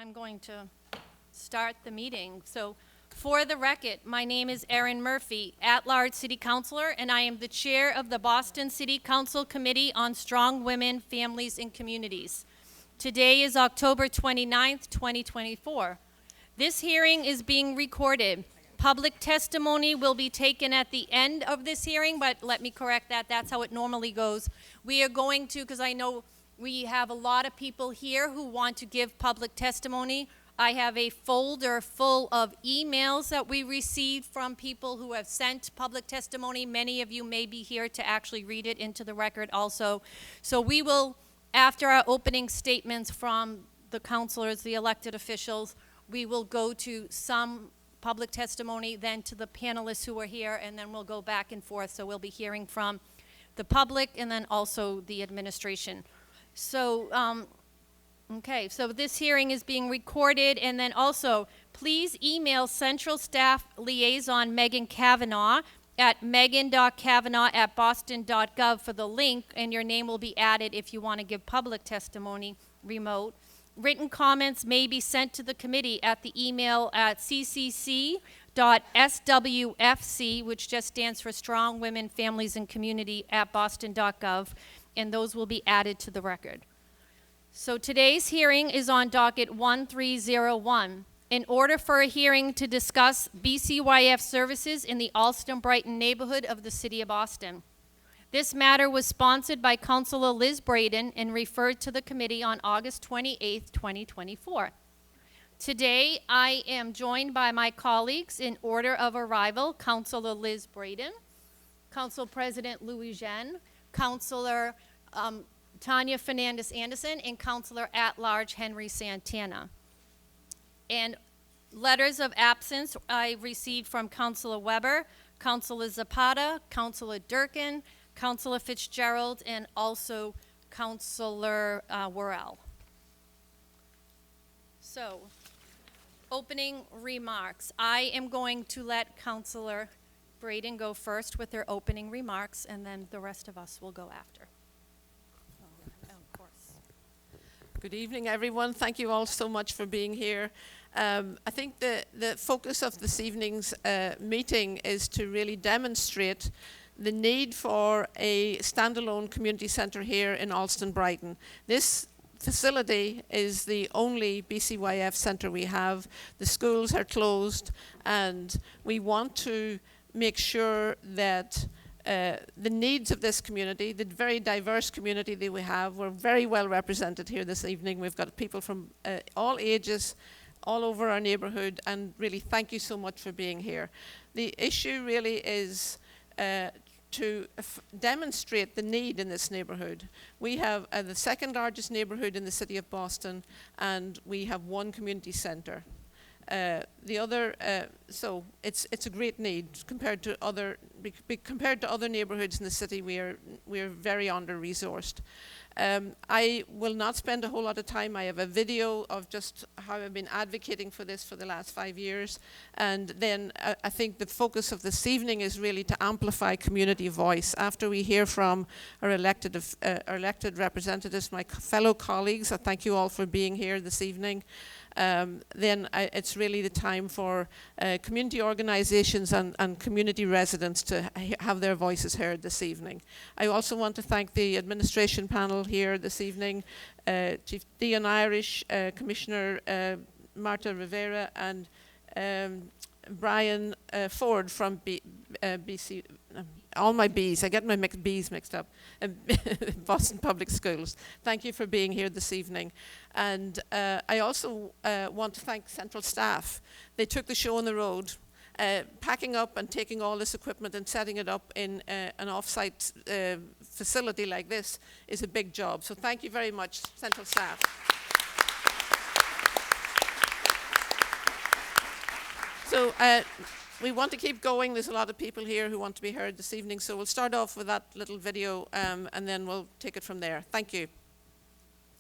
I'm going to start the meeting. So, for the record, my name is Erin Murphy, at-large City Councilor, and I am the chair of the Boston City Council Committee on Strong Women, Families, and Communities. Today is October 29th, 2024. This hearing is being recorded. Public testimony will be taken at the end of this hearing, but let me correct that. That's how it normally goes. We are going to, because I know we have a lot of people here who want to give public testimony. I have a folder full of emails that we received from people who have sent public testimony. Many of you may be here to actually read it into the record also. So we will, after our opening statements from the councilors, the elected officials, we will go to some public testimony, then to the panelists who are here, and then we'll go back and forth. So we'll be hearing from the public and then also the administration. So, okay, so this hearing is being recorded, and then also, please email Central Staff Liaison Megan Kavanaugh at megan.kavanaugh@boston.gov for the link, and your name will be added if you want to give public testimony remote. Written comments may be sent to the committee at the email at ccc.swfc, which just stands for Strong Women, Families, and Community at boston.gov, and those will be added to the record. So today's hearing is on docket 1301. In order for a hearing to discuss BCYF services in the Allston-Brighton neighborhood of the city of Boston. This matter was sponsored by Councilor Liz Braden and referred to the committee on August 28th, 2024. Today, I am joined by my colleagues in order of arrival, Councilor Liz Braden, Council President Louis Jean, Councilor Tanya Fernandos Anderson, and Councilor at-large Henry Santana. And letters of absence I received from Councilor Weber, Councilor Zapata, Councilor Durkin, Councilor Fitzgerald, and also Councilor Worrell. So, opening remarks. I am going to let Councilor Braden go first with her opening remarks, and then the rest of us will go after. Of course. Good evening, everyone. Thank you all so much for being here. I think the focus of this evening's meeting is to really demonstrate the need for a standalone community centre here in Allston-Brighton. This facility is the only BCYF centre we have. The schools are closed, and we want to make sure that the needs of this community, the very diverse community that we have, we're very well represented here this evening. We've got people from all ages, all over our neighbourhood, and really thank you so much for being here. The issue really is to demonstrate the need in this neighbourhood. We have the second largest neighbourhood in the city of Boston, and we have one community centre. The other, so it's a great need compared to other neighbourhoods in the city. We are very under-resourced. I will not spend a whole lot of time. I have a video of just how I've been advocating for this for the last 5 years, and then I think the focus of this evening is really to amplify community voice. After we hear from our elected representatives, my fellow colleagues, I thank you all for being here this evening. Then it's really the time for community organizations and community residents to have their voices heard this evening. I also want to thank the administration panel here this evening, Chief Dion Irish, Commissioner Marta Rivera, and Brian Ford from BC. All my B's, I get my B's mixed up, Boston Public Schools. Thank you for being here this evening. And I also want to thank Central Staff. They took the show on the road. Packing up and taking all this equipment and setting it up in an off-site facility like this is a big job. So thank you very much, Central Staff. So we want to keep going. There's a lot of people here who want to be heard this evening, so we'll start off with that little video, and then we'll take it from there. Thank you.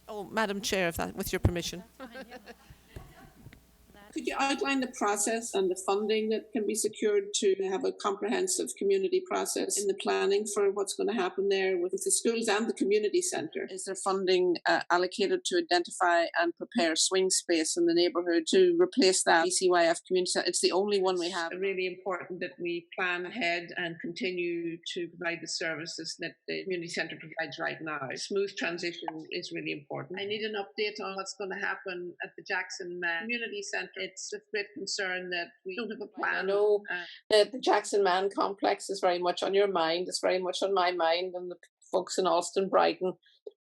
Oh, Madam Chair, with your permission. That Could you outline the process and the funding that can be secured to have a comprehensive community process in the planning for what's going to happen there with the schools and the community centre? Is there funding allocated to identify and prepare swing space in the neighbourhood to replace that BCYF community centre? It's the only one we have. It's really important that we plan ahead and continue to provide the services that the community centre provides right now. A smooth transition is really important. I need an update on what's going to happen at the Jackson Community Centre. It's of great concern that we don't have a plan. I know the Jackson Man complex is very much on your mind. It's very much on my mind and the folks in Allston-Brighton.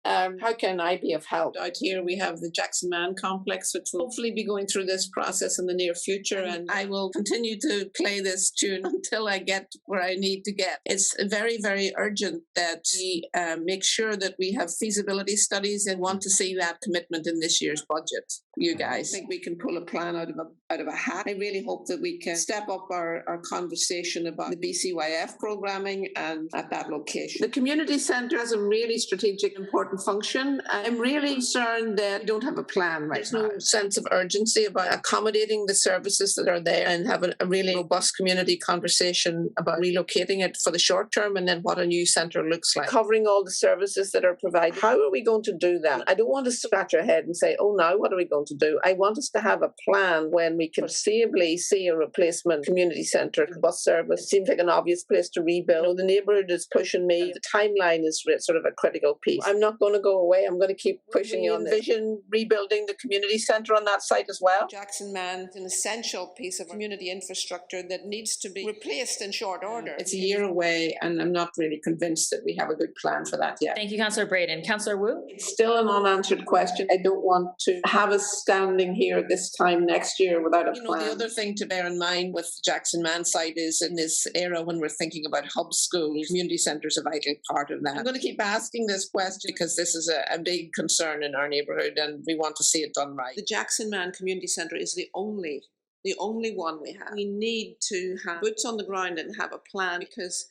How can I be of help? Out here we have the Jackson Man complex, which will hopefully be going through this process in the near future, and I will continue to play this tune until I get where I need to get. It's very, very urgent that we make sure that we have feasibility studies and want to see that commitment in this year's budget. You guys, I think we can pull a plan out of a hat. I really hope that we can step up our conversation about the BCYF programming and at that location. The community centre has a really strategic, important function. I'm really concerned that we don't have a plan right now. There's no sense of urgency about accommodating the services that are there and having a really robust community conversation about relocating it for the short term and then what a new centre looks like. Covering all the services that are provided. How are we going to do that? I don't want to scratch our head and say, oh, now what are we going to do? I want us to have a plan when we can foreseeably see a replacement community centre. Bus service seems like an obvious place to rebuild. You know, the neighbourhood is pushing me. The timeline is sort of a critical piece. I'm not going to go away. I'm going to keep pushing you on this. Envision rebuilding the community centre on that site as well. Jackson Man is an essential piece of community infrastructure that needs to be replaced in short order. It's a year away and I'm not really convinced that we have a good plan for that yet. Thank you, Councillor Braden. Councillor Wu? It's still an unanswered question. I don't want to have us standing here this time next year without a plan. The other thing to bear in mind with the Jackson Man site is in this era when we're thinking about hub schools, community centres are a vital part of that. I'm going to keep asking this question because this is a big concern in our neighbourhood and we want to see it done right. The Jackson Man Community Centre is the only one we have. We need to have boots on the ground and have a plan because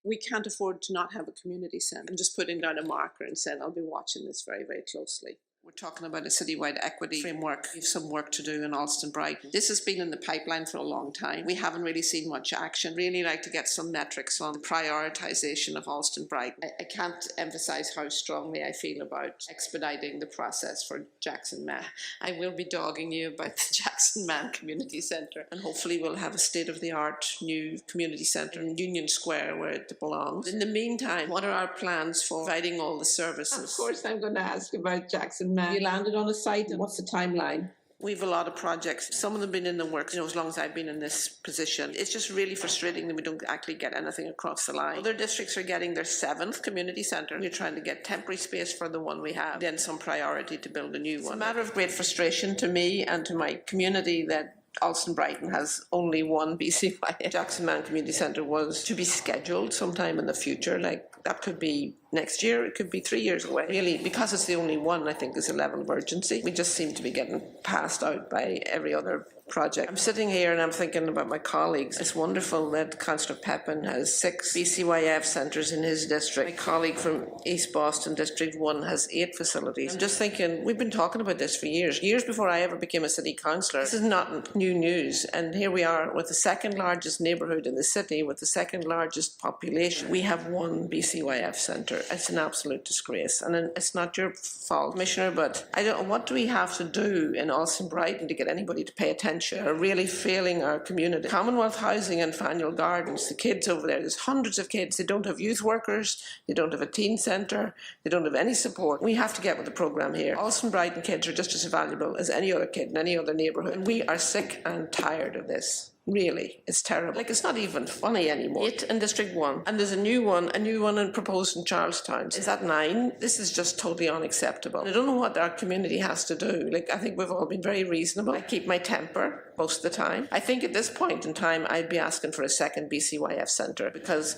we can't afford to not have a community centre. I'm just putting down a marker and saying I'll be watching this very, very closely. We're talking about a citywide equity framework. We have some work to do in Allston-Brighton. This has been in the pipeline for a long time. We haven't really seen much action. Really like to get some metrics on the prioritisation of Allston-Brighton. I can't emphasise how strongly I feel about expediting the process for Jackson Man. I will be dogging you about the Jackson Man Community Centre, and hopefully we'll have a state-of-the-art new community centre in Union Square where it belongs. In the meantime, what are our plans for providing all the services? Of course, I'm going to ask about Jackson Man. You landed on a site, and what's the timeline? We have a lot of projects. Some of them have been in the works, as long as I've been in this position. It's just really frustrating that we don't actually get anything across the line. Other districts are getting their 7th community centre. We're trying to get temporary space for the one we have, then some priority to build a new one. It's a matter of great frustration to me and to my community that Allston-Brighton has only one BCYF. Jackson Man Community Centre was to be scheduled sometime in the future, like that could be next year, it could be 3 years away. Really, because it's the only one, I think there's a level of urgency. We just seem to be getting passed out by every other project. I'm sitting here and I'm thinking about my colleagues. It's wonderful that Councilor Pepin has 6 BCYF centres in his district. My colleague from East Boston District 1 has 8 facilities. I'm just thinking, we've been talking about this for years before I ever became a city councillor. This is not new news, and here we are with the 2nd largest neighbourhood in the city, with the 2nd largest population. We have 1 BCYF centre. It's an absolute disgrace, and it's not your fault, Commissioner, but I don't know, what do we have to do in Allston-Brighton to get anybody to pay attention? Are really failing our community. Commonwealth Housing and Faneuil Gardens, the kids over there, there's hundreds of kids. They don't have youth workers, they don't have a teen centre, they don't have any support. We have to get with the programme here. Allston-Brighton kids are just as valuable as any other kid in any other neighbourhood. And we are sick and tired of this. Really, it's terrible. Like, it's not even funny anymore. 8 in District 1, and there's a new one proposed in Charlestown. Is that 9? This is just totally unacceptable. I don't know what our community has to do. Like, I think we've all been very reasonable. I keep my temper most of the time. I think at this point in time, I'd be asking for a 2nd BCYF centre because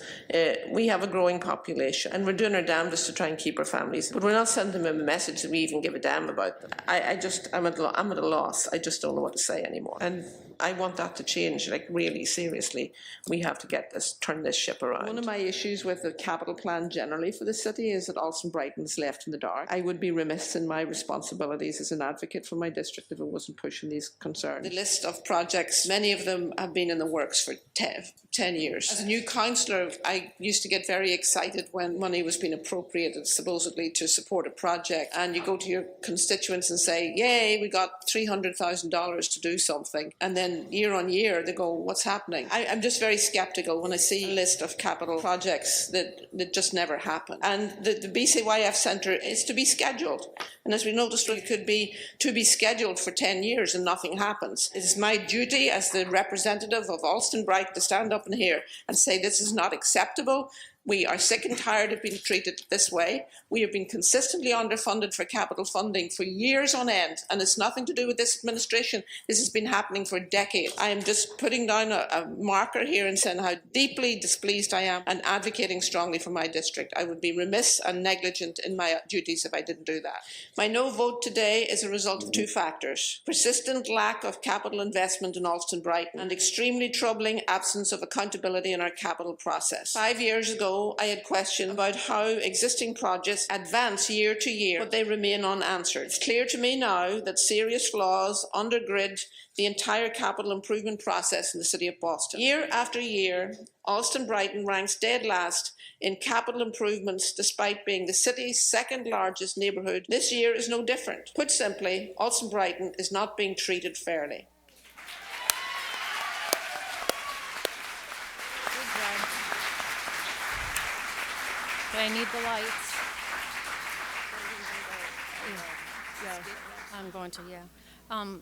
we have a growing population, and we're doing our damnedest to try and keep our families. But we're not sending them a message that we even give a damn about them. I'm at a loss. I just don't know what to say anymore. And I want that to change, like really seriously. We have to turn this ship around. One of my issues with the capital plan generally for the city is that Allston-Brighton is left in the dark. I would be remiss in my responsibilities as an advocate for my district if I wasn't pushing these concerns. The list of projects, many of them have been in the works for 10 years. As a new councillor, I used to get very excited when money was being appropriated supposedly to support a project, and you go to your constituents and say, yay, we got $300,000 to do something, and then year on year they go, what's happening? I'm just very sceptical when I see a list of capital projects that just never happen. And the BCYF Centre is to be scheduled, and as we noticed, it could be to be scheduled for 10 years and nothing happens. It is my duty as the representative of Allston-Brighton to stand up in here and say this is not acceptable. We are sick and tired of being treated this way. We have been consistently underfunded for capital funding for years on end, and it's nothing to do with this administration. This has been happening for a decade. I am just putting down a marker here and saying how deeply displeased I am and advocating strongly for my district. I would be remiss and negligent in my duties if I didn't do that. My no vote today is a result of two factors: persistent lack of capital investment in Allston-Brighton and extremely troubling absence of accountability in our capital process. 5 years ago, I had questions about how existing projects advance year to year, but they remain unanswered. It's clear to me now that serious flaws undergird the entire capital improvement process in the City of Boston. Year after year, Allston-Brighton ranks dead last in capital improvements despite being the city's second largest neighbourhood. This year is no different. Put simply, Allston-Brighton is not being treated fairly. I need the lights. Yeah, I'm going to, yeah.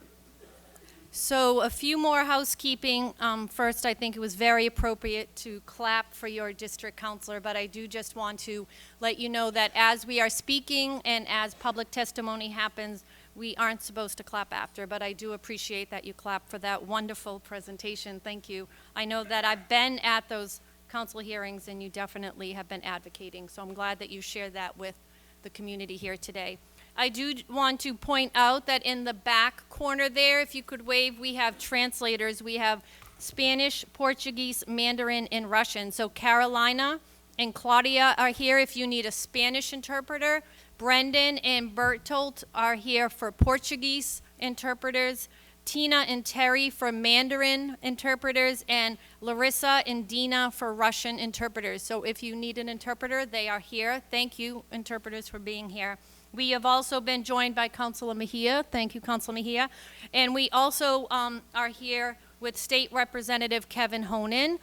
So a few more housekeeping. First, I think it was very appropriate to clap for your district councilor, but I do just want to let you know that as we are speaking and as public testimony happens, we aren't supposed to clap after, but I do appreciate that you clap for that wonderful presentation. Thank you. I know that I've been at those council hearings and you definitely have been advocating, so I'm glad that you shared that with the community here today. I do want to point out that in the back corner there, if you could wave, we have translators. We have Spanish, Portuguese, Mandarin, and Russian. So Carolina and Claudia are here if you need a Spanish interpreter. Brendan and Bertolt are here for Portuguese interpreters. Tina and Terry for Mandarin interpreters, and Larissa and Dina for Russian interpreters. So if you need an interpreter, they are here. Thank you, interpreters, for being here. We have also been joined by Councilor Mejia. Thank you, Councilor Mejia. And we also are here with State Representative Kevin Honan.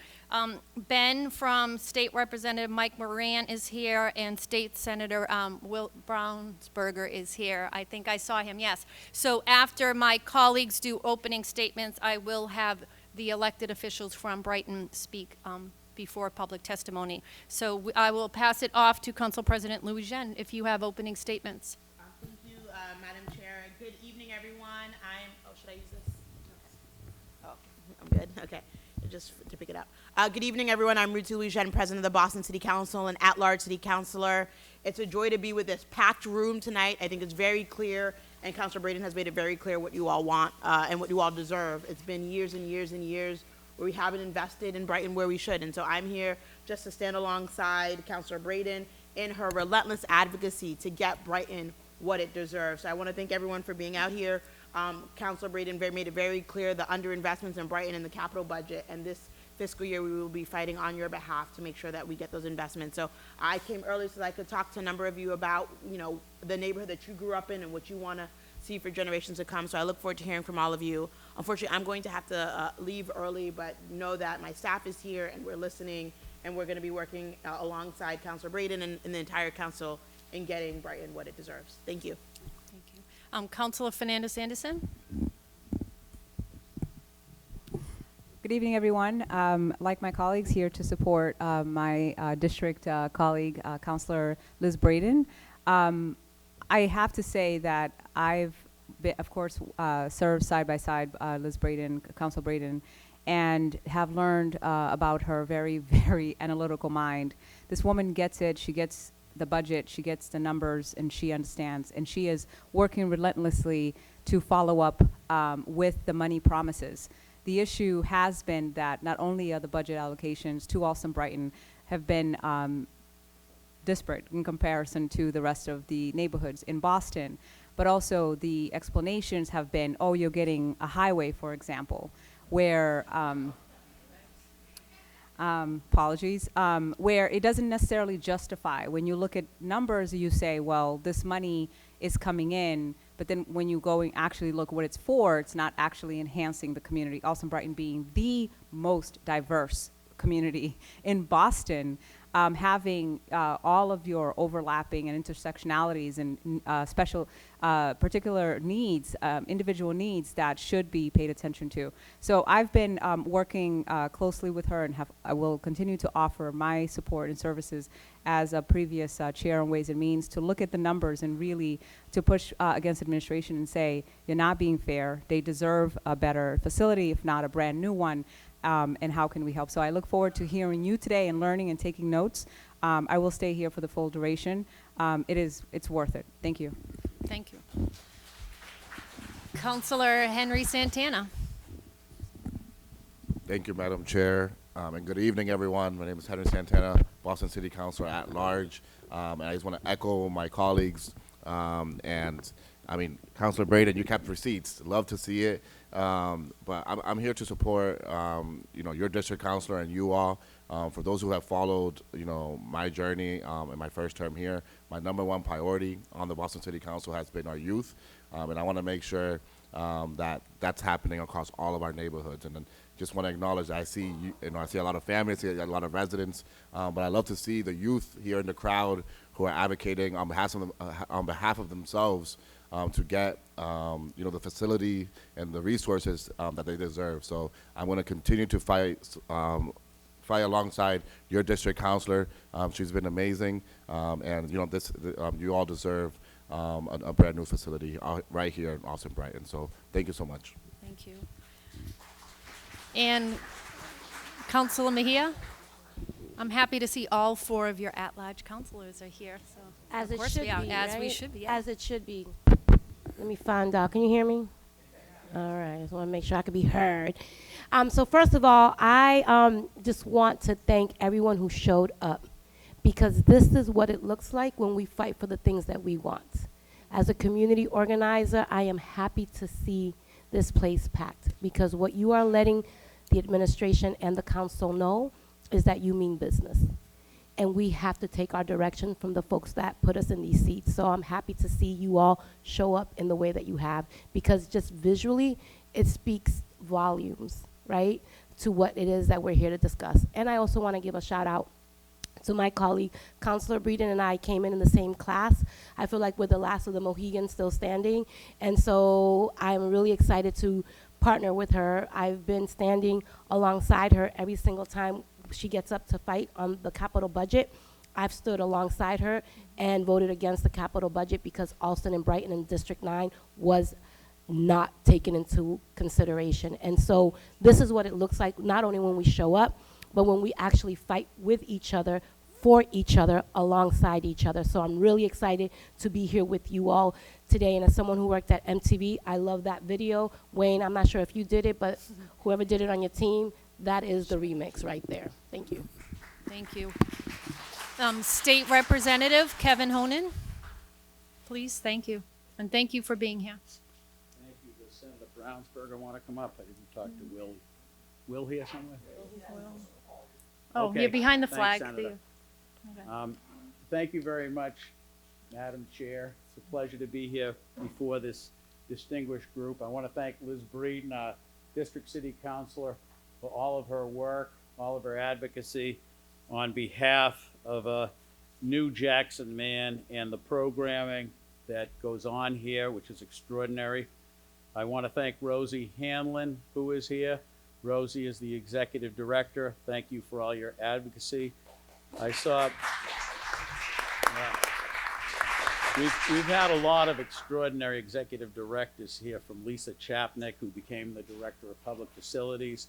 Ben from State Representative Mike Moran is here, and State Senator Will Brownsberger is here. I think I saw him, yes. So after my colleagues do opening statements, I will have the elected officials from Brighton speak before public testimony. So I will pass it off to Council President Louis-Jean if you have opening statements. Thank you, Madam Chair. Good evening, everyone. Should I use this? Oh, I'm good. Okay, just to pick it up. Good evening, everyone. I'm Ruth Louis-Jean, President of the Boston City Council and at-large City Councilor. It's a joy to be with this packed room tonight. I think it's very clear, and Councilor Braden has made it very clear what you all want and what you all deserve. It's been years and years and years where we haven't invested in Brighton where we should. And so I'm here just to stand alongside Councilor Braden in her relentless advocacy to get Brighton what it deserves. So I want to thank everyone for being out here. Councilor Braden made it very clear the underinvestments in Brighton in the capital budget, and this fiscal year we will be fighting on your behalf to make sure that we get those investments. So I came early so that I could talk to a number of you about, the neighborhood that you grew up in and what you want to see for generations to come. So I look forward to hearing from all of you. Unfortunately, I'm going to have to leave early, but know that my staff is here and we're listening, and we're going to be working alongside Councilor Braden and the entire council in getting Brighton what it deserves. Thank you. Thank you. Councilor Fernandos Anderson. Good evening, everyone. Like my colleagues, here to support my district colleague, Councilor Liz Braden. I have to say that I've, of course, served side by side Liz Braden, Councilor Braden, and have learned about her very, very analytical mind. This woman gets it. She gets the budget. She gets the numbers, and she understands. And she is working relentlessly to follow up with the money promises. the issue has been that not only are the budget allocations to Allston-Brighton have been disparate in comparison to the rest of the neighborhoods in Boston, but also the explanations have been, oh, you're getting a highway, for example, where where it doesn't necessarily justify. When you look at numbers, you say, well, this money is coming in, but then when you go and actually look what it's for, it's not actually enhancing the community. Allston-Brighton being the most diverse community in Boston, having all of your overlapping and intersectionalities and special particular needs, individual needs that should be paid attention to. So I've been working closely with her, and I will continue to offer my support and services as a previous chair on Ways and Means to look at the numbers and really to push against administration and say, you're not being fair. They deserve a better facility, if not a brand new one. And how can we help? So I look forward to hearing you today and learning and taking notes. I will stay here for the full duration. It's worth it. Thank you. Thank you. Councilor Henry Santana. Thank you, Madam Chair, and good evening, everyone. My name is Henry Santana, Boston City Councilor at large, and I just want to echo my colleagues. And I mean, Councilor Braden, you kept receipts. Love to see it. But I'm here to support, your district councilor and you all. For those who have followed, my journey in my first term here, my #1 priority on the Boston City Council has been our youth, and I want to make sure that that's happening across all of our neighborhoods. And then just want to acknowledge that I see, I see a lot of families, I see a lot of residents, but I love to see the youth here in the crowd who are advocating on behalf of themselves to get the facility and the resources that they deserve. So I'm going to continue to fight alongside your district councilor. She's been amazing, and you all deserve a brand new facility right here in Allston-Brighton. So thank you so much. Thank you. And Councilor Mejia, I'm happy to see all 4 of your at-large councilors are here. So As of it course should we are, be, as we right? should be. Yeah. As it should be. Let me find out. Can you hear me? All right. I just want to make sure I can be heard. So first of all, I just want to thank everyone who showed up, because this is what it looks like when we fight for the things that we want. As a community organizer, I am happy to see this place packed, because what you are letting the administration and the council know is that you mean business. And we have to take our direction from the folks that put us in these seats. So I'm happy to see you all show up in the way that you have, because just visually, it speaks volumes, right, to what it is that we're here to discuss. And I also want to give a shout out to my colleague, Councilor Breeden, and I came in the same class. I feel like we're the last of the Mohegans still standing. And so I'm really excited to partner with her. I've been standing alongside her every single time she gets up to fight on the capital budget. I've stood alongside her and voted against the capital budget because Allston and Brighton in District 9 was not taken into consideration. And so this is what it looks like, not only when we show up, but when we actually fight with each other, for each other, alongside each other. So I'm really excited to be here with you all today. And as someone who worked at MTV, I love that video. Wayne, I'm not sure if you did it, but whoever did it on your team, that is the remix right there. Thank you. Thank you. State Representative Kevin Honan, please. Thank you. And thank you for being here. Thank you. Does Senator Brownsberger want to come up? I didn't talk to Will. Will here somewhere? Oh, Okay. you're behind the Thanks, flag. Senator. Okay. Thank you very much, Madam Chair. It's a pleasure to be here before this distinguished group. I want to thank Liz Breeden, our District City Councilor, for all of her work, all of her advocacy on behalf of New Jackson Man and the programming that goes on here, which is extraordinary. I want to thank Rosie Hanlon, who is here. Rosie is the Executive Director. Thank you for all your advocacy. I saw, we've had a lot of extraordinary executive directors here, from Lisa Chapnick, who became the Director of Public Facilities,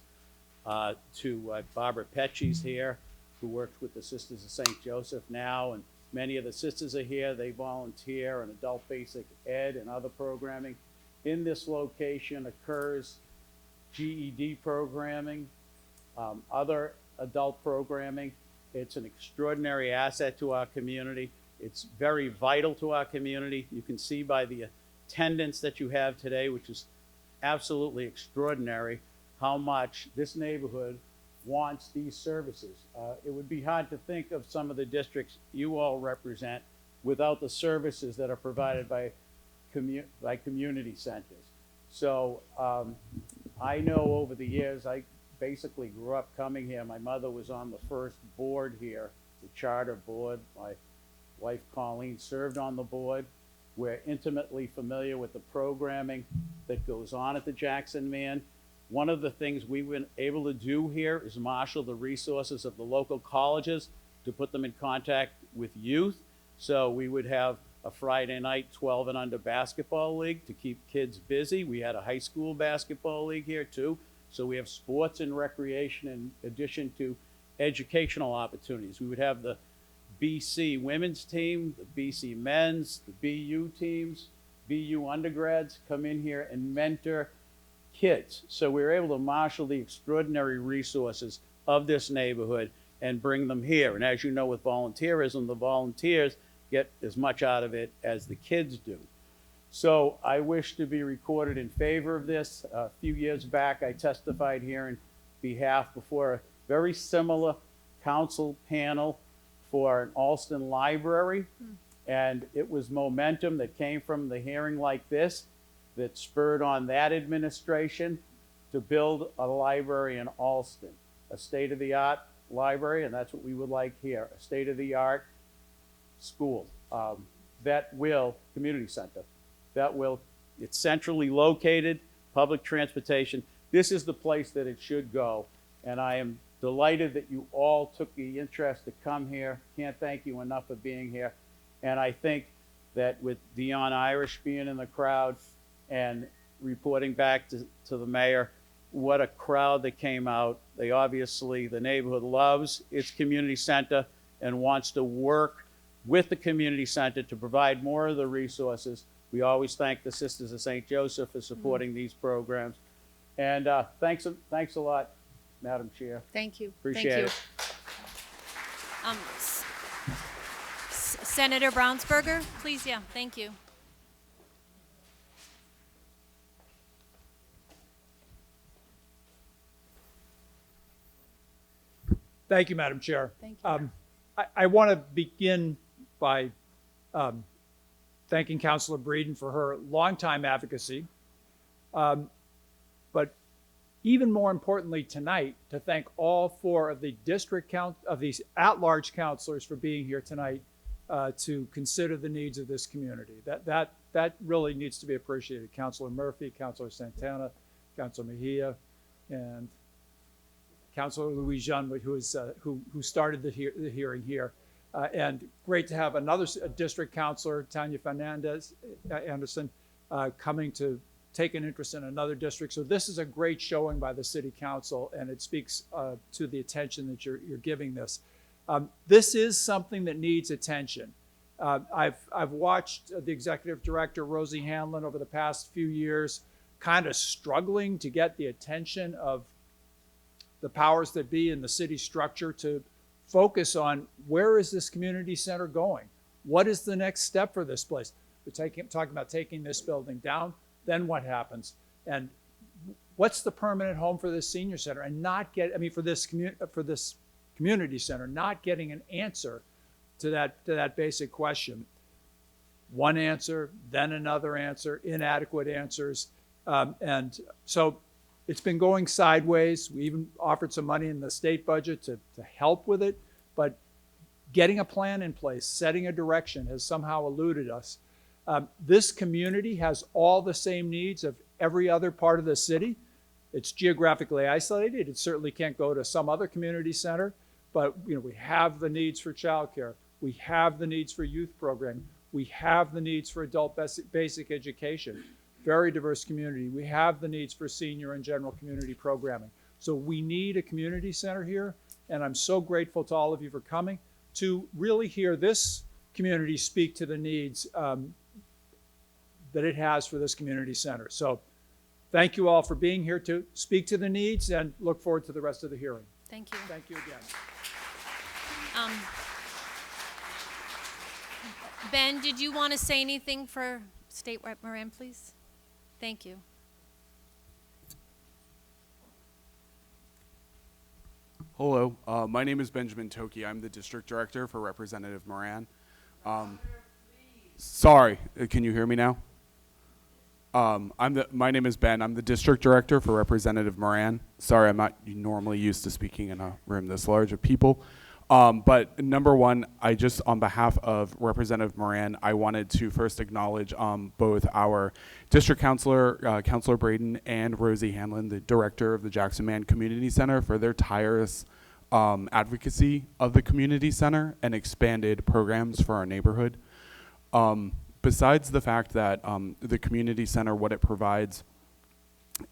to Barbara Pecci's here, who works with the Sisters of St. Joseph now, and many of the sisters are here. They volunteer in adult basic ed and other programming. In this location occurs GED programming, other adult programming. It's an extraordinary asset to our community. It's very vital to our community. You can see by the attendance that you have today, which is absolutely extraordinary, how much this neighborhood wants these services. It would be hard to think of some of the districts you all represent without the services that are provided by community centers. So I know over the years, I basically grew up coming here. My mother was on the first board here, the charter board. My wife Colleen served on the board. We're intimately familiar with the programming that goes on at the Jackson Man. One of the things we've been able to do here is marshal the resources of the local colleges to put them in contact with youth. So we would have a Friday night 12 and under basketball league to keep kids busy. We had a high school basketball league here too. So we have sports and recreation in addition to educational opportunities. We would have the BC women's team, the BC men's, the BU teams, BU undergrads come in here and mentor kids. So we were able to marshal the extraordinary resources of this neighborhood and bring them here. And as you know, with volunteerism, the volunteers get as much out of it as the kids do. So I wish to be recorded in favor of this. A few years back, I testified here in behalf before a very similar council panel for an Allston library. And it was momentum that came from the hearing like this that spurred on that administration to build a library in Allston, a state-of-the-art library, and that's what we would like here, a state-of-the-art school community center. It's centrally located, public transportation. This is the place that it should go. And I am delighted that you all took the interest to come here. Can't thank you enough for being here. And I think that with Dion Irish being in the crowd and reporting back to the mayor, what a crowd that came out. They obviously, the neighborhood loves its community center and wants to work with the community center to provide more of the resources. We always thank the Sisters of St. Joseph for supporting these programs. And thanks a lot, Madam Chair. Thank you. Appreciate Thank you. it. Senator Brownsberger, please, yeah, thank you. Thank you, Madam Chair. Thank you. I want to begin by thanking Councilor Breeden for her longtime advocacy, but even more importantly tonight, to thank all four of the these at-large councilors for being here tonight to consider the needs of this community. That really needs to be appreciated. Councilor Murphy, Councilor Santana, Councilor Mejia, and Councilor Louis Jean, who started the hearing here. And great to have another district councilor, Tanya Fernandos, Anderson, coming to take an interest in another district. So this is a great showing by the city council, and it speaks to the attention that you're giving this. This is something that needs attention. I've watched the executive director, Rosie Hanlon, over the past few years, kind of struggling to get the attention of the powers that be in the city structure to focus on where is this community center going? What is the next step for this place? We're talking about taking this building down, then what happens? And what's the permanent home for this senior center? And for this community center, not getting an answer to that basic question. One answer, then another answer, inadequate answers. And so it's been going sideways. We even offered some money in the state budget to help with it, but getting a plan in place, setting a direction has somehow eluded us. This community has all the same needs of every other part of the city. It's geographically isolated. It certainly can't go to some other community center, but we have the needs for childcare. We have the needs for youth programming. We have the needs for adult basic education. Very diverse community. We have the needs for senior and general community programming. So we need a community center here, and I'm so grateful to all of you for coming to really hear this community speak to the needs that it has for this community center. So Thank you all for being here to speak to the needs, and look forward to the rest of the hearing. Thank you. Thank you again. Ben, did you want to say anything for State Rep Moran, please? Thank you. Hello, my name is Benjamin Toki. I'm the district director for Representative Moran. Sorry, can you hear me now? My name is Ben. I'm the district director for Representative Moran. Sorry, I'm not normally used to speaking in a room this large of people. But number one, on behalf of Representative Moran, I wanted to first acknowledge both our district councilor, Councilor Braden, and Rosie Hanlon, the director of the Jackson Man Community Center, for their tireless advocacy of the community center and expanded programs for our neighborhood. Besides the fact that the community center, what it provides,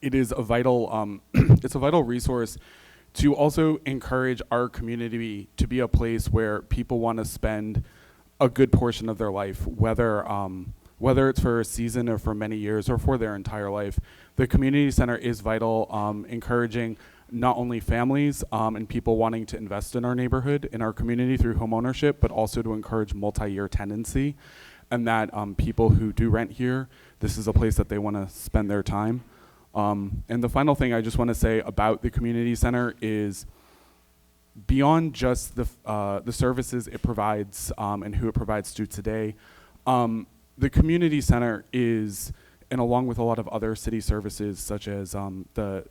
it is a vital, it's a vital resource to also encourage our community to be a place where people want to spend a good portion of their life, whether it's for a season or for many years or for their entire life. The community center is vital, encouraging not only families and people wanting to invest in our neighborhood, in our community through home ownership, but also to encourage multi-year tenancy, and that people who do rent here, this is a place that they want to spend their time. And the final thing I just want to say about the community center is, beyond just the services it provides and who it provides to today, the community center is, and along with a lot of other city services such as the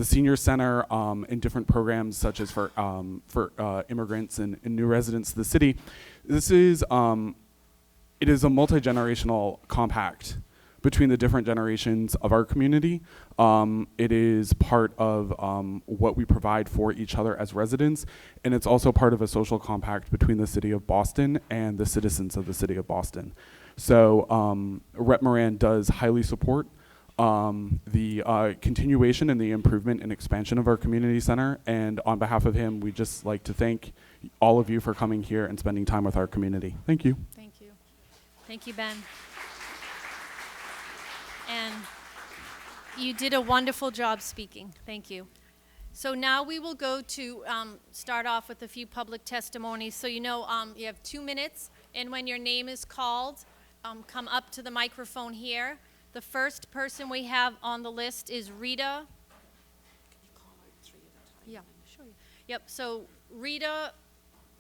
senior center and different programs such as for immigrants and new residents of the city, this is it is a multi-generational compact between the different generations of our community. It is part of what we provide for each other as residents, and it's also part of a social compact between the city of Boston and the citizens of the city of Boston. So Rep Moran does highly support the continuation and the improvement and expansion of our community center, and on behalf of him, we'd just like to thank all of you for coming here and spending time with our community. Thank you. Thank you. Thank you, Ben. And you did a wonderful job speaking. Thank you. So now we will go to start off with a few public testimonies. So you know you have 2 minutes, and when your name is called, come up to the microphone here. The first person we have on the list is Rita. Can you call out 3 at a time? Yeah, sure. Yep, so Rita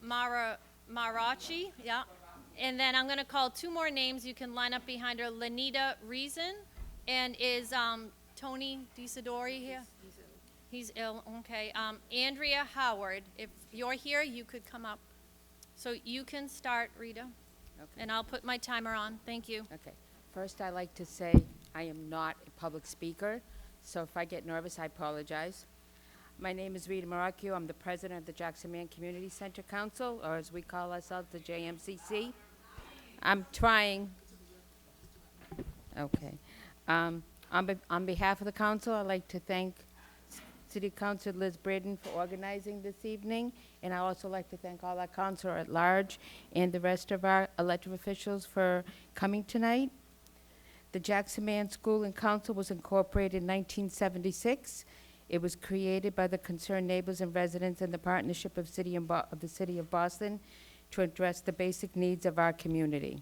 Marachi, yeah. And then I'm going to call 2 more names. You can line up behind her. Lanita Reason. And is Tony DeCidori here? He's ill. Okay. Andrea Howard. If you're here, you could come up. So you can start, Rita. Okay. And I'll put my timer on. Thank you. Okay. First, I'd like to say I am not a public speaker, so if I get nervous, I apologize. My name is Rita Maracchio. I'm the president of the Jackson Man Community Center Council, or as we call ourselves, the JMCC. I'm trying. Okay. On behalf of the council, I'd like to thank City Councilor Liz Braden for organizing this evening, and I'd also like to thank all our councilor at large and the rest of our elected officials for coming tonight. The Jackson Man School and Council was incorporated in 1976. It was created by the concerned neighbors and residents in the partnership of the City of Boston to address the basic needs of our community.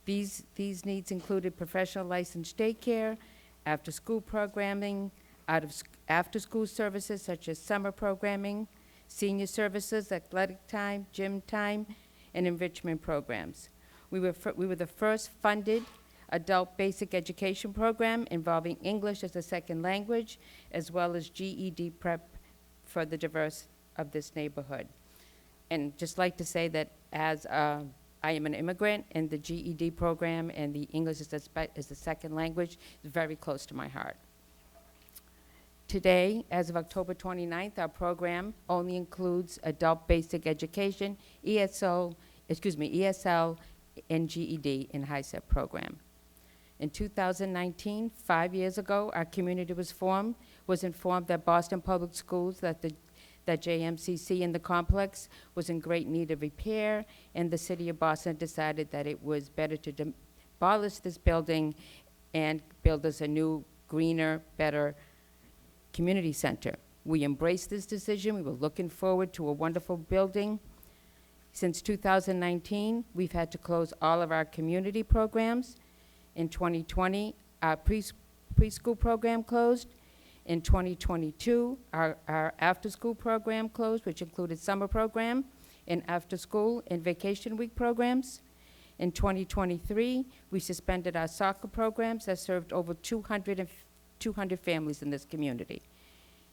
These needs included professional licensed daycare, after-school programming, after-school services such as summer programming, senior services, athletic time, gym time, and enrichment programs. We were the first funded adult basic education program involving English as a second language, as well as GED prep for the diverse of this neighborhood. And just like to say that as I am an immigrant, and the GED program and the English as a second language is very close to my heart. Today, as of October 29th, our program only includes adult basic education, ESL, and GED in HiSET program. In 2019, 5 years ago, our community was informed that Boston Public Schools, that JMCC in the complex was in great need of repair, and the City of Boston decided that it was better to demolish this building and build us a new greener, better community center. We embraced this decision. We were looking forward to a wonderful building. Since 2019, we've had to close all of our community programs. In 2020, our preschool program closed. In 2022, our after-school program closed, which included summer program and after-school and vacation week programs. In 2023, we suspended our soccer programs that served over 200 families in this community.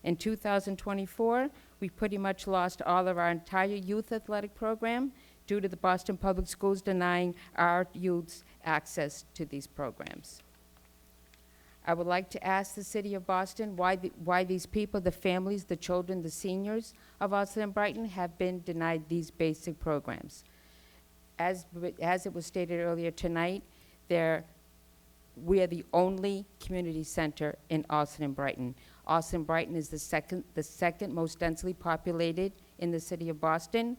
In 2024, we pretty much lost all of our entire youth athletic program due to the Boston Public Schools denying our youths access to these programs. I would like to ask the city of Boston why these people, the families, the children, the seniors of Allston-Brighton have been denied these basic programs. As it was stated earlier tonight, we are the only community center in Allston-Brighton. Allston-Brighton is the second most densely populated in the city of Boston.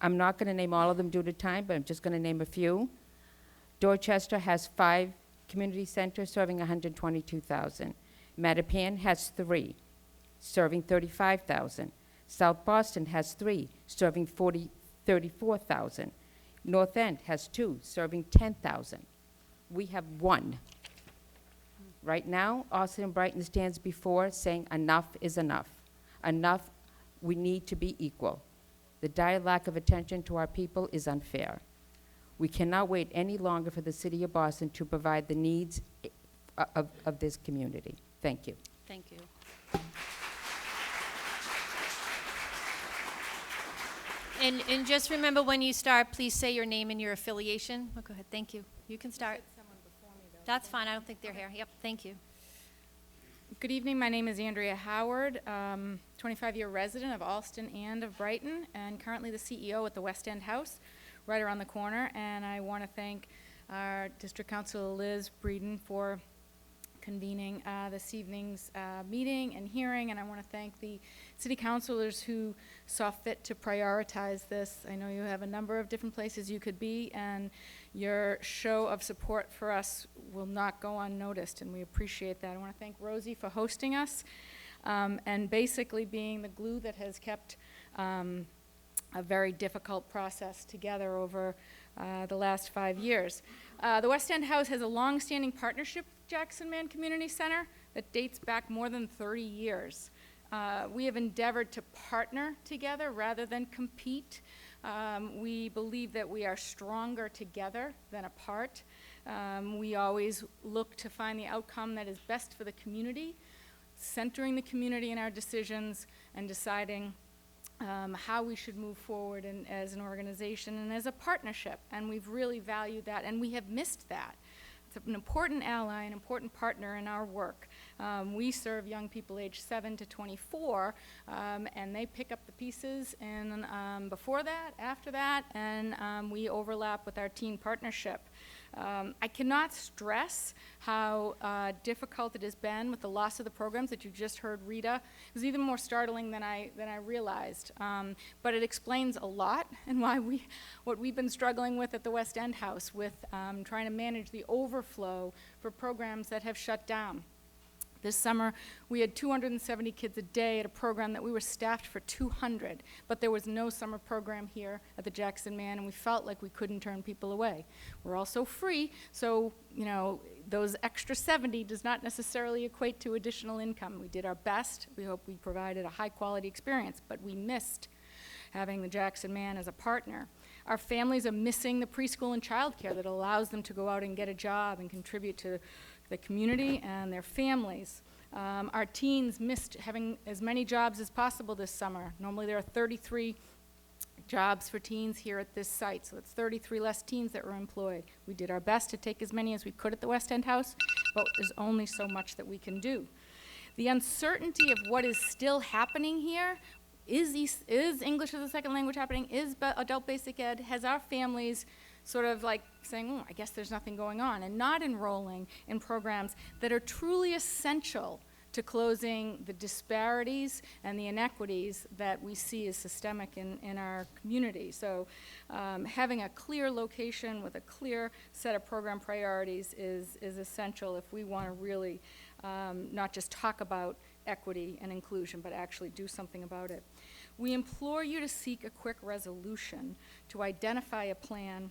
I'm not going to name all of them due to time, but I'm just going to name a few. Dorchester has 5 community centers serving 122,000. Mattapan has 3, serving 35,000. South Boston has 3, serving 34,000. North End has 2, serving 10,000. We have 1. Right now, Allston-Brighton stands before saying enough is enough. Enough, we need to be equal. The dire lack of attention to our people is unfair. We cannot wait any longer for the city of Boston to provide the needs of this community. Thank you. Thank you. And just remember when you start, please say your name and your affiliation. Oh, go ahead, thank you. You can start. That's fine, I don't think they're here. Yep, thank you. Good evening, my name is Andrea Howard, 25-year resident of Allston and of Brighton, and currently the CEO at the West End House, right around the corner. And I want to thank our District Councilor Liz Breeden for convening this evening's meeting and hearing, and I want to thank the city councilors who saw fit to prioritize this. I know you have a number of different places you could be, and your show of support for us will not go unnoticed, and we appreciate that. I want to thank Rosie for hosting us and basically being the glue that has kept a very difficult process together over the last 5 years. The West End House has a long-standing partnership with Jackson Man Community Center that dates back more than 30 years. We have endeavored to partner together rather than compete. We believe that we are stronger together than apart. We always look to find the outcome that is best for the community, centering the community in our decisions and deciding how we should move forward as an organization and as a partnership. And we've really valued that, and we have missed that. It's an important ally, an important partner in our work. We serve young people aged 7 to 24, and they pick up the pieces and before that, after that, and we overlap with our teen partnership. I cannot stress how difficult it has been with the loss of the programs that you just heard Rita. It was even more startling than I realized, but it explains a lot and what we've been struggling with at the West End House with trying to manage the overflow for programs that have shut down. This summer, we had 270 kids a day at a program that we were staffed for 200, but there was no summer program here at the Jackson Man, and we felt like we couldn't turn people away. We're also free, so, you know, those extra 70 does not necessarily equate to additional income. We did our best. We hope we provided a high-quality experience, but we missed having the Jackson Man as a partner. Our families are missing the preschool and childcare that allows them to go out and get a job and contribute to the community and their families. Our teens missed having as many jobs as possible this summer. Normally there are 33 jobs for teens here at this site, so it's 33 less teens that were employed. We did our best to take as many as we could at the West End House, but there's only so much that we can do. The uncertainty of what is still happening here, is English as a second language happening, is adult basic ed, has our families sort of like saying, oh, I guess there's nothing going on, and not enrolling in programs that are truly essential to closing the disparities and the inequities that we see as systemic in our community. So having a clear location with a clear set of program priorities is essential if we want to really not just talk about equity and inclusion, but actually do something about it. We implore you to seek a quick resolution to identify a plan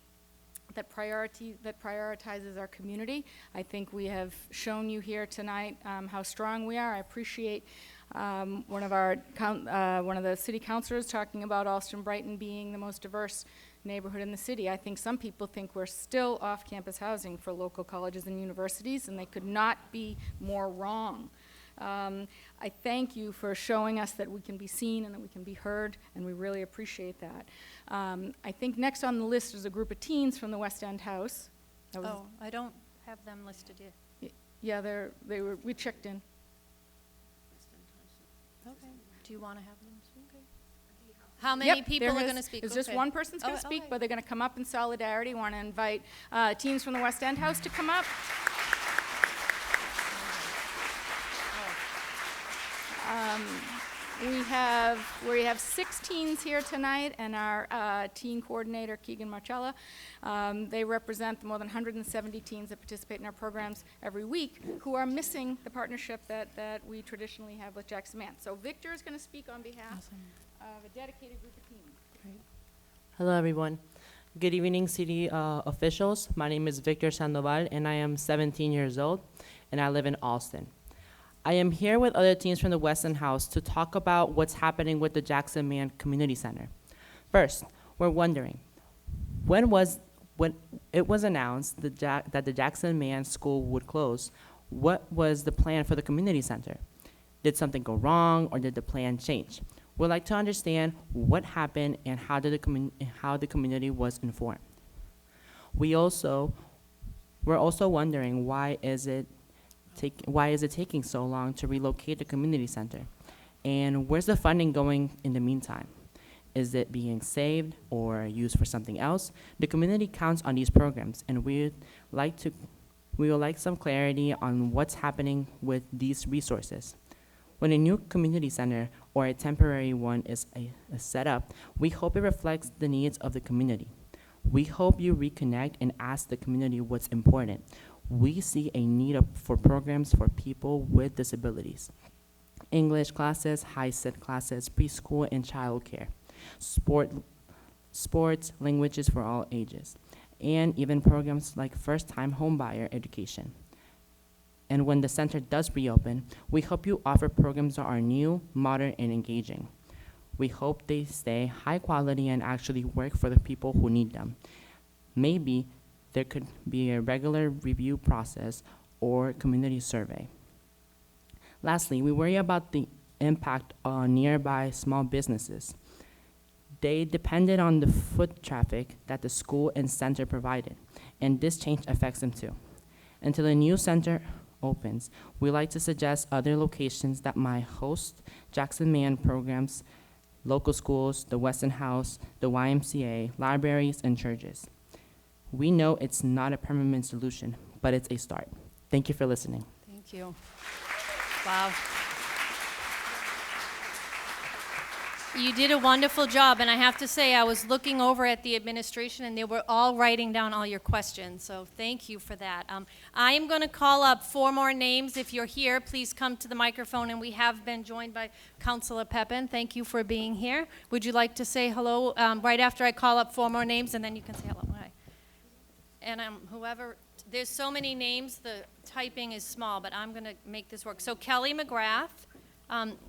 that prioritizes our community. I think we have shown you here tonight how strong we are. I appreciate one of the city councilors talking about Allston-Brighton being the most diverse neighborhood in the city. I think some people think we're still off-campus housing for local colleges and universities, and they could not be more wrong. I thank you for showing us that we can be seen and that we can be heard, and we really appreciate that. I think next on the list is a group of teens from the West End House. Oh, I don't have them listed yet. Yeah, we checked in. Okay. Do you want to have them speak? How many people are going to speak? There's just one person's going to speak, but they're going to come up in solidarity. Want to invite teens from the West End House to come up. We have 6 teens here tonight, and our teen coordinator, Keegan Marcella. They represent the more than 170 teens that participate in our programs every week who are missing the partnership that we traditionally have with Jackson Man. So Victor is going to speak on behalf of a dedicated group of teens. Great. Hello, everyone. Good evening, city officials. My name is Victor Sandoval, and I am 17 years old, and I live in Allston. I am here with other teens from the West End House to talk about what's happening with the Jackson Man Community Center. First, we're wondering, when it was announced that the Jackson Man School would close, what was the plan for the community center? Did something go wrong, or did the plan change? We'd like to understand what happened and how the community was informed. We're also wondering why is it taking so long to relocate the community center? And where's the funding going in the meantime? Is it being saved or used for something else? The community counts on these programs, and we would like some clarity on what's happening with these resources. When a new community center or a temporary one is set up, we hope it reflects the needs of the community. We hope you reconnect and ask the community what's important. We see a need for programs for people with disabilities. English classes, high-set classes, preschool and childcare, sports, languages for all ages, and even programs like first-time homebuyer education. And when the center does reopen, we hope you offer programs that are new, modern, and engaging. We hope they stay high quality and actually work for the people who need them. Maybe there could be a regular review process or community survey. Lastly, we worry about the impact on nearby small businesses. They depended on the foot traffic that the school and center provided, and this change affects them too. Until the new center opens, we like to suggest other locations that might host Jackson Man programs, local schools, the West End House, the YMCA, libraries, and churches. We know it's not a permanent solution, but it's a start. Thank you for listening. Thank you. Wow. You did a wonderful job, and I have to say, I was looking over at the administration, and they were all writing down all your questions, so thank you for that. I am going to call up 4 more names. If you're here, please come to the microphone, and we have been joined by Councilor Pepin. Thank you for being here. Would you like to say hello right after I call up 4 more names, and then you can say hello? Hi. And whoever, there's so many names, the typing is small, but I'm going to make this work. So Kelly McGrath,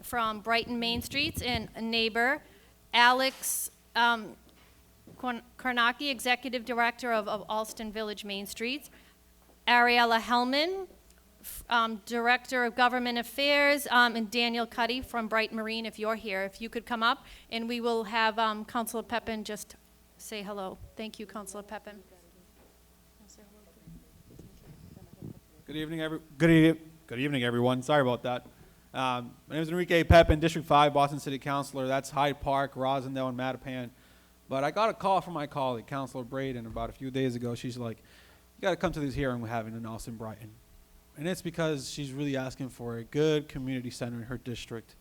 from Brighton Main Streets, and a neighbor, Alex Karnacki, Executive Director of Allston Village Main Streets, Ariela Helman, Director of Government Affairs, and Daniel Cuddy from Bright Marine, if you're here. If you could come up, and we will have Councilor Pepin just say hello. Thank you, Councilor Pepin. Good evening, everyone. Sorry about that. My name is Enrique Pepin, District 5, Boston City Councilor. That's Hyde Park, Rosendale, and Mattapan. But I got a call from my colleague, Councilor Braden, about a few days ago. She's like, you got to come to this hearing we're having in Allston-Brighton. And it's because she's really asking for a good community center in her district.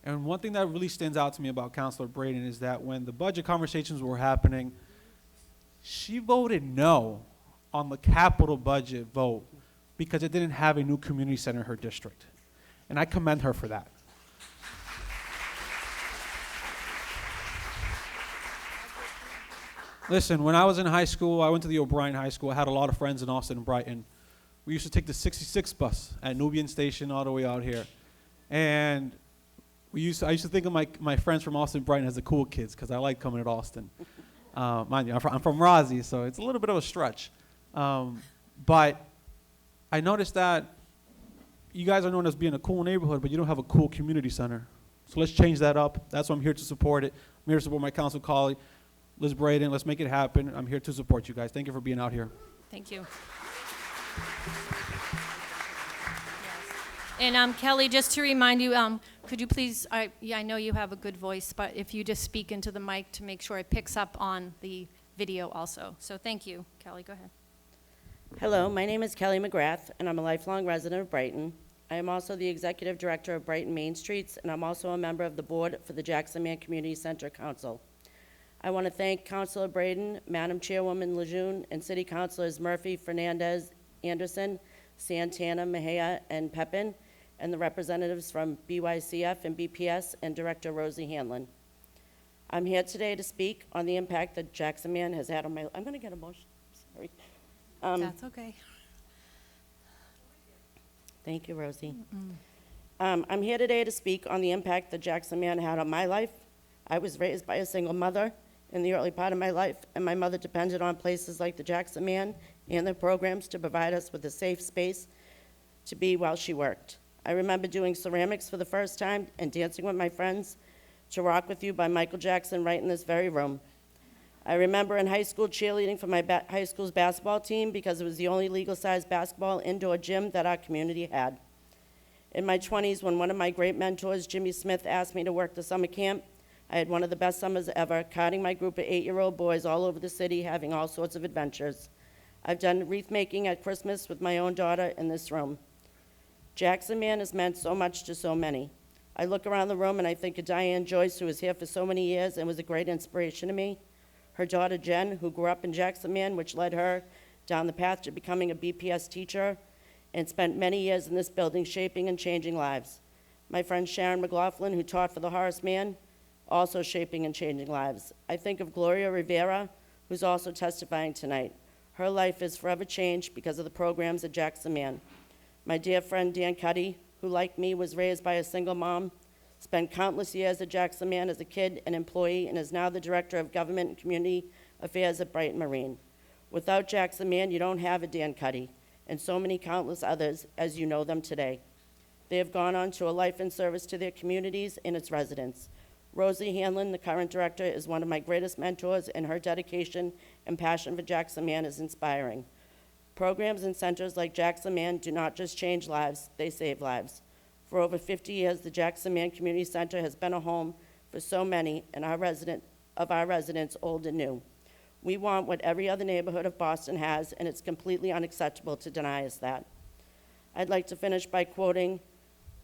And one thing that really stands out to me about Councilor Braden is that when the budget conversations were happening, she voted no on the capital budget vote because it didn't have a new community center in her district. And I commend her for that. Listen, when I was in high school, I went to the O'Brien High School. I had a lot of friends in Allston-Brighton. We used to take the 66 bus at Nubian Station all the way out here. And I used to think of my friends from Allston-Brighton as the cool kids because I like coming to Allston. Mind you, I'm from Rossi, so it's a little bit of a stretch. But I noticed that you guys are known as being a cool neighborhood, but you don't have a cool community center. So let's change that up. That's why I'm here to support it. I'm here to support my council colleague, Liz Braden. Let's make it happen. I'm here to support you guys. Thank you for being out here. Thank you. And Kelly, just to remind you, could you please, I know you have a good voice, but if you just speak into the mic to make sure it picks up on the video also. So thank you. Kelly, go ahead. Hello, my name is Kelly McGrath, and I'm a lifelong resident of Brighton. I am also the executive director of Brighton Main Streets, and I'm also a member of the board for the Jackson Man Community Center Council. I want to thank Councilor Braden, Madam Chairwoman Lejeune, and City Councilors Murphy, Fernandes, Anderson, Santana, Mejia, and Pepin, and the representatives from BCYF and BPS, and Director Rosie Hanlon. I'm here today to speak on the impact that Jackson Man has had on my, I'm going to get emotional, sorry. That's okay. Thank you, Rosie. I'm here today to speak on the impact that Jackson Man had on my life. I was raised by a single mother in the early part of my life, and my mother depended on places like the Jackson Man and their programs to provide us with a safe space to be while she worked. I remember doing ceramics for the first time and dancing with my friends to Rock With You by Michael Jackson right in this very room. I remember in high school cheerleading for my high school's basketball team because it was the only legal-sized basketball indoor gym that our community had. In my 20s, when one of my great mentors, Jimmy Smith, asked me to work the summer camp, I had one of the best summers ever, carting my group of 8-year-old boys all over the city, having all sorts of adventures. I've done wreath making at Christmas with my own daughter in this room. Jackson Man has meant so much to so many. I look around the room and I think of Diane Joyce, who was here for so many years and was a great inspiration to me. Her daughter Jen, who grew up in Jackson Man, which led her down the path to becoming a BPS teacher and spent many years in this building shaping and changing lives. My friend Sharon McLaughlin, who taught for the Horace Mann, also shaping and changing lives. I think of Gloria Rivera, who's also testifying tonight. Her life is forever changed because of the programs at Jackson Man. My dear friend Dan Cuddy, who like me was raised by a single mom, spent countless years at Jackson Man as a kid and employee, and is now the Director of Government and Community Affairs at Brighton Marine. Without Jackson Man, you don't have a Dan Cuddy, and so many countless others as you know them today. They have gone on to a life in service to their communities and its residents. Rosie Hanlon, the current director, is one of my greatest mentors, and her dedication and passion for Jackson Man is inspiring. Programs and centers like Jackson Man do not just change lives, they save lives. For over 50 years, the Jackson Man Community Center has been a home for so many of our residents, old and new. We want what every other neighborhood of Boston has, and it's completely unacceptable to deny us that. I'd like to finish by quoting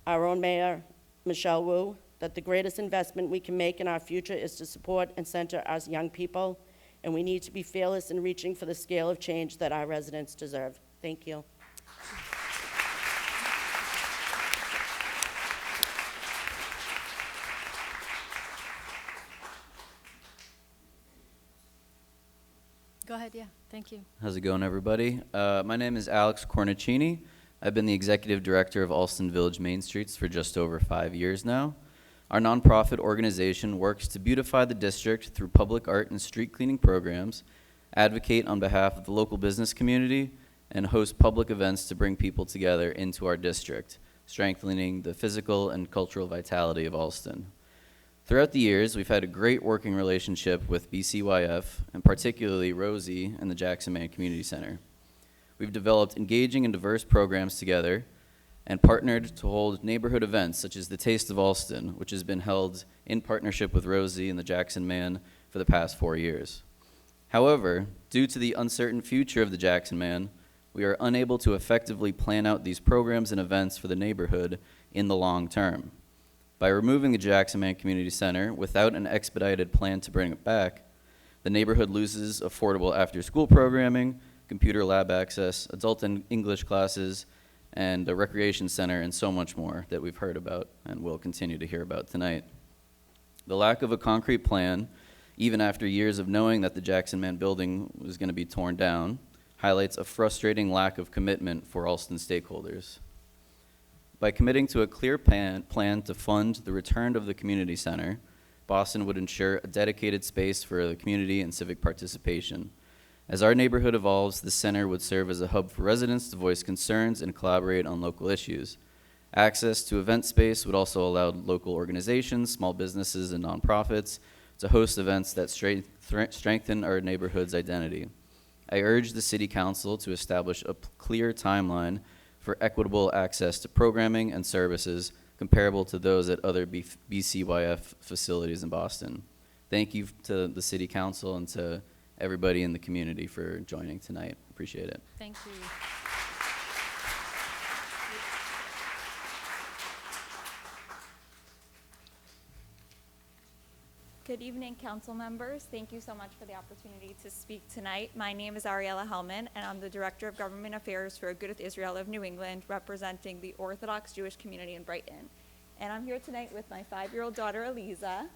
our own mayor, Michelle Wu, that the greatest investment we can make in our future is to support and center our young people, and we need to be fearless in reaching for the scale of change that our residents deserve. Thank you. Go ahead, yeah, thank you. How's it going, everybody? My name is Alexcoracini. I've been the executive director of Allston Village Main Streets for just over 5 years now. Our nonprofit organization works to beautify the district through public art and street cleaning programs, advocate on behalf of the local business community, and host public events to bring people together into our district, strengthening the physical and cultural vitality of Allston. Throughout the years, we've had a great working relationship with BCYF, and particularly Rosie and the Jackson Man Community Center. We've developed engaging and diverse programs together and partnered to hold neighborhood events such as the Taste of Allston, which has been held in partnership with Rosie and the Jackson Man for the past 4 years. However, due to the uncertain future of the Jackson Man, we are unable to effectively plan out these programs and events for the neighborhood in the long term. By removing the Jackson Man Community Center without an expedited plan to bring it back, the neighborhood loses affordable after-school programming, computer lab access, adult and English classes, and a recreation center, and so much more that we've heard about and will continue to hear about tonight. The lack of a concrete plan, even after years of knowing that the Jackson Man building was going to be torn down, highlights a frustrating lack of commitment for Allston stakeholders. By committing to a clear plan to fund the return of the community center, Boston would ensure a dedicated space for the community and civic participation. As our neighborhood evolves, the center would serve as a hub for residents to voice concerns and collaborate on local issues. Access to event space would also allow local organizations, small businesses, and nonprofits to host events that strengthen our neighborhood's identity. I urge the City Council to establish a clear timeline for equitable access to programming and services comparable to those at other BCYF facilities in Boston. Thank you to the City Council and to everybody in the community for joining tonight. Appreciate it. Thank you. Good evening, council members. Thank you so much for the opportunity to speak tonight. My name is Ariela Helman, and I'm the Director of Government Affairs for Agudath Israel of New England, representing the Orthodox Jewish community in Brighton. And I'm here tonight with my 5-year-old daughter, Eliza.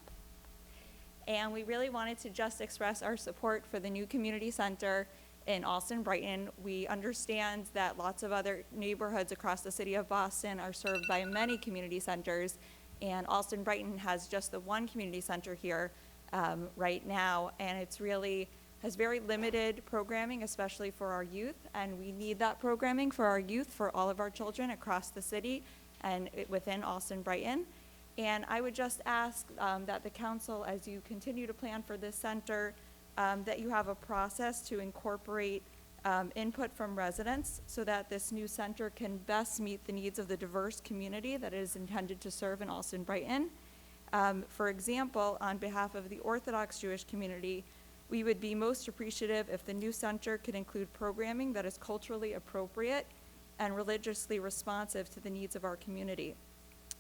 And we really wanted to just express our support for the new community center in Allston-Brighton. We understand that lots of other neighborhoods across the city of Boston are served by many community centers, and Allston-Brighton has just the one community center here right now, and it's really has very limited programming, especially for our youth, and we need that programming for our youth, for all of our children across the city and within Allston-Brighton. And I would just ask that the council, as you continue to plan for this center, that you have a process to incorporate input from residents so that this new center can best meet the needs of the diverse community that it is intended to serve in Allston-Brighton. For example, on behalf of the Orthodox Jewish community, we would be most appreciative if the new center could include programming that is culturally appropriate and religiously responsive to the needs of our community.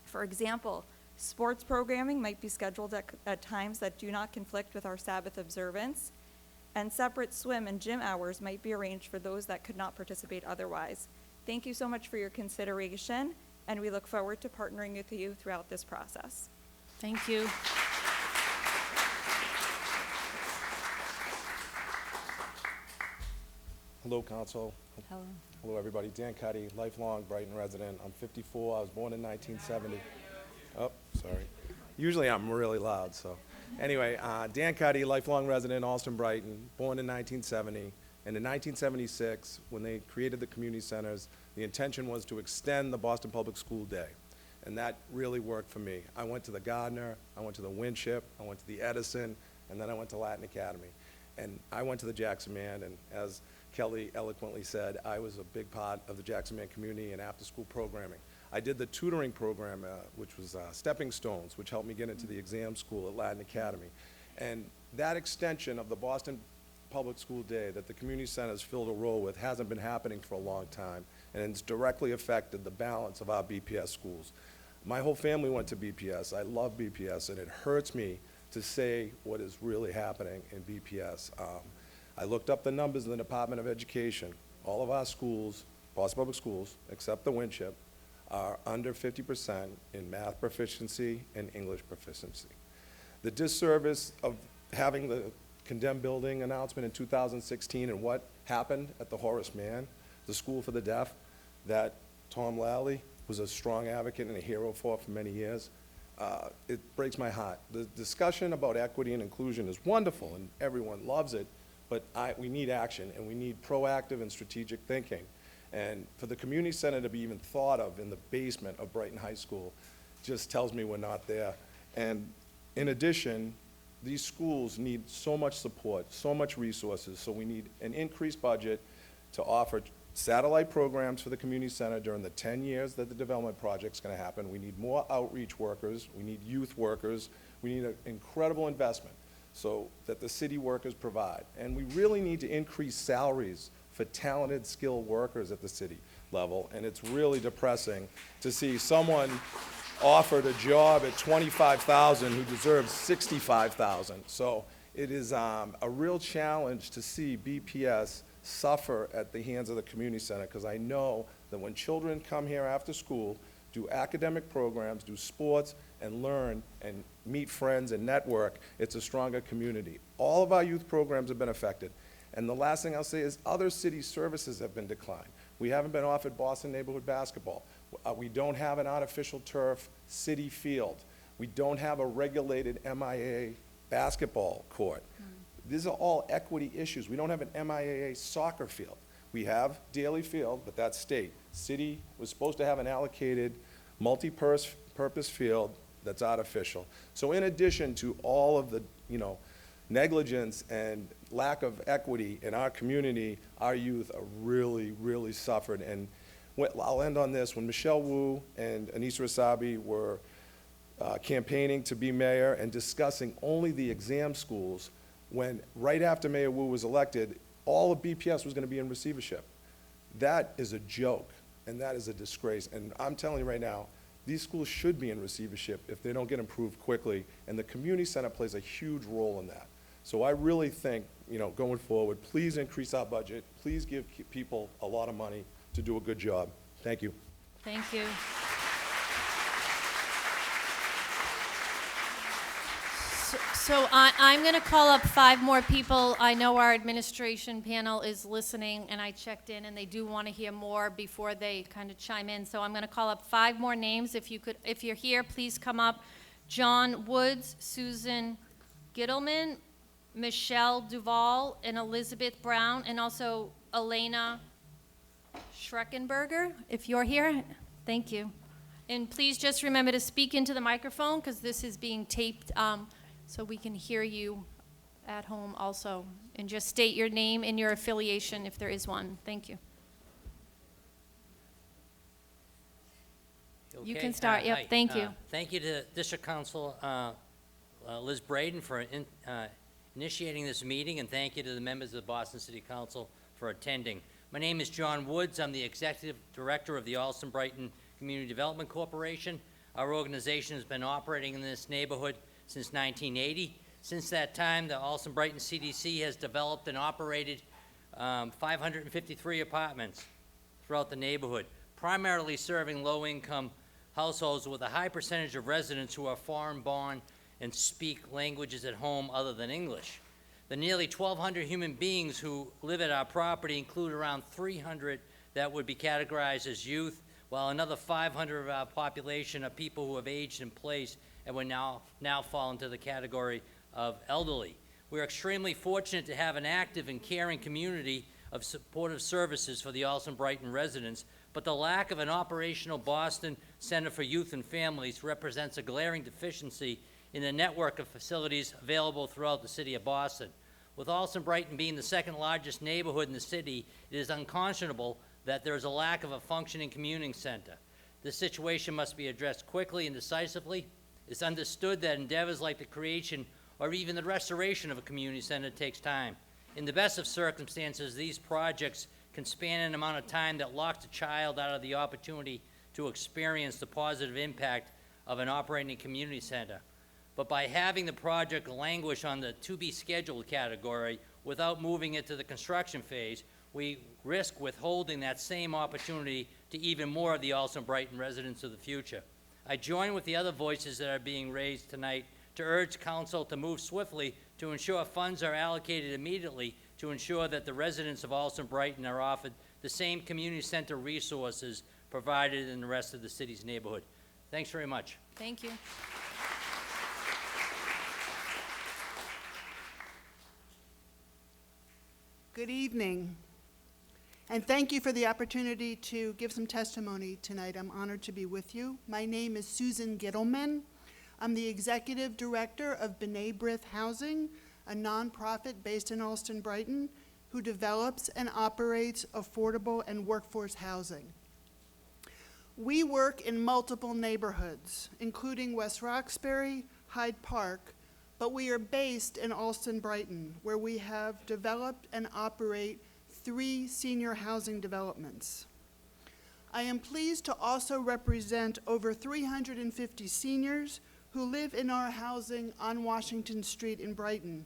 For example, sports programming might be scheduled at times that do not conflict with our Sabbath observance, and separate swim and gym hours might be arranged for those that could not participate otherwise. Thank you so much for your consideration, and we look forward to partnering with you throughout this process. Thank you. Hello, Council. Hello. Hello, everybody. Dan Cuddy, lifelong Brighton resident. I'm 54. I was born in 1970. Oh, sorry. Usually I'm really loud, so. Anyway, Dan Cuddy, lifelong resident, Allston-Brighton, born in 1970. And in 1976, when they created the community centers, the intention was to extend the Boston Public School Day. And that really worked for me. I went to the Gardner, I went to the Winship, I went to the Edison, and then I went to Latin Academy. And I went to the Jackson Man, and as Kelly eloquently said, I was a big part of the Jackson Man community and after-school programming. I did the tutoring program, which was Stepping Stones, which helped me get into the exam school at Latin Academy. And that extension of the Boston Public School Day that the community centers filled a role with hasn't been happening for a long time, and it's directly affected the balance of our BPS schools. My whole family went to BPS. I love BPS, and it hurts me to say what is really happening in BPS. I looked up the numbers in the Department of Education. All of our schools, Boston Public Schools, except the Winship, are under 50% in math proficiency and English proficiency. The disservice of having the condemned building announcement in 2016 and what happened at the Horace Mann, the school for the deaf, that Tom Lally was a strong advocate and a hero for many years, it breaks my heart. The discussion about equity and inclusion is wonderful and everyone loves it, but we need action and we need proactive and strategic thinking. And for the community center to be even thought of in the basement of Brighton High School just tells me we're not there. And in addition, these schools need so much support, so much resources, so we need an increased budget to offer satellite programs for the community center during the 10 years that the development project's gonna happen. We need more outreach workers, we need youth workers, we need an incredible investment so that the city workers provide. And we really need to increase salaries for talented, skilled workers at the city level. And it's really depressing to see someone offered a job at $25,000 who deserves $65,000. So It is a real challenge to see BPS suffer at the hands of the community center, because I know that when children come here after school, do academic programs, do sports, and learn and meet friends and network, it's a stronger community. All of our youth programs have been affected. And the last thing I'll say is other city services have been declined. We haven't been offered Boston neighborhood basketball. We don't have an artificial turf city field. We don't have a regulated MIAA basketball court. These are all equity issues. We don't have an MIAA soccer field. We have Daly Field, but that's state. City was supposed to have an allocated multi-purpose field that's artificial. So in addition to all of the, negligence and lack of equity in our community, our youth are really, really suffered. And I'll end on this. When Michelle Wu and Anissa Rasabi were campaigning to be mayor and discussing only the exam schools, when right after Mayor Wu was elected, all of BPS was going to be in receivership. That is a joke, and that is a disgrace. And I'm telling you right now, these schools should be in receivership if they don't get improved quickly, and the community center plays a huge role in that. So I really think, going forward, please increase our budget. Please give people a lot of money to do a good job. Thank you. Thank you. So I'm going to call up 5 more people. I know our administration panel is listening, and I checked in, and they do want to hear more before they kind of chime in. So I'm going to call up 5 more names. If you're here, please come up. John Woods, Susan Gittleman, Michelle Duval, and Elizabeth Brown, and also Elena Schreckenberger, if you're here. Thank you. And please just remember to speak into the microphone, because this is being taped, so we can hear you at home also. And just state your name and your affiliation if there is one. Thank you. You can start. Yep. Hi. Thank you. Thank you to District Council Liz Braden for initiating this meeting, and thank you to the members of the Boston City Council for attending. My name is John Woods. I'm the Executive Director of the Allston-Brighton Community Development Corporation. Our organization has been operating in this neighborhood since 1980. Since that time, the Allston-Brighton CDC has developed and operated 553 apartments throughout the neighborhood, primarily serving low-income households with a high percentage of residents who are foreign-born and speak languages at home other than English. The nearly 1,200 human beings who live at our property include around 300 that would be categorized as youth, while another 500 of our population are people who have aged in place and would now fall into the category of elderly. We're extremely fortunate to have an active and caring community of supportive services for the Allston-Brighton residents, but the lack of an operational Boston Center for Youth and Families represents a glaring deficiency in the network of facilities available throughout the city of Boston. With Allston-Brighton being the second largest neighborhood in the city, it is unconscionable that there is a lack of a functioning community center. This situation must be addressed quickly and decisively. It's understood that endeavors like the creation or even the restoration of a community center takes time. In the best of circumstances, these projects can span an amount of time that locks a child out of the opportunity to experience the positive impact of an operating community center. But by having the project languish on the to-be-scheduled category without moving it to the construction phase, we risk withholding that same opportunity to even more of the Allston-Brighton residents of the future. I join with the other voices that are being raised tonight to urge Council to move swiftly to ensure funds are allocated immediately to ensure that the residents of Allston-Brighton are offered the same community center resources provided in the rest of the city's neighborhood. Thanks very much. Thank you. Good evening, and thank you for the opportunity to give some testimony tonight. I'm honored to be with you. My name is Susan Gittleman. I'm the Executive Director of B'nai B'rith Housing, a nonprofit based in Allston-Brighton who develops and operates affordable and workforce housing. We work in multiple neighborhoods, including West Roxbury, Hyde Park, but we are based in Allston-Brighton, where we have developed and operate 3 senior housing developments. I am pleased to also represent over 350 seniors who live in our housing on Washington Street in Brighton.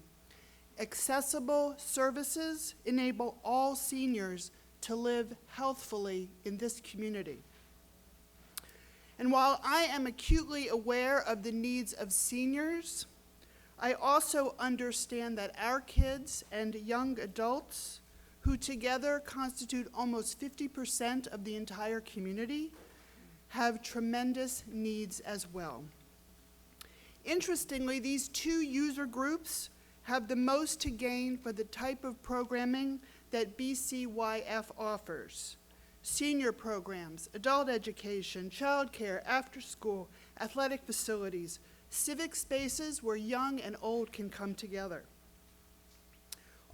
accessible services enable all seniors to live healthfully in this community. And while I am acutely aware of the needs of seniors, I also understand that our kids and young adults, who together constitute almost 50% of the entire community, have tremendous needs as well. Interestingly, these two user groups have the most to gain for the type of programming that BCYF offers. Senior programs, adult education, childcare, after-school, athletic facilities, civic spaces where young and old can come together.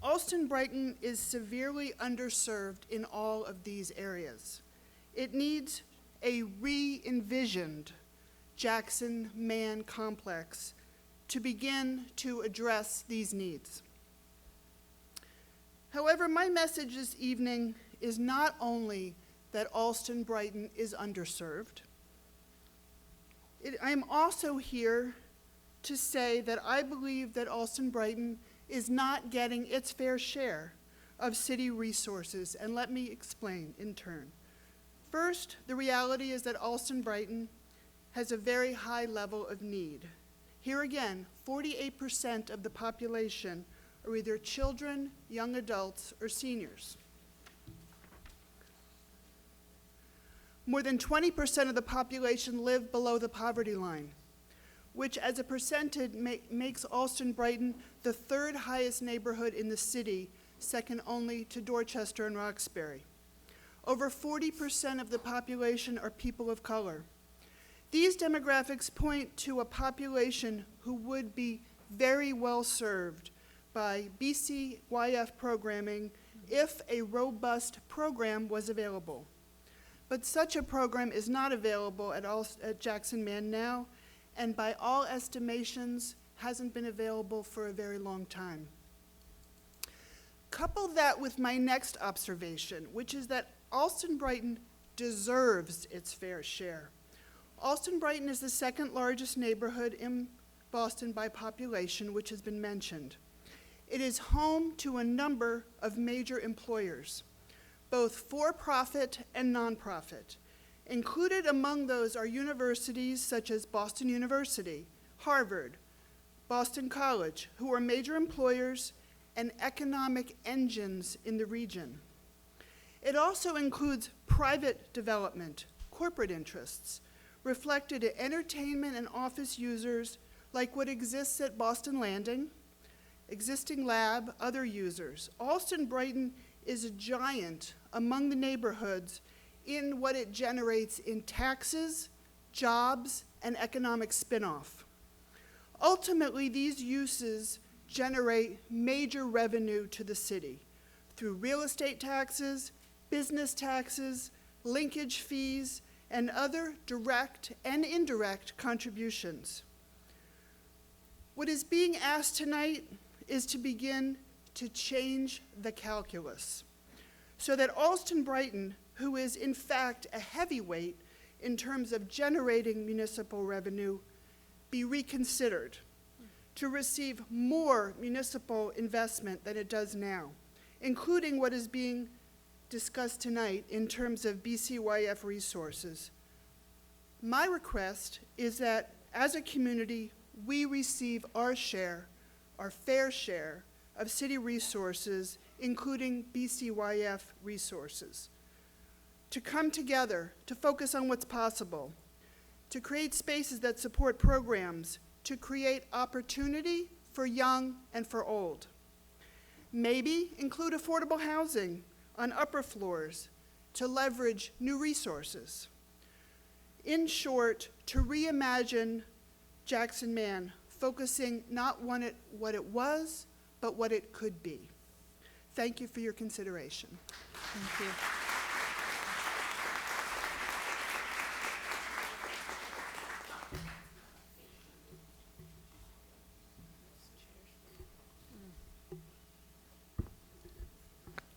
Allston-Brighton is severely underserved in all of these areas. It needs a re-envisioned Jackson-Mann complex to begin to address these needs. However, my message this evening is not only that Allston-Brighton is underserved. I am also here to say that I believe that Allston-Brighton is not getting its fair share of city resources, and let me explain in turn. First, the reality is that Allston-Brighton has a very high level of need. Here again, 48% of the population are either children, young adults, or seniors. More than 20% of the population live below the poverty line, which as a percentage makes Allston-Brighton the third highest neighborhood in the city, second only to Dorchester and Roxbury. Over 40% of the population are people of color. These demographics point to a population who would be very well served by BCYF programming if a robust program was available. But such a program is not available at Jackson-Mann now, and by all estimations, hasn't been available for a very long time. Couple that with my next observation, which is that Allston-Brighton deserves its fair share. Allston-Brighton is the second largest neighborhood in Boston by population, which has been mentioned. It is home to a number of major employers, both for-profit and nonprofit. Included among those are universities such as Boston University, Harvard, Boston College, who are major employers and economic engines in the region. It also includes private development, corporate interests, reflected in entertainment and office users like what exists at Boston Landing, existing lab, other users. Allston-Brighton is a giant among the neighborhoods in what it generates in taxes, jobs, and economic spin-off. Ultimately, these uses generate major revenue to the city through real estate taxes, business taxes, linkage fees, and other direct and indirect contributions. What is being asked tonight is to begin to change the calculus so that Allston-Brighton, who is in fact a heavyweight in terms of generating municipal revenue, be reconsidered to receive more municipal investment than it does now, including what is being discussed tonight in terms of BCYF resources. My request is that as a community, we receive our share, our fair share of city resources, including BCYF resources. To come together, to focus on what's possible, to create spaces that support programs, to create opportunity for young and for old. Maybe include affordable housing on upper floors to leverage new resources. In short, to reimagine Jackson-Mann, focusing not on what it was, but what it could be. Thank you for your consideration. Thank you.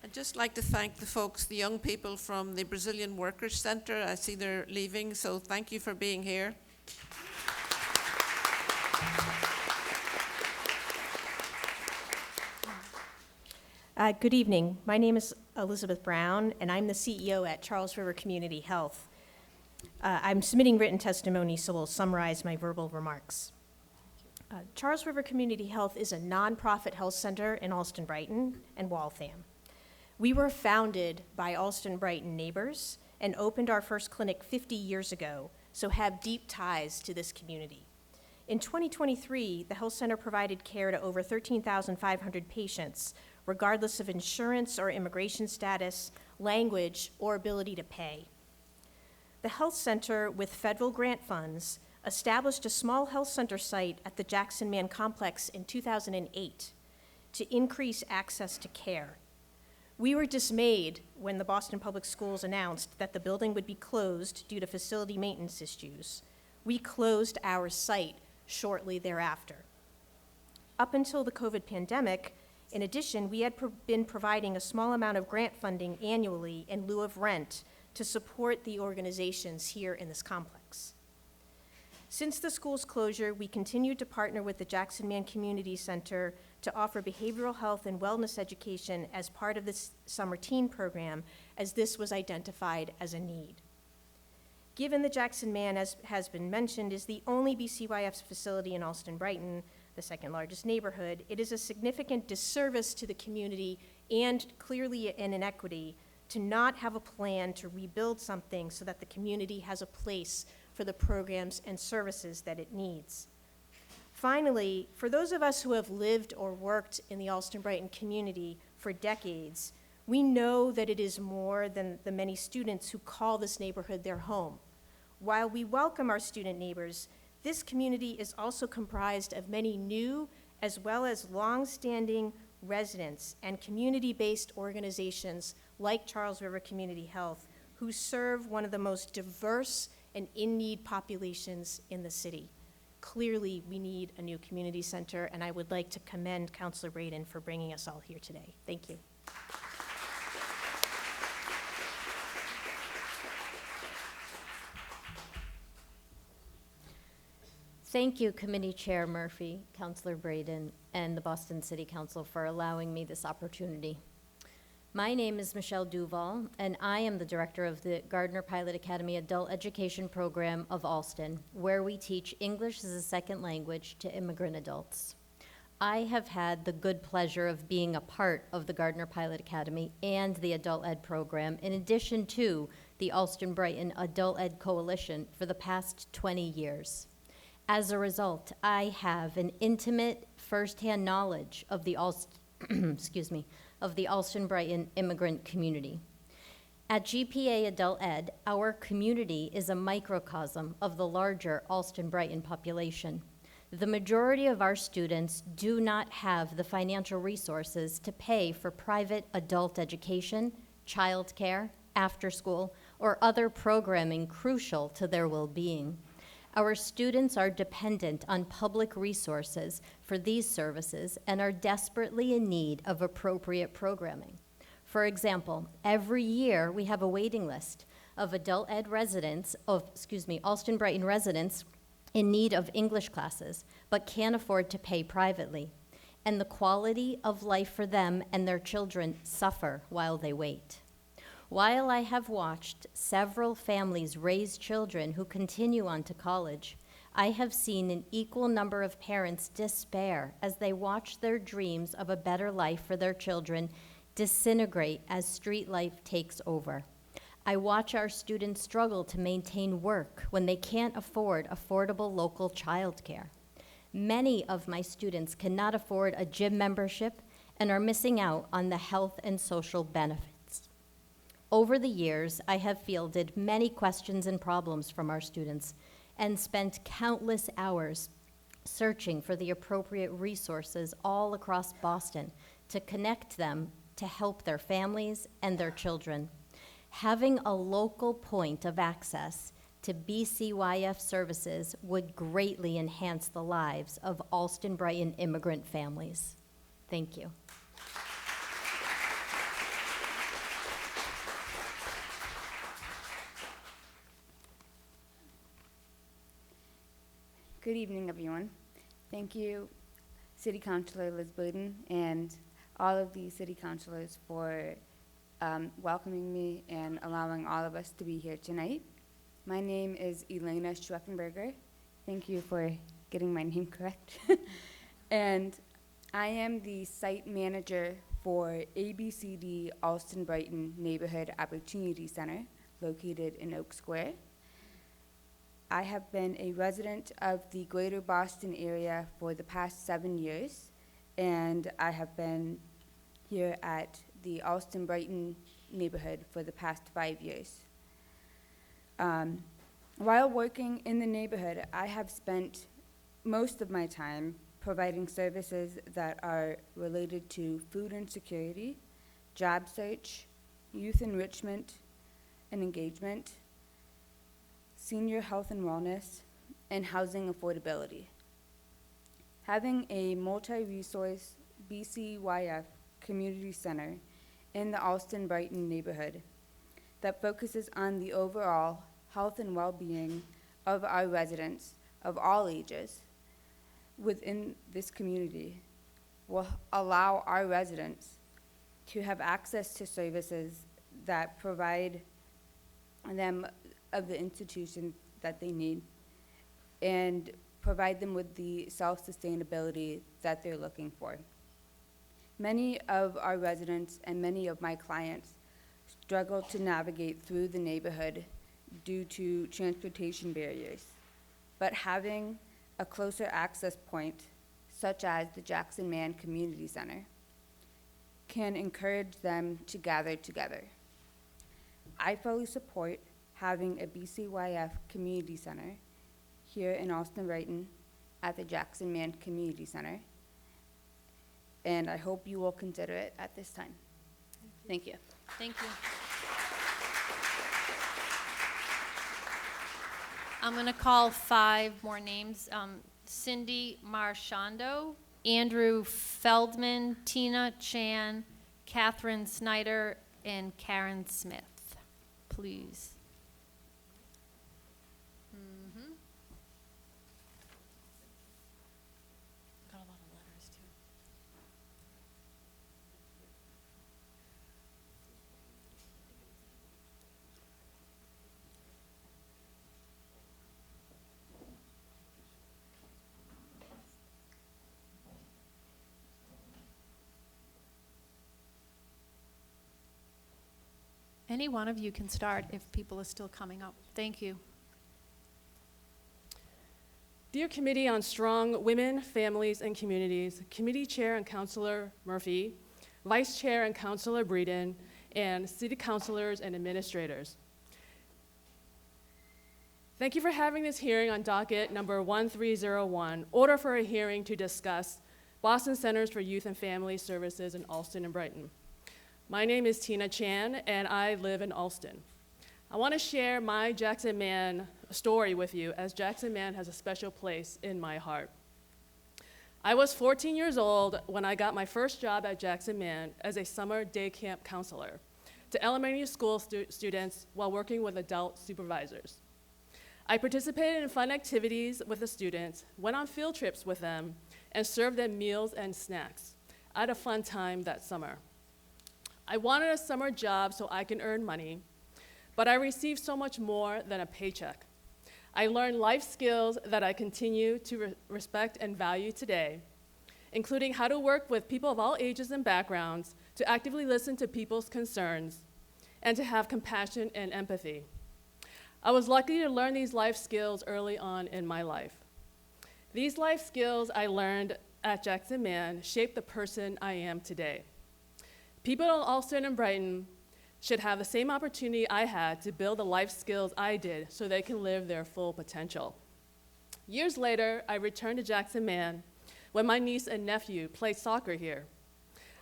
I'd just like to thank the folks, the young people from the Brazilian Workers Center. I see they're leaving, so thank you for being here. Good evening. My name is Elizabeth Brown, and I'm the CEO at Charles River Community Health. I'm submitting written testimony, so we'll summarize my verbal remarks. Charles River Community Health is a nonprofit health center in Allston-Brighton and Waltham. We were founded by Allston-Brighton neighbors and opened our first clinic 50 years ago, so have deep ties to this community. In 2023, the health center provided care to over 13,500 patients, regardless of insurance or immigration status, language, or ability to pay. The health center, with federal grant funds, established a small health center site at the Jackson Man complex in 2008 to increase access to care. We were dismayed when the Boston Public Schools announced that the building would be closed due to facility maintenance issues. We closed our site shortly thereafter. Up until the COVID pandemic, in addition, we had been providing a small amount of grant funding annually in lieu of rent to support the organizations here in this complex. Since the school's closure, we continued to partner with the Jackson Man Community Center to offer behavioral health and wellness education as part of this summer teen program, as this was identified as a need. Given the Jackson Man, as has been mentioned, is the only BCYF facility in Allston-Brighton, the second largest neighborhood, it is a significant disservice to the community and clearly an inequity to not have a plan to rebuild something so that the community has a place for the programs and services that it needs. Finally, for those of us who have lived or worked in the Allston-Brighton community for decades, we know that it is more than the many students who call this neighborhood their home. While we welcome our student neighbors, this community is also comprised of many new as well as long-standing residents and community-based organizations like Charles River Community Health, who serve one of the most diverse and in-need populations in the city. Clearly, we need a new community center, and I would like to commend Councilor Braden for bringing us all here today. Thank you. Thank you, Committee Chair Murphy, Councilor Braden, and the Boston City Council for allowing me this opportunity. My name is Michelle Duval, and I am the director of the Gardner Pilot Academy Adult Education Program of Allston, where we teach English as a second language to immigrant adults. I have had the good pleasure of being a part of the Gardner Pilot Academy and the Adult Ed program, in addition to the Allston-Brighton Adult Ed Coalition for the past 20 years. As a result, I have an intimate firsthand knowledge of the Allston-Brighton immigrant community. At GPA Adult Ed, our community is a microcosm of the larger Allston-Brighton population. The majority of our students do not have the financial resources to pay for private adult education, childcare, after school, or other programming crucial to their well-being. Our students are dependent on public resources for these services and are desperately in need of appropriate programming. For example, every year we have a waiting list of adult ed residents, Allston-Brighton residents in need of English classes, but can't afford to pay privately. And the quality of life for them and their children suffer while they wait. While I have watched several families raise children who continue on to college, I have seen an equal number of parents despair as they watch their dreams of a better life for their children disintegrate as street life takes over. I watch our students struggle to maintain work when they can't afford affordable local childcare. Many of my students cannot afford a gym membership and are missing out on the health and social benefits. Over the years, I have fielded many questions and problems from our students and spent countless hours searching for the appropriate resources all across Boston to connect them to help their families and their children. Having a local point of access to BCYF services would greatly enhance the lives of Allston-Brighton immigrant families. Thank you. Good evening, everyone. Thank you, City Councilor Liz Braden and all of the city councilors for welcoming me and allowing all of us to be here tonight. My name is Elena Schweckenberger. Thank you for getting my name correct. And I am the site manager for ABCD Allston-Brighton Neighborhood Opportunity Center, located in Oak Square. I have been a resident of the greater Boston area for the past 7 years, and I have been here at the Allston-Brighton neighborhood for the past 5 years. While working in the neighborhood, I have spent most of my time providing services that are related to food insecurity, job search, youth enrichment and engagement, senior health and wellness, and housing affordability. Having a multi-resource BCYF community center in the Allston-Brighton neighborhood that focuses on the overall health and well-being of our residents of all ages within this community will allow our residents to have access to services that provide them of the institution that they need and provide them with the self-sustainability that they're looking for. Many of our residents and many of my clients struggle to navigate through the neighborhood due to transportation barriers, but having a closer access point, such as the Jackson Man Community Center, can encourage them to gather together. I fully support having a BCYF community center here in Allston-Brighton at the Jackson Man Community Center, and I hope you will consider it at this time. Thank you. Thank you. I'm going to call 5 more names. Cindy Marchando, Andrew Feldman, Tina Chan, Catherine Snyder, and Karen Smith. Please. Got a lot of letters, too. Any one of you can start if people are still coming up. Thank you. Dear Committee on Strong Women, Families, and Communities, Committee Chair and Councilor Murphy, Vice Chair and Councilor Breeden, and City Councilors and Administrators. Thank you for having this hearing on docket number 1301, order for a hearing to discuss Boston Centers for Youth and Family Services in Allston and Brighton. My name is Tina Chan, and I live in Allston. I want to share my Jackson Man story with you, as Jackson Man has a special place in my heart. I was 14 years old when I got my first job at Jackson Man as a summer day camp counselor to elementary school students while working with adult supervisors. I participated in fun activities with the students, went on field trips with them, and served them meals and snacks. I had a fun time that summer. I wanted a summer job so I can earn money, but I received so much more than a paycheck. I learned life skills that I continue to respect and value today, including how to work with people of all ages and backgrounds, to actively listen to people's concerns, and to have compassion and empathy. I was lucky to learn these life skills early on in my life. These life skills I learned at Jackson Man shaped the person I am today. People in Allston and Brighton should have the same opportunity I had to build the life skills I did so they can live their full potential. Years later, I returned to Jackson Man when my niece and nephew played soccer here.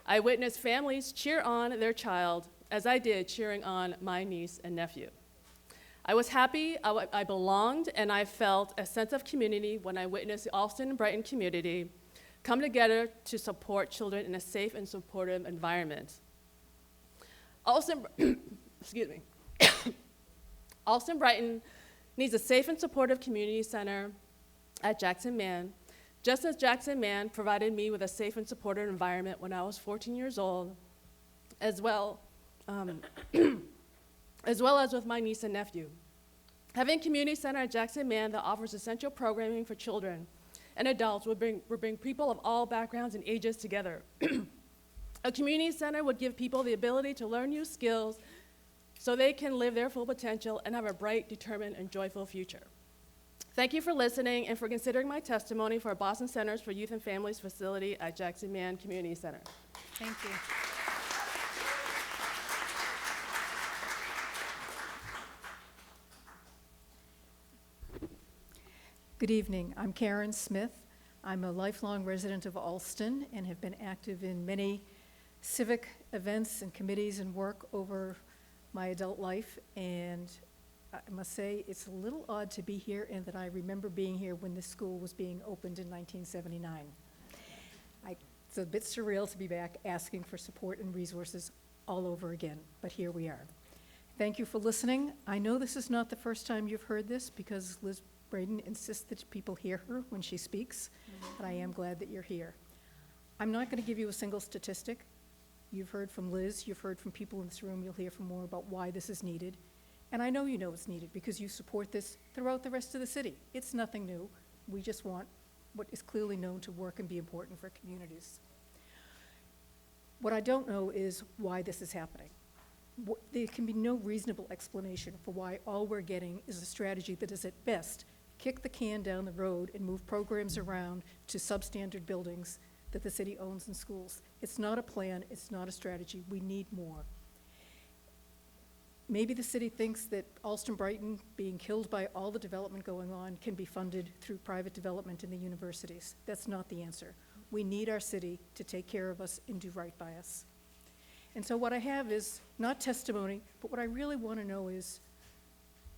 I witnessed families cheer on their child as I did cheering on my niece and nephew. I was happy, I belonged, and I felt a sense of community when I witnessed the Allston and Brighton community come together to support children in a safe and supportive environment. Allston-Brighton needs a safe and supportive community center at Jackson Man Just as Jackson Man provided me with a safe and supportive environment when I was 14 years old, as well as with my niece and nephew. Having a community center at Jackson Man that offers essential programming for children and adults will bring people of all backgrounds and ages together. A community center would give people the ability to learn new skills so they can live their full potential and have a bright, determined, and joyful future. Thank you for listening and for considering my testimony for Boston Centers for Youth and Families facility at Jackson Man Community Center. Thank you. Good evening. I'm Karen Smith. I'm a lifelong resident of Allston and have been active in many civic events and committees and work over my adult life. And I must say, it's a little odd to be here and that I remember being here when this school was being opened in 1979. It's a bit surreal to be back asking for support and resources all over again, but here we are. Thank you for listening. I know this is not the first time you've heard this because Liz Braden insists that people hear her when she speaks, but I am glad that you're here. I'm not going to give you a single statistic. You've heard from Liz, you've heard from people in this room, you'll hear from more about why this is needed. And I know you know it's needed because you support this throughout the rest of the city. It's nothing new. We just want what is clearly known to work and be important for communities. What I don't know is why this is happening. There can be no reasonable explanation for why all we're getting is a strategy that is at best kick the can down the road and move programs around to substandard buildings that the city owns in schools. It's not a plan, it's not a strategy. We need more. Maybe the city thinks that Allston-Brighton being killed by all the development going on can be funded through private development in the universities. That's not the answer. We need our city to take care of us and do right by us. And so what I have is not testimony, but what I really want to know is,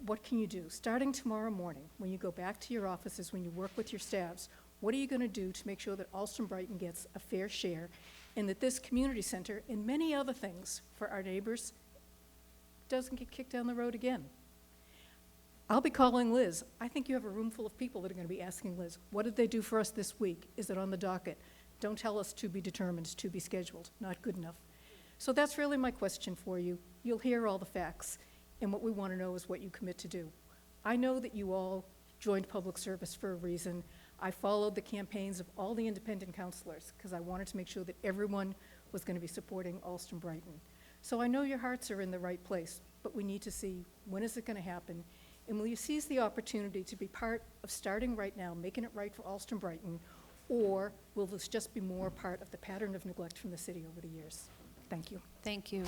what can you do? Starting tomorrow morning, when you go back to your offices, when you work with your staffs, what are you going to do to make sure that Allston-Brighton gets a fair share and that this community center and many other things for our neighbors doesn't get kicked down the road again? I'll be calling Liz. I think you have a room full of people that are going to be asking Liz, what did they do for us this week? Is it on the docket? Don't tell us to be determined, to be scheduled. Not good enough. So that's really my question for you. You'll hear all the facts, and what we want to know is what you commit to do. I know that you all joined public service for a reason. I followed the campaigns of all the independent councilors because I wanted to make sure that everyone was going to be supporting Allston-Brighton. So I know your hearts are in the right place, but we need to see, when is it going to happen? And will you seize the opportunity to be part of starting right now, making it right for Allston-Brighton, or will this just be more part of the pattern of neglect from the city over the years? Thank you. Thank you.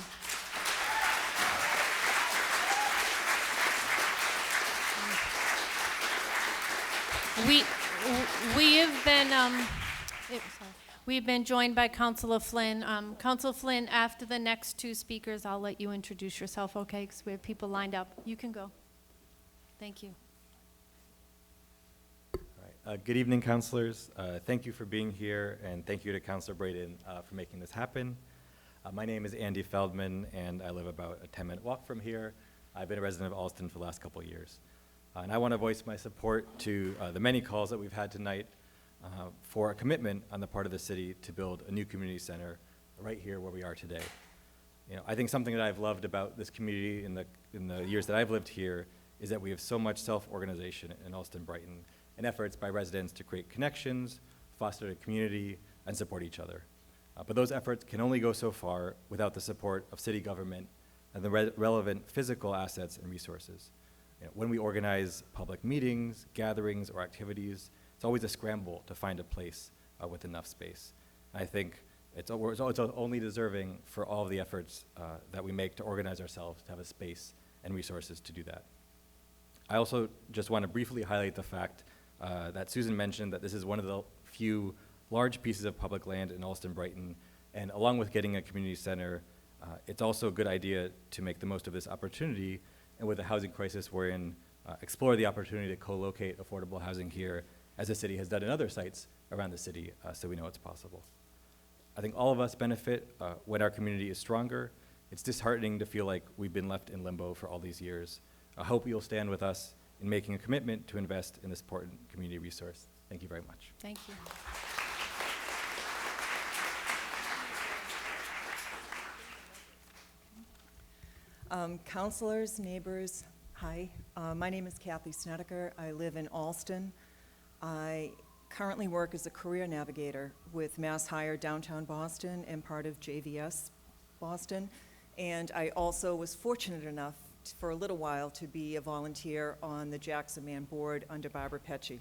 We've been joined by Councilor Flynn. Councilor Flynn, after the next two speakers, I'll let you introduce yourself, okay? Because we have people lined up. You can go. Thank you. All right. Good evening, councilors. Thank you for being here, and thank you to Councilor Braden for making this happen. My name is Andy Feldman, and I live about a 10-minute walk from here. I've been a resident of Allston for the last couple of years. And I want to voice my support to the many calls that we've had tonight for a commitment on the part of the city to build a new community center right here where we are today. You know, I think something that I've loved about this community in the years that I've lived here is that we have so much self-organization in Allston-Brighton and efforts by residents to create connections, foster a community, and support each other. But those efforts can only go so far without the support of city government and the relevant physical assets and resources. You know, when we organize public meetings, gatherings, or activities, it's always a scramble to find a place with enough space. I think it's only deserving for all of the efforts that we make to organize ourselves to have a space and resources to do that. I also just want to briefly highlight the fact that Susan mentioned that this is one of the few large pieces of public land in Allston-Brighton, and along with getting a community center, it's also a good idea to make the most of this opportunity, and with the housing crisis we're in, explore the opportunity to co-locate affordable housing here, as the city has done in other sites around the city, so we know it's possible. I think all of us benefit when our community is stronger. It's disheartening to feel like we've been left in limbo for all these years. I hope you'll stand with us in making a commitment to invest in this important community resource. Thank you very much. Thank you. Councilors, neighbors, hi. My name is Kathy Snedeker. I live in Allston. I currently work as a career navigator with Mass Hire Downtown Boston and part of JVS Boston. And I also was fortunate enough for a little while to be a volunteer on the Jackson Man board under Barbara Pecci.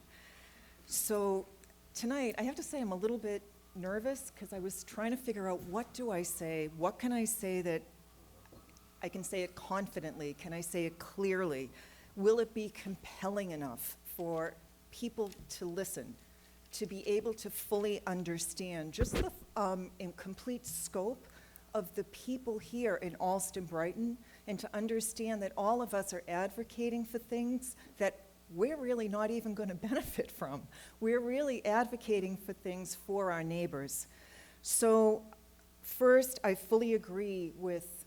So tonight, I have to say I'm a little bit nervous because I was trying to figure out what do I say, what can I say that I can say it confidently, can I say it clearly? Will it be compelling enough for people to listen, to be able to fully understand just the complete scope of the people here in Allston-Brighton, and to understand that all of us are advocating for things that we're really not even going to benefit from. We're really advocating for things for our neighbors. So first, I fully agree with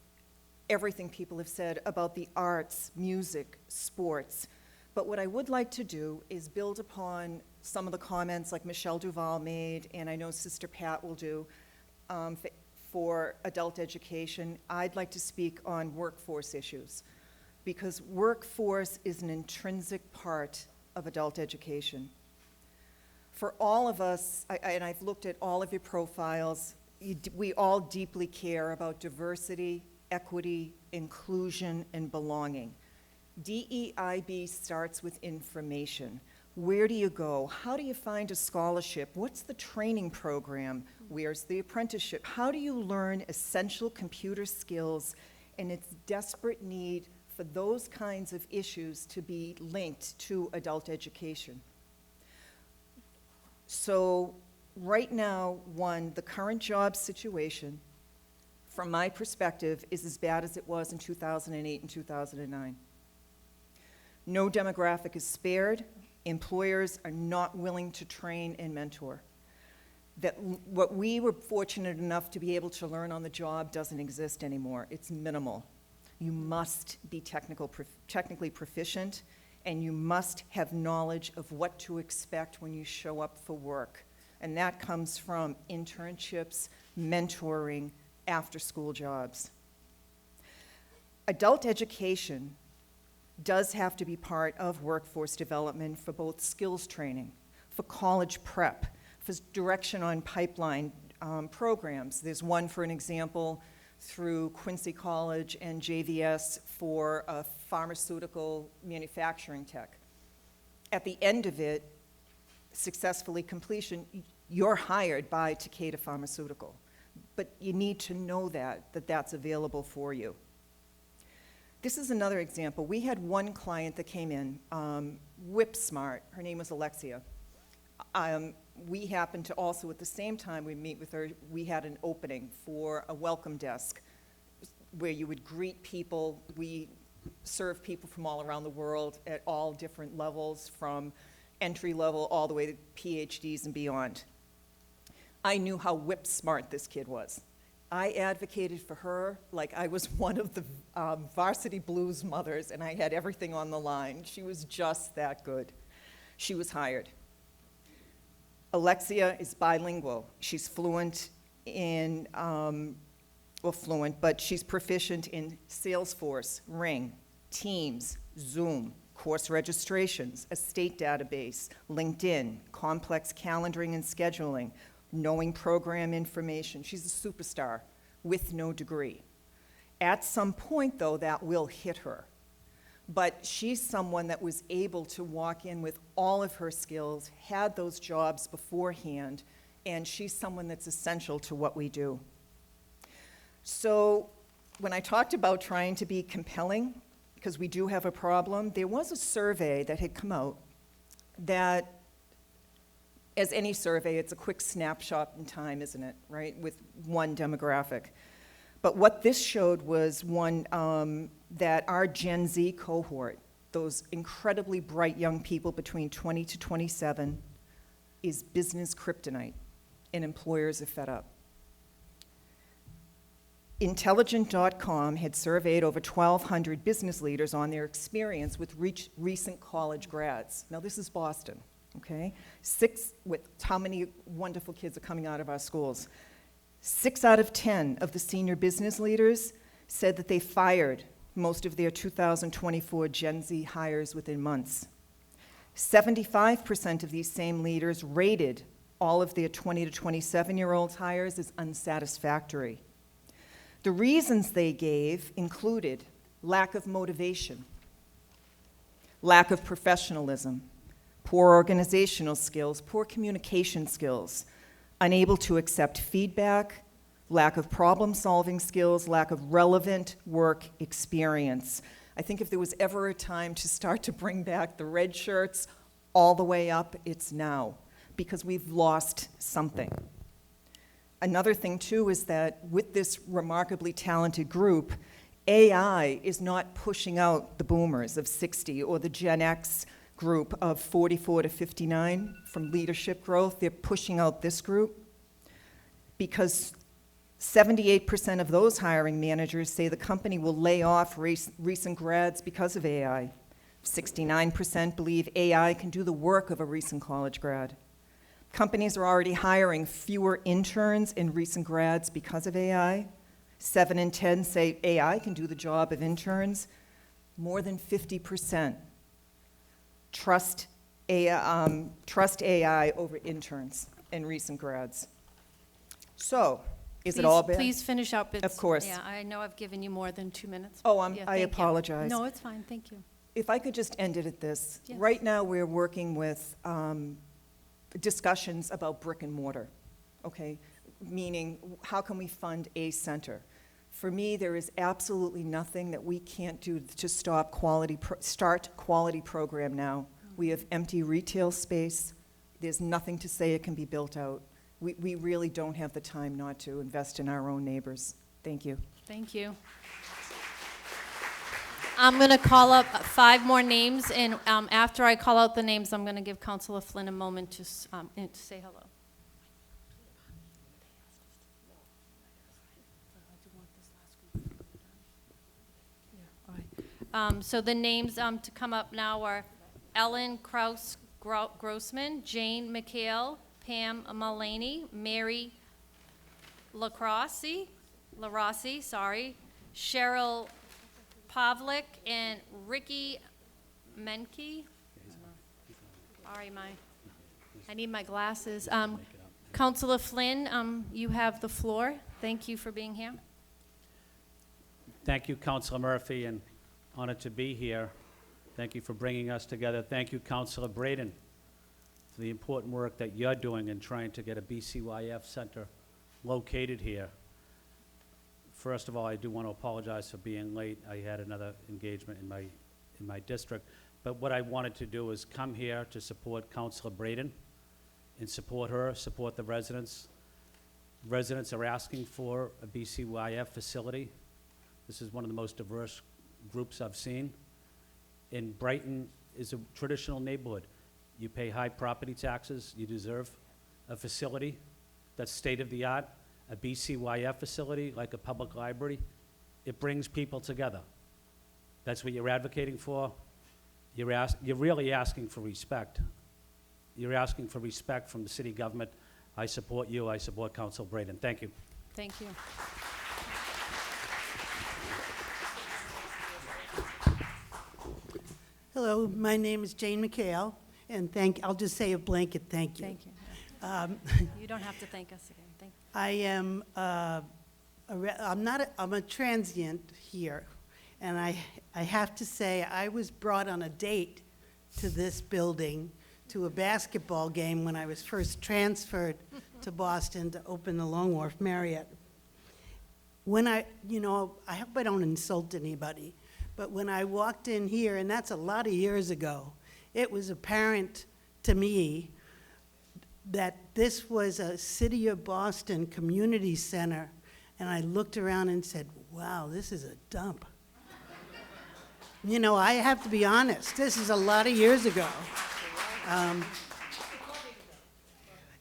everything people have said about the arts, music, sports. But what I would like to do is build upon some of the comments like Michelle Duval made, and I know Sister Pat will do, for adult education. I'd like to speak on workforce issues, because workforce is an intrinsic part of adult education. For all of us, and I've looked at all of your profiles, we all deeply care about diversity, equity, inclusion, and belonging. DEIB starts with information. Where do you go? How do you find a scholarship? What's the training program? Where's the apprenticeship? How do you learn essential computer skills? And its desperate need for those kinds of issues to be linked to adult education. So right now, the current job situation, from my perspective, is as bad as it was in 2008 and 2009. No demographic is spared. Employers are not willing to train and mentor. What we were fortunate enough to be able to learn on the job doesn't exist anymore. It's minimal. You must be technically proficient, and you must have knowledge of what to expect when you show up for work. And that comes from internships, mentoring, after-school jobs. Adult education does have to be part of workforce development for both skills training, for college prep, for direction on pipeline programs. There's one, for an example, through Quincy College and JVS for a pharmaceutical manufacturing tech. At the end of it, successfully completion, you're hired by Takeda Pharmaceutical. But you need to know that that's available for you. This is another example. We had one client that came in, whip smart. Her name was Alexia. We happened to also, at the same time we meet with her, we had an opening for a welcome desk where you would greet people. We serve people from all around the world at all different levels, from entry level all the way to PhDs and beyond. I knew how whip smart this kid was. I advocated for her like I was one of the Varsity Blues mothers, and I had everything on the line. She was just that good. She was hired. Alexia is bilingual. She's fluent in, but she's proficient in Salesforce, Ring, Teams, Zoom, course registrations, a state database, LinkedIn, complex calendaring and scheduling, knowing program information. She's a superstar with no degree. At some point, though, that will hit her. But she's someone that was able to walk in with all of her skills, had those jobs beforehand, and she's someone that's essential to what we do. So when I talked about trying to be compelling, because we do have a problem, there was a survey that had come out that, as any survey, it's a quick snapshot in time, isn't it, right, with one demographic. But what this showed was one that our Gen Z cohort, those incredibly bright young people between 20 to 27, is business kryptonite, and employers are fed up. Intelligent.com had surveyed over 1,200 business leaders on their experience with recent college grads. Now, this is Boston. okay? 6, with how many wonderful kids are coming out of our schools. 6 out of 10 of the senior business leaders said that they fired most of their 2024 Gen Z hires within months. 75% of these same leaders rated all of their 20 to 27-year-olds hires as unsatisfactory. The reasons they gave included lack of motivation, lack of professionalism, poor organizational skills, poor communication skills, unable to accept feedback, lack of problem-solving skills, lack of relevant work experience. I think if there was ever a time to start to bring back the red shirts all the way up, it's now, because we've lost something. Another thing, too, is that with this remarkably talented group, AI is not pushing out the boomers of 60 or the Gen X group of 44 to 59 from leadership growth. They're pushing out this group because 78% of those hiring managers say the company will lay off recent grads because of AI. 69% believe AI can do the work of a recent college grad. Companies are already hiring fewer interns and recent grads because of AI. 7 in 10 say AI can do the job of interns. More than 50% trust AI over interns and recent grads. So, is it all bad? Please finish up. Of course. Yeah, I know I've given you more than 2 minutes. Oh, Yeah, I thank you. apologize. No, it's fine, thank you. If I could just end it at this. Yes. Right now, we're working with discussions about brick and mortar, okay? Meaning, how can we fund a center? For me, there is absolutely nothing that we can't do to start quality program now. We have empty retail space. There's nothing to say it can be built out. We really don't have the time not to invest in our own neighbors. Thank you. Thank you. I'm going to call up 5 more names, and after I call out the names, I'm going to give Councilor Flynn a moment to say hello. So the names to come up now are Ellen Krause-Grossman, Jane McHale, Pam Mullaney, Mary LaRossi, Cheryl Pavlik, and Ricky Menke. Sorry, I need my glasses. Councilor Flynn, you have the floor. Thank you for being here. Thank you, Councilor Murphy, and honored to be here. Thank you for bringing us together. Thank you, Councilor Brighton, for the important work that you're doing in trying to get a BCYF center located here. First of all, I do want to apologize for being late. I had another engagement in my district. But what I wanted to do is come here to support Councilor Brighton and support her, support the residents. Residents are asking for a BCYF facility. This is one of the most diverse groups I've seen. And Brighton is a traditional neighborhood. You pay high property taxes. You deserve a facility that's state-of-the-art. A BCYF facility, like a public library, it brings people together. That's what you're advocating for. You're really asking for respect. You're asking for respect from the city government. I support you. I support Councilor Brighton. Thank you. Thank you. Hello, my name is Jane McHale, and I'll just say a blanket thank you. Thank you. You don't have to thank us again. Thank you. I am I'm a transient here, and I have to say I was brought on a date to this building to a basketball game when I was first transferred to Boston to open the Long Wharf Marriott. When I hope I don't insult anybody, but when I walked in here, and that's a lot of years ago, it was apparent to me that this was a City of Boston community center, and I looked around and said, wow, this is a dump. I have to be honest, this is a lot of years ago.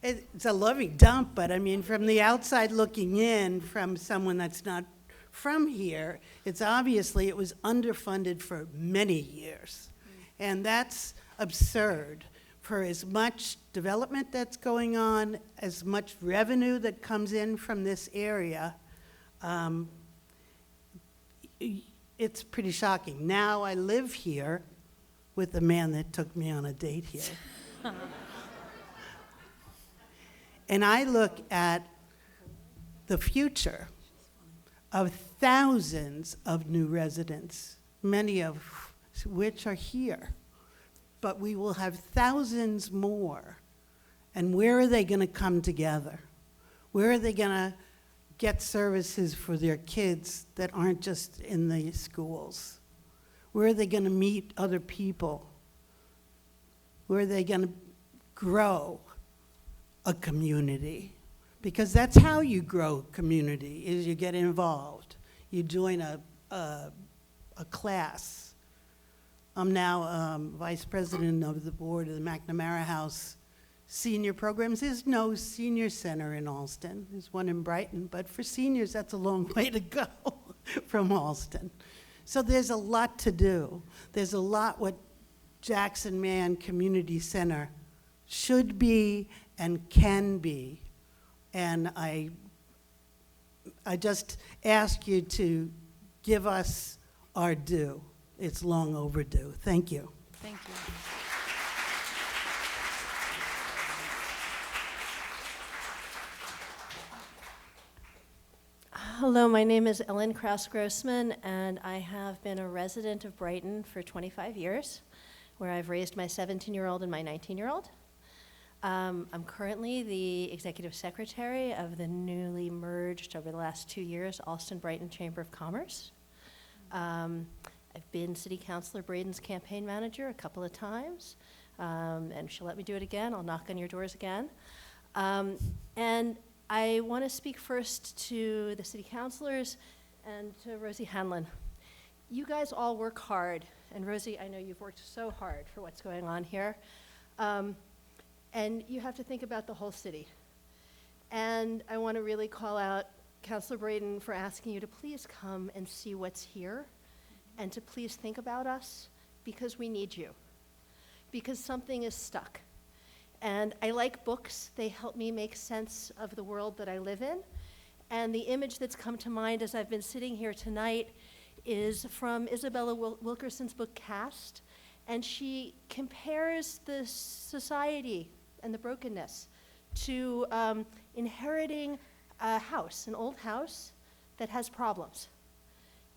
It's a lovely dump, but I mean, from the outside looking in, from someone that's not from here, it was underfunded for many years. And that's absurd for as much development that's going on, as much revenue that comes in from this area, it's pretty shocking. Now I live here with the man that took me on a date here. And I look at the future of thousands of new residents, many of which are here. But we will have thousands more. And where are they going to come together? Where are they going to get services for their kids that aren't just in the schools? Where are they going to meet other people? Where are they going to grow a community? Because that's how you grow community, is you get involved. You join a class. I'm now vice president of the board of the McNamara House Senior Programs. There's no senior center in Allston. There's one in Brighton, but for seniors, that's a long way to go from Allston. So there's a lot to do. There's a lot what Jackson Man Community Center should be and can be. And I just ask you to give us our due. It's long overdue. Thank you. Thank you. Hello, my name is Ellen Kraus-Grossman, and I have been a resident of Brighton for 25 years, where I've raised my 17-year-old and my 19-year-old. I'm currently the executive secretary of the newly merged, over the last 2 years, Allston-Brighton Chamber of Commerce. I've been City Councilor Braden's campaign manager a couple of times, and she'll let me do it again. I'll knock on your doors again. And I want to speak first to the city councilors and to Rosie Hanlon. You guys all work hard, and Rosie, I know you've worked so hard for what's going on here. And you have to think about the whole city. And I want to really call out Councilor Braden for asking you to please come and see what's here, and to please think about us, because we need you, because something is stuck. And I like books. They help me make sense of the world that I live in. And the image that's come to mind as I've been sitting here tonight is from Isabella Wilkerson's book, Caste. And she compares the society and the brokenness to inheriting a house, an old house that has problems,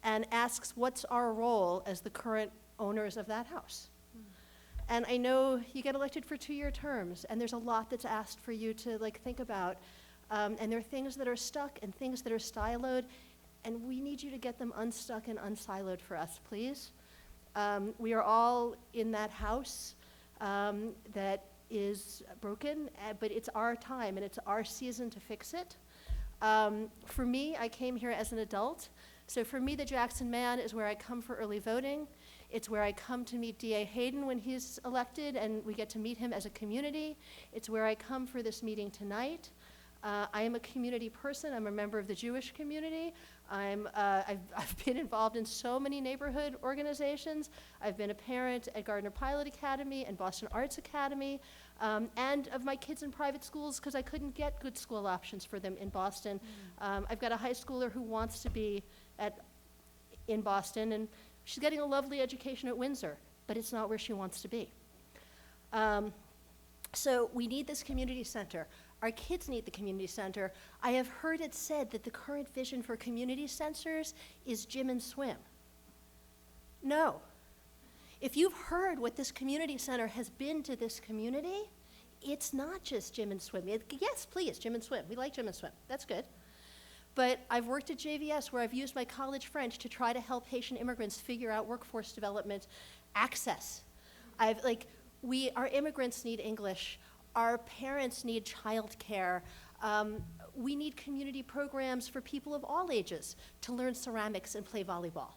and asks what's our role as the current owners of that house. And I know you get elected for 2-year terms, and there's a lot that's asked for you to think about. And there are things that are stuck and things that are siloed, and we need you to get them unstuck and unsiloed for us, please. We are all in that house that is broken, but it's our time and it's our season to fix it. For me, I came here as an adult. So for me, the Jackson Man is where I come for early voting. It's where I come to meet D.A. Hayden when he's elected, and we get to meet him as a community. It's where I come for this meeting tonight. I am a community person. I'm a member of the Jewish community. I've been involved in so many neighborhood organizations. I've been a parent at Gardner Pilot Academy and Boston Arts Academy, and of my kids in private schools because I couldn't get good school options for them in Boston. I've got a high schooler who wants to be in Boston, and she's getting a lovely education at Windsor, but it's not where she wants to be. So we need this community center. Our kids need the community center. I have heard it said that the current vision for community centers is gym and swim. No. If you've heard what this community center has been to this community, it's not just gym and swim. Yes, please, gym and swim. We like gym and swim. That's good. But I've worked at JVS where I've used my college French to try to help Haitian immigrants figure out workforce development access. Our immigrants need English. Our parents need childcare. We need community programs for people of all ages to learn ceramics and play volleyball,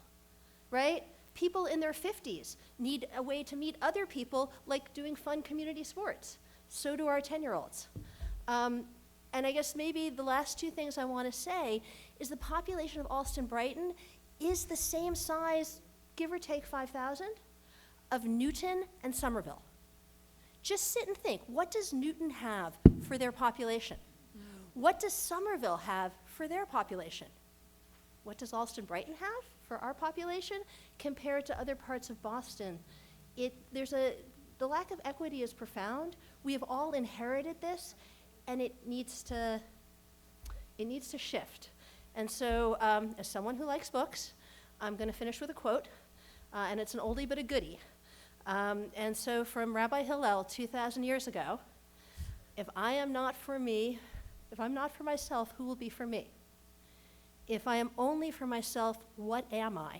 right? People in their 50s need a way to meet other people, like doing fun community sports. So do our 10-year-olds. And I guess maybe the last two things I want to say is the population of Allston-Brighton is the same size, give or take 5,000, of Newton and Somerville. just sit and think, what does Newton have for their population? What does Somerville have for their population? What does Allston-Brighton have for our population compared to other parts of Boston? The lack of equity is profound. We have all inherited this, and it needs to shift. And so, as someone who likes books, I'm going to finish with a quote, and it's an oldie but a goodie. And so from Rabbi Hillel 2,000 years ago, if I am not for me, if I'm not for myself, who will be for me? If I am only for myself, what am I?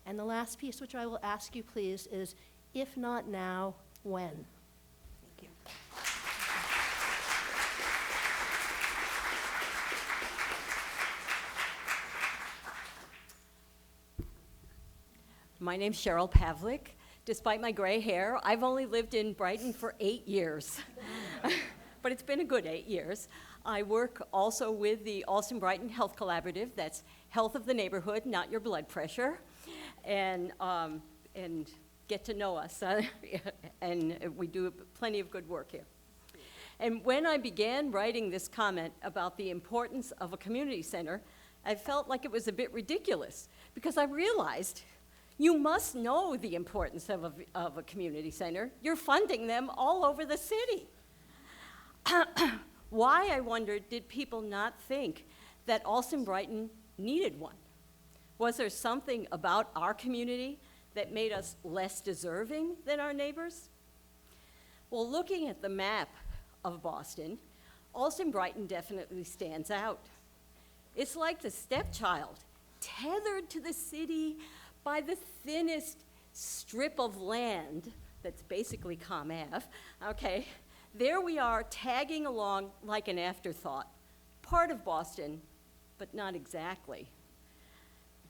And the last piece, which I will ask you, please, is if not now, when? Thank you. My name's Cheryl Pavlik. Despite my gray hair, I've only lived in Brighton for 8 years. But it's been a good 8 years. I work also with the Allston-Brighton Health Collaborative. That's health of the neighborhood, not your blood pressure. And get to know us. And we do plenty of good work here. And when I began writing this comment about the importance of a community center, I felt like it was a bit ridiculous because I realized you must know the importance of a community center. You're funding them all over the city. Why, I wondered, did people not think that Allston-Brighton needed one? Was there something about our community that made us less deserving than our neighbors? Well, looking at the map of Boston, Allston-Brighton definitely stands out. It's like the stepchild, tethered to the city by the thinnest strip of land that's basically Comm Ave, okay? There we are, tagging along like an afterthought, part of Boston, but not exactly.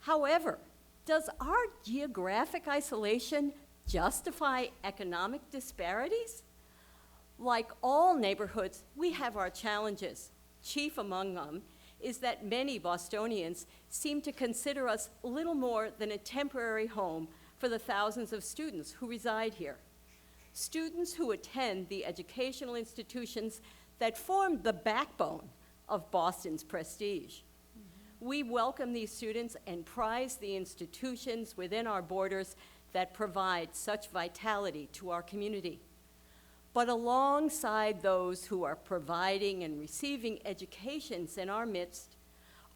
However, does our geographic isolation justify economic disparities? Like all neighborhoods, we have our challenges. Chief among them is that many Bostonians seem to consider us little more than a temporary home for the thousands of students who reside here. Students who attend the educational institutions that form the backbone of Boston's prestige. We welcome these students and prize the institutions within our borders that provide such vitality to our community. But alongside those who are providing and receiving educations in our midst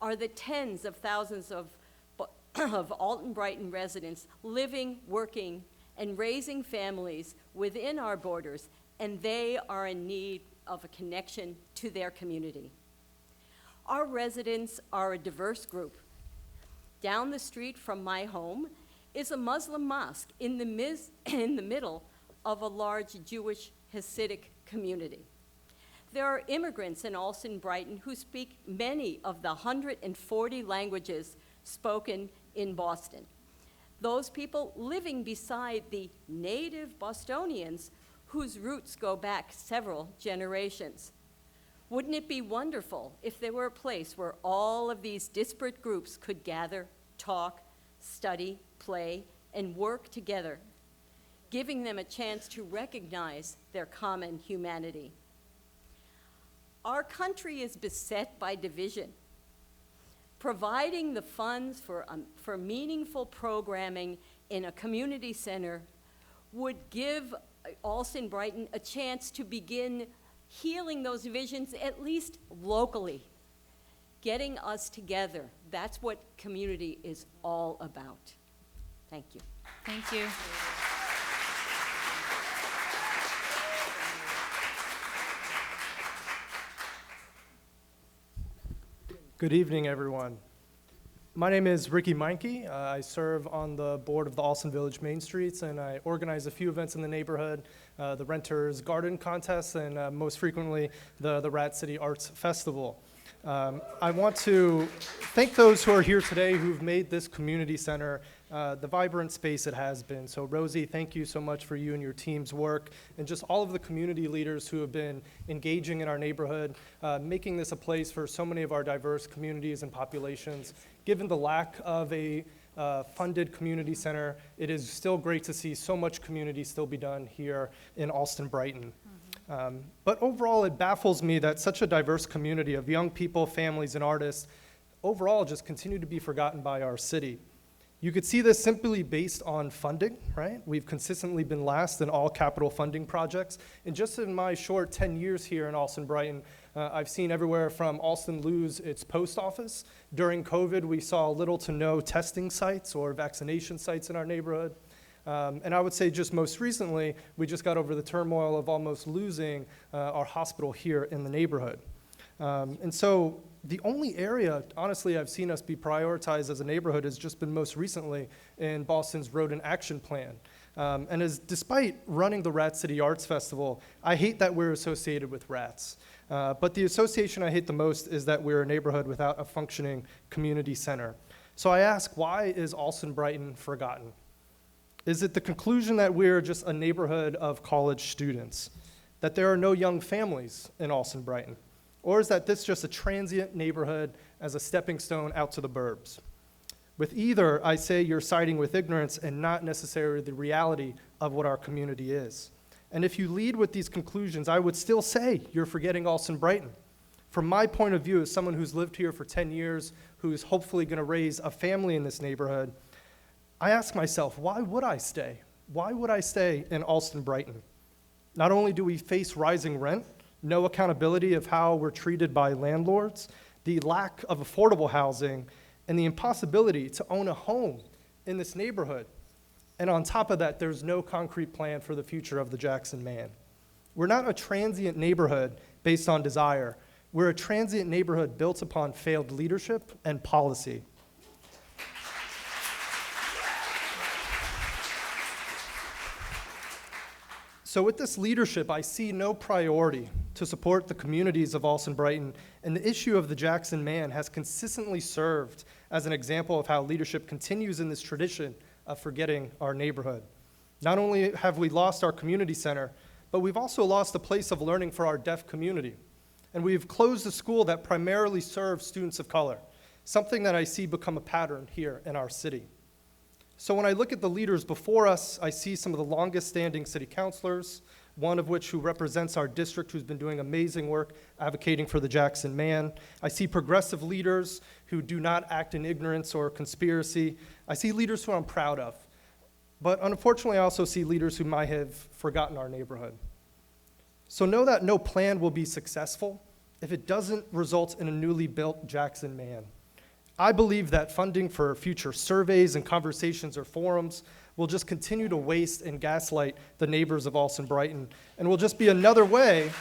are the tens of thousands of Allston-Brighton residents living, working, and raising families within our borders, and they are in need of a connection to their community. Our residents are a diverse group. Down the street from my home is a Muslim mosque in the middle of a large Jewish Hasidic community. There are immigrants in Allston-Brighton who speak many of the 140 languages spoken in Boston. Those people living beside the native Bostonians whose roots go back several generations. Wouldn't it be wonderful if there were a place where all of these disparate groups could gather, talk, study, play, and work together, giving them a chance to recognize their common humanity? Our country is beset by division. Providing the funds for meaningful programming in a community center would give Allston-Brighton a chance to begin healing those divisions, at least locally. Getting us together, that's what community is all about. Thank you. Thank you. Good evening, everyone. My name is Ricky Meinke. I serve on the board of the Allston Village Main Streets, and I organize a few events in the neighborhood, the Renters Garden Contest, and most frequently, the Rat City Arts Festival. I want to thank those who are here today who've made this community center the vibrant space it has been. So Rosie, thank you so much for you and your team's work, and just all of the community leaders who have been engaging in our neighborhood, making this a place for so many of our diverse communities and populations. Given the lack of a funded community center, it is still great to see so much community still be done here in Allston-Brighton. But overall, it baffles me that such a diverse community of young people, families, and artists overall just continue to be forgotten by our city. You could see this simply based on funding, right? We've consistently been last in all capital funding projects. And just in my short 10 years here in Allston-Brighton, I've seen everywhere from Allston lose its post office. During COVID, we saw little to no testing sites or vaccination sites in our neighborhood. And I would say just most recently, we just got over the turmoil of almost losing our hospital here in the neighborhood. And so the only area, honestly, I've seen us be prioritized as a neighborhood has just been most recently in Boston's Rodent Action Plan. And despite running the Rat City Arts Festival, I hate that we're associated with rats. But the association I hate the most is that we're a neighborhood without a functioning community center. So I ask, why is Allston-Brighton forgotten? Is it the conclusion that we're just a neighborhood of college students? That there are no young families in Allston-Brighton? Or is that this just a transient neighborhood as a stepping stone out to the burbs? With either, I say you're siding with ignorance and not necessarily the reality of what our community is. And if you lead with these conclusions, I would still say you're forgetting Allston-Brighton. From my point of view, as someone who's lived here for 10 years, who's hopefully going to raise a family in this neighborhood, I ask myself, why would I stay? Why would I stay in Allston-Brighton? Not only do we face rising rent, no accountability of how we're treated by landlords, the lack of affordable housing, and the impossibility to own a home in this neighborhood. And on top of that, there's no concrete plan for the future of the Jackson Man. We're not a transient neighborhood based on desire. We're a transient neighborhood built upon failed leadership and policy. So with this leadership, I see no priority to support the communities of Allston-Brighton, and the issue of the Jackson Man has consistently served as an example of how leadership continues in this tradition of forgetting our neighborhood. Not only have we lost our community center, but we've also lost a place of learning for our deaf community. And we've closed a school that primarily serves students of color, something that I see become a pattern here in our city. So when I look at the leaders before us, I see some of the longest standing city councilors, one of which who represents our district, who's been doing amazing work advocating for the Jackson Man. I see progressive leaders who do not act in ignorance or conspiracy. I see leaders who I'm proud of. But unfortunately, I also see leaders who might have forgotten our neighborhood. So know that no plan will be successful if it doesn't result in a newly built Jackson Man. I believe that funding for future surveys and conversations or forums will just continue to waste and gaslight the neighbors of Allston-Brighton, and will just be another way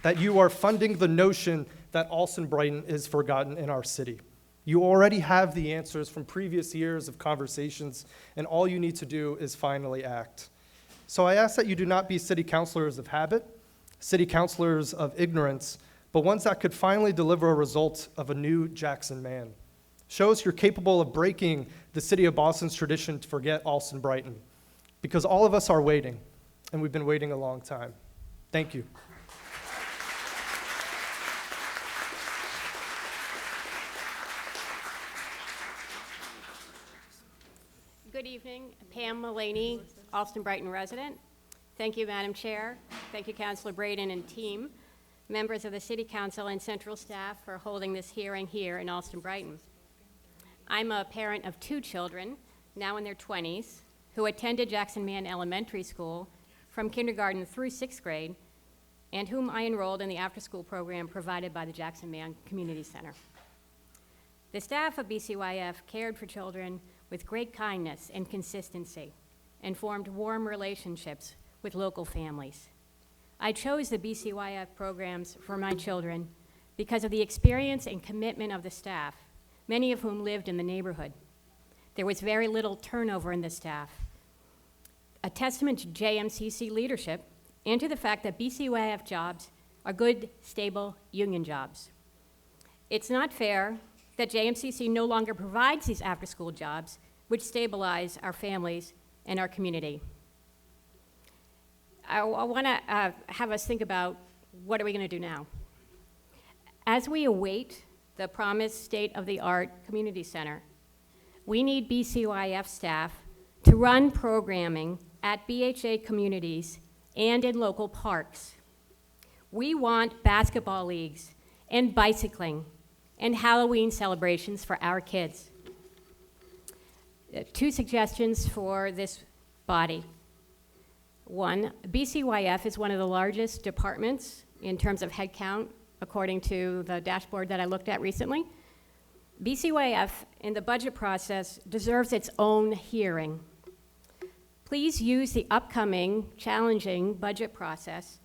that you are funding the notion that Allston-Brighton is forgotten in our city. You already have the answers from previous years of conversations, and all you need to do is finally act. So I ask that you do not be city councilors of habit, city councilors of ignorance, but ones that could finally deliver a result of a new Jackson Man. Show us you're capable of breaking the city of Boston's tradition to forget Allston-Brighton, because all of us are waiting, and we've been waiting a long time. Thank you. Good evening, Pam Mullaney, Allston-Brighton resident. Thank you, Madam Chair. Thank you, Councilor Braden and team, members of the City Council and central staff for holding this hearing here in Allston-Brighton. I'm a parent of 2 children, now in their 20s, who attended Jackson Man Elementary School from kindergarten through 6th grade, and whom I enrolled in the after-school program provided by the Jackson Man Community Center. The staff of BCYF cared for children with great kindness and consistency, and formed warm relationships with local families. I chose the BCYF programs for my children because of the experience and commitment of the staff, many of whom lived in the neighborhood. There was very little turnover in the staff, a testament to JMCC leadership and to the fact that BCYF jobs are good, stable union jobs. It's not fair that JMCC no longer provides these after-school jobs, which stabilize our families and our community. I want to have us think about, what are we going to do now? As we await the promised state-of-the-art community center, we need BCYF staff to run programming at BHA communities and in local parks. We want basketball leagues and bicycling and Halloween celebrations for our kids. 2 suggestions for this body. 1, BCYF is one of the largest departments in terms of headcount, according to the dashboard that I looked at recently. BCYF in the budget process deserves its own hearing. Please use the upcoming challenging budget process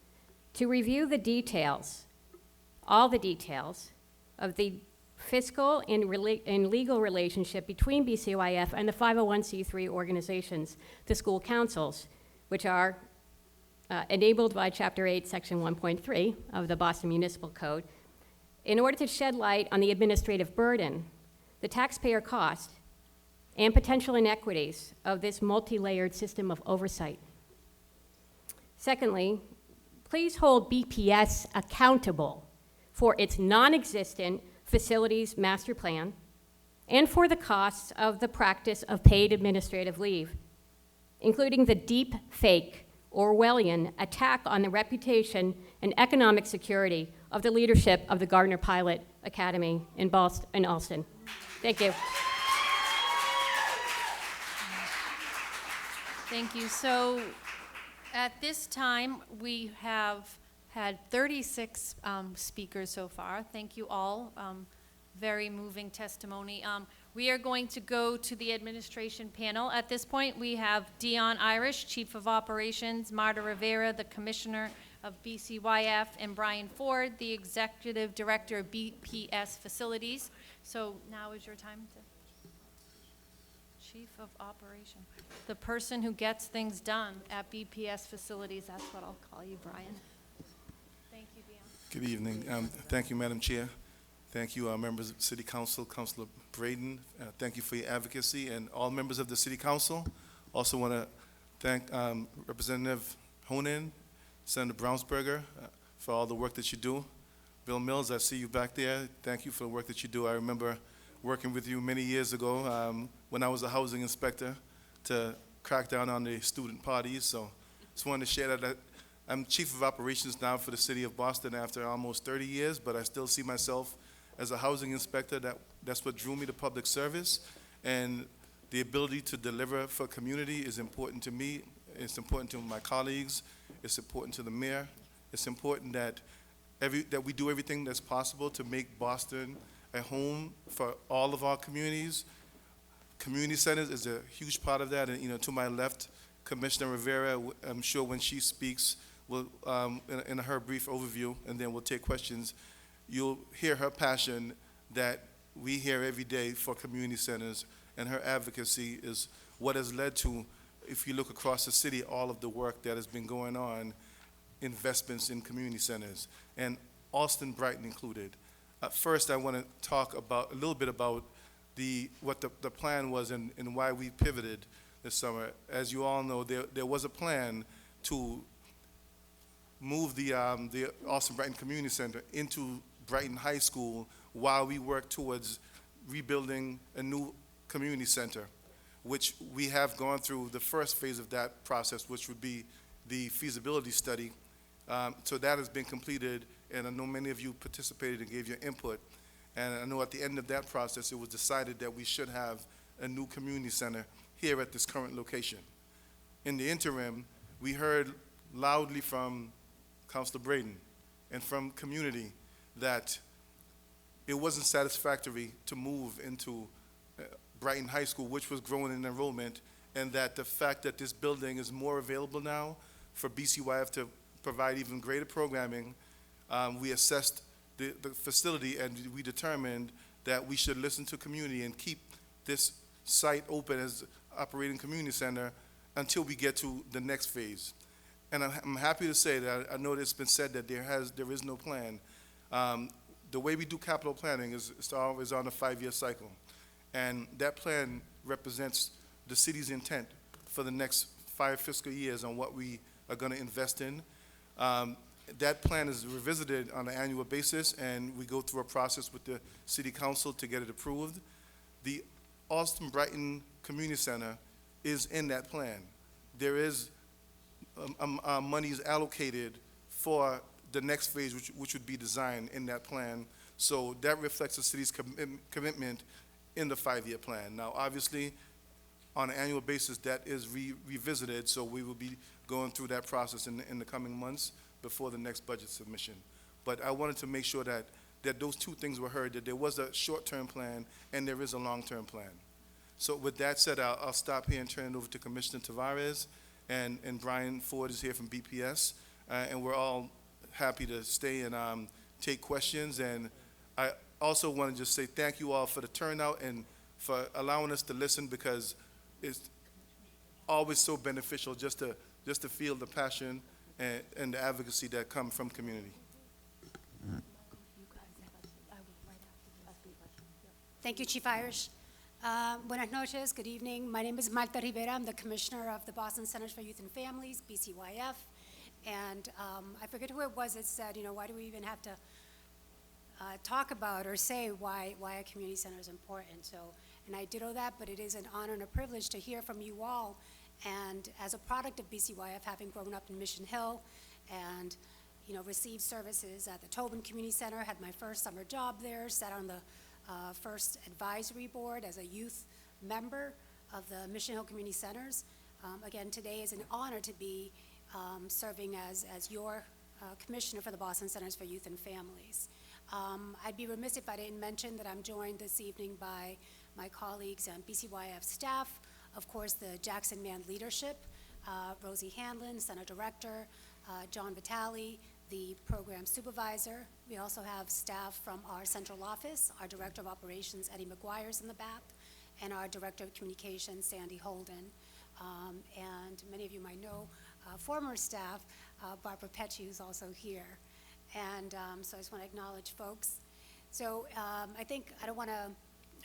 to review the details, all the details, of the fiscal and legal relationship between BCYF and the 501c3 organizations, the school councils, which are enabled by Chapter 8, Section 1.3 of the Boston Municipal Code, in order to shed light on the administrative burden, the taxpayer cost, and potential inequities of this multi-layered system of oversight. Secondly, please hold BPS accountable for its non-existent facilities master plan and for the costs of the practice of paid administrative leave, including the deep fake Orwellian attack on the reputation and economic security of the leadership of the Gardner Pilot Academy in Allston. Thank you. Thank you. So at this time, we have had 36 speakers so far. Thank you all. Very moving testimony. We are going to go to the administration panel. At this point, we have Dion Irish, Chief of Operations, Marta Rivera, the Commissioner of BCYF, and Brian Ford, the Executive Director of BPS Facilities. So now is your time to... Chief of Operation. The person who gets things done at BPS Facilities, that's what I'll call you, Brian. Thank you, Dion. Good evening. Thank you, Madam Chair. Thank you, members of City Council, Councilor Braden. Thank you for your advocacy, and all members of the City Council. Also want to thank Representative Honan, Senator Brownsberger, for all the work that you do. Bill Mills, I see you back there. Thank you for the work that you do. I remember working with you many years ago when I was a housing inspector to crack down on the student parties. So just wanted to share that I'm Chief of Operations now for the City of Boston after almost 30 years, but I still see myself as a housing inspector. That's what drew me to public service, and the ability to deliver for community is important to me. It's important to my colleagues. It's important to the mayor. It's important that we do everything that's possible to make Boston a home for all of our communities. Community centers is a huge part of that, and to my left, Commissioner Rivera, I'm sure when she speaks, will in her brief overview, and then we'll take questions, you'll hear her passion that we hear every day for community centers, and her advocacy is what has led to, if you look across the city, all of the work that has been going on, investments in community centers, and Allston-Brighton included. First, I want to talk a little bit about what the plan was and why we pivoted this summer. As you all know, there was a plan to move the Allston-Brighton Community Center into Brighton High School while we work towards rebuilding a new community center, which we have gone through the first phase of that process, which would be the feasibility study. So that has been completed, and I know many of you participated and gave your input. And I know at the end of that process, it was decided that we should have a new community center here at this current location. In the interim, we heard loudly from Councilor Braden and from community that it wasn't satisfactory to move into Brighton High School, which was growing in enrollment, and that the fact that this building is more available now for BCYF to provide even greater programming, we assessed the facility, and we determined that we should listen to community and keep this site open as operating community center until we get to the next phase. And I'm happy to say that I know it's been said that there is no plan. The way we do capital planning is always on a 5-year cycle. And that plan represents the city's intent for the next 5 fiscal years on what we are going to invest in. That plan is revisited on an annual basis, and we go through a process with the city council to get it approved. The Allston-Brighton Community Center is in that plan. There is monies allocated for the next phase, which would be designed in that plan. So that reflects the city's commitment in the 5-year plan. Now, obviously, on an annual basis, that is revisited, so we will be going through that process in the coming months before the next budget submission. But I wanted to make sure that those two things were heard, that there was a short-term plan and there is a long-term plan. So with that said, I'll stop here and turn it over to Commissioner Tavares, and Brian Ford is here from BPS, and we're all happy to stay and take questions. And I also want to just say thank you all for the turnout and for allowing us to listen, because it's always so beneficial just to feel the passion and the advocacy that come from community. Thank you, Chief Irish. Buenas noches, good evening. My name is Marta Rivera. I'm the Commissioner of the Boston Centers for Youth and Families, BCYF. And I forget who it was that said, why do we even have to talk about or say why a community center is important? So, and I ditto that, but it is an honor and a privilege to hear from you all. And as a product of BCYF, having grown up in Mission Hill and received services at the Tobin Community Center, had my first summer job there, sat on the first advisory board as a youth member of the Mission Hill Community Centers. Again, today is an honor to be serving as your commissioner for the Boston Centers for Youth and Families. I'd be remiss if I didn't mention that I'm joined this evening by my colleagues and BCYF staff, of course, the Jackson Man leadership, Rosie Hanlon, Center Director, John Vitale, the program supervisor. We also have staff from our central office, our Director of Operations, Eddie McGuire's in the back, and our Director of Communications, Sandy Holden. And many of you might know former staff, Barbara Petchy, who's also here. And so I just want to acknowledge folks. So I think I don't want to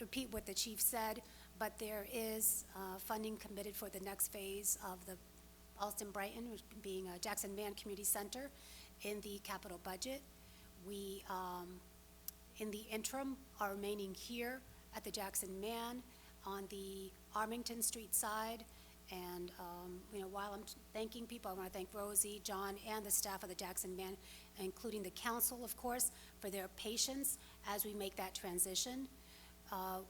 repeat what the chief said, but there is funding committed for the next phase of the Allston-Brighton, which being a Jackson Man Community Center, in the capital budget. We, in the interim, are remaining here at the Jackson Man on the Armington Street side. And while I'm thanking people, I want to thank Rosie, John, and the staff of the Jackson Man, including the council, of course, for their patience as we make that transition.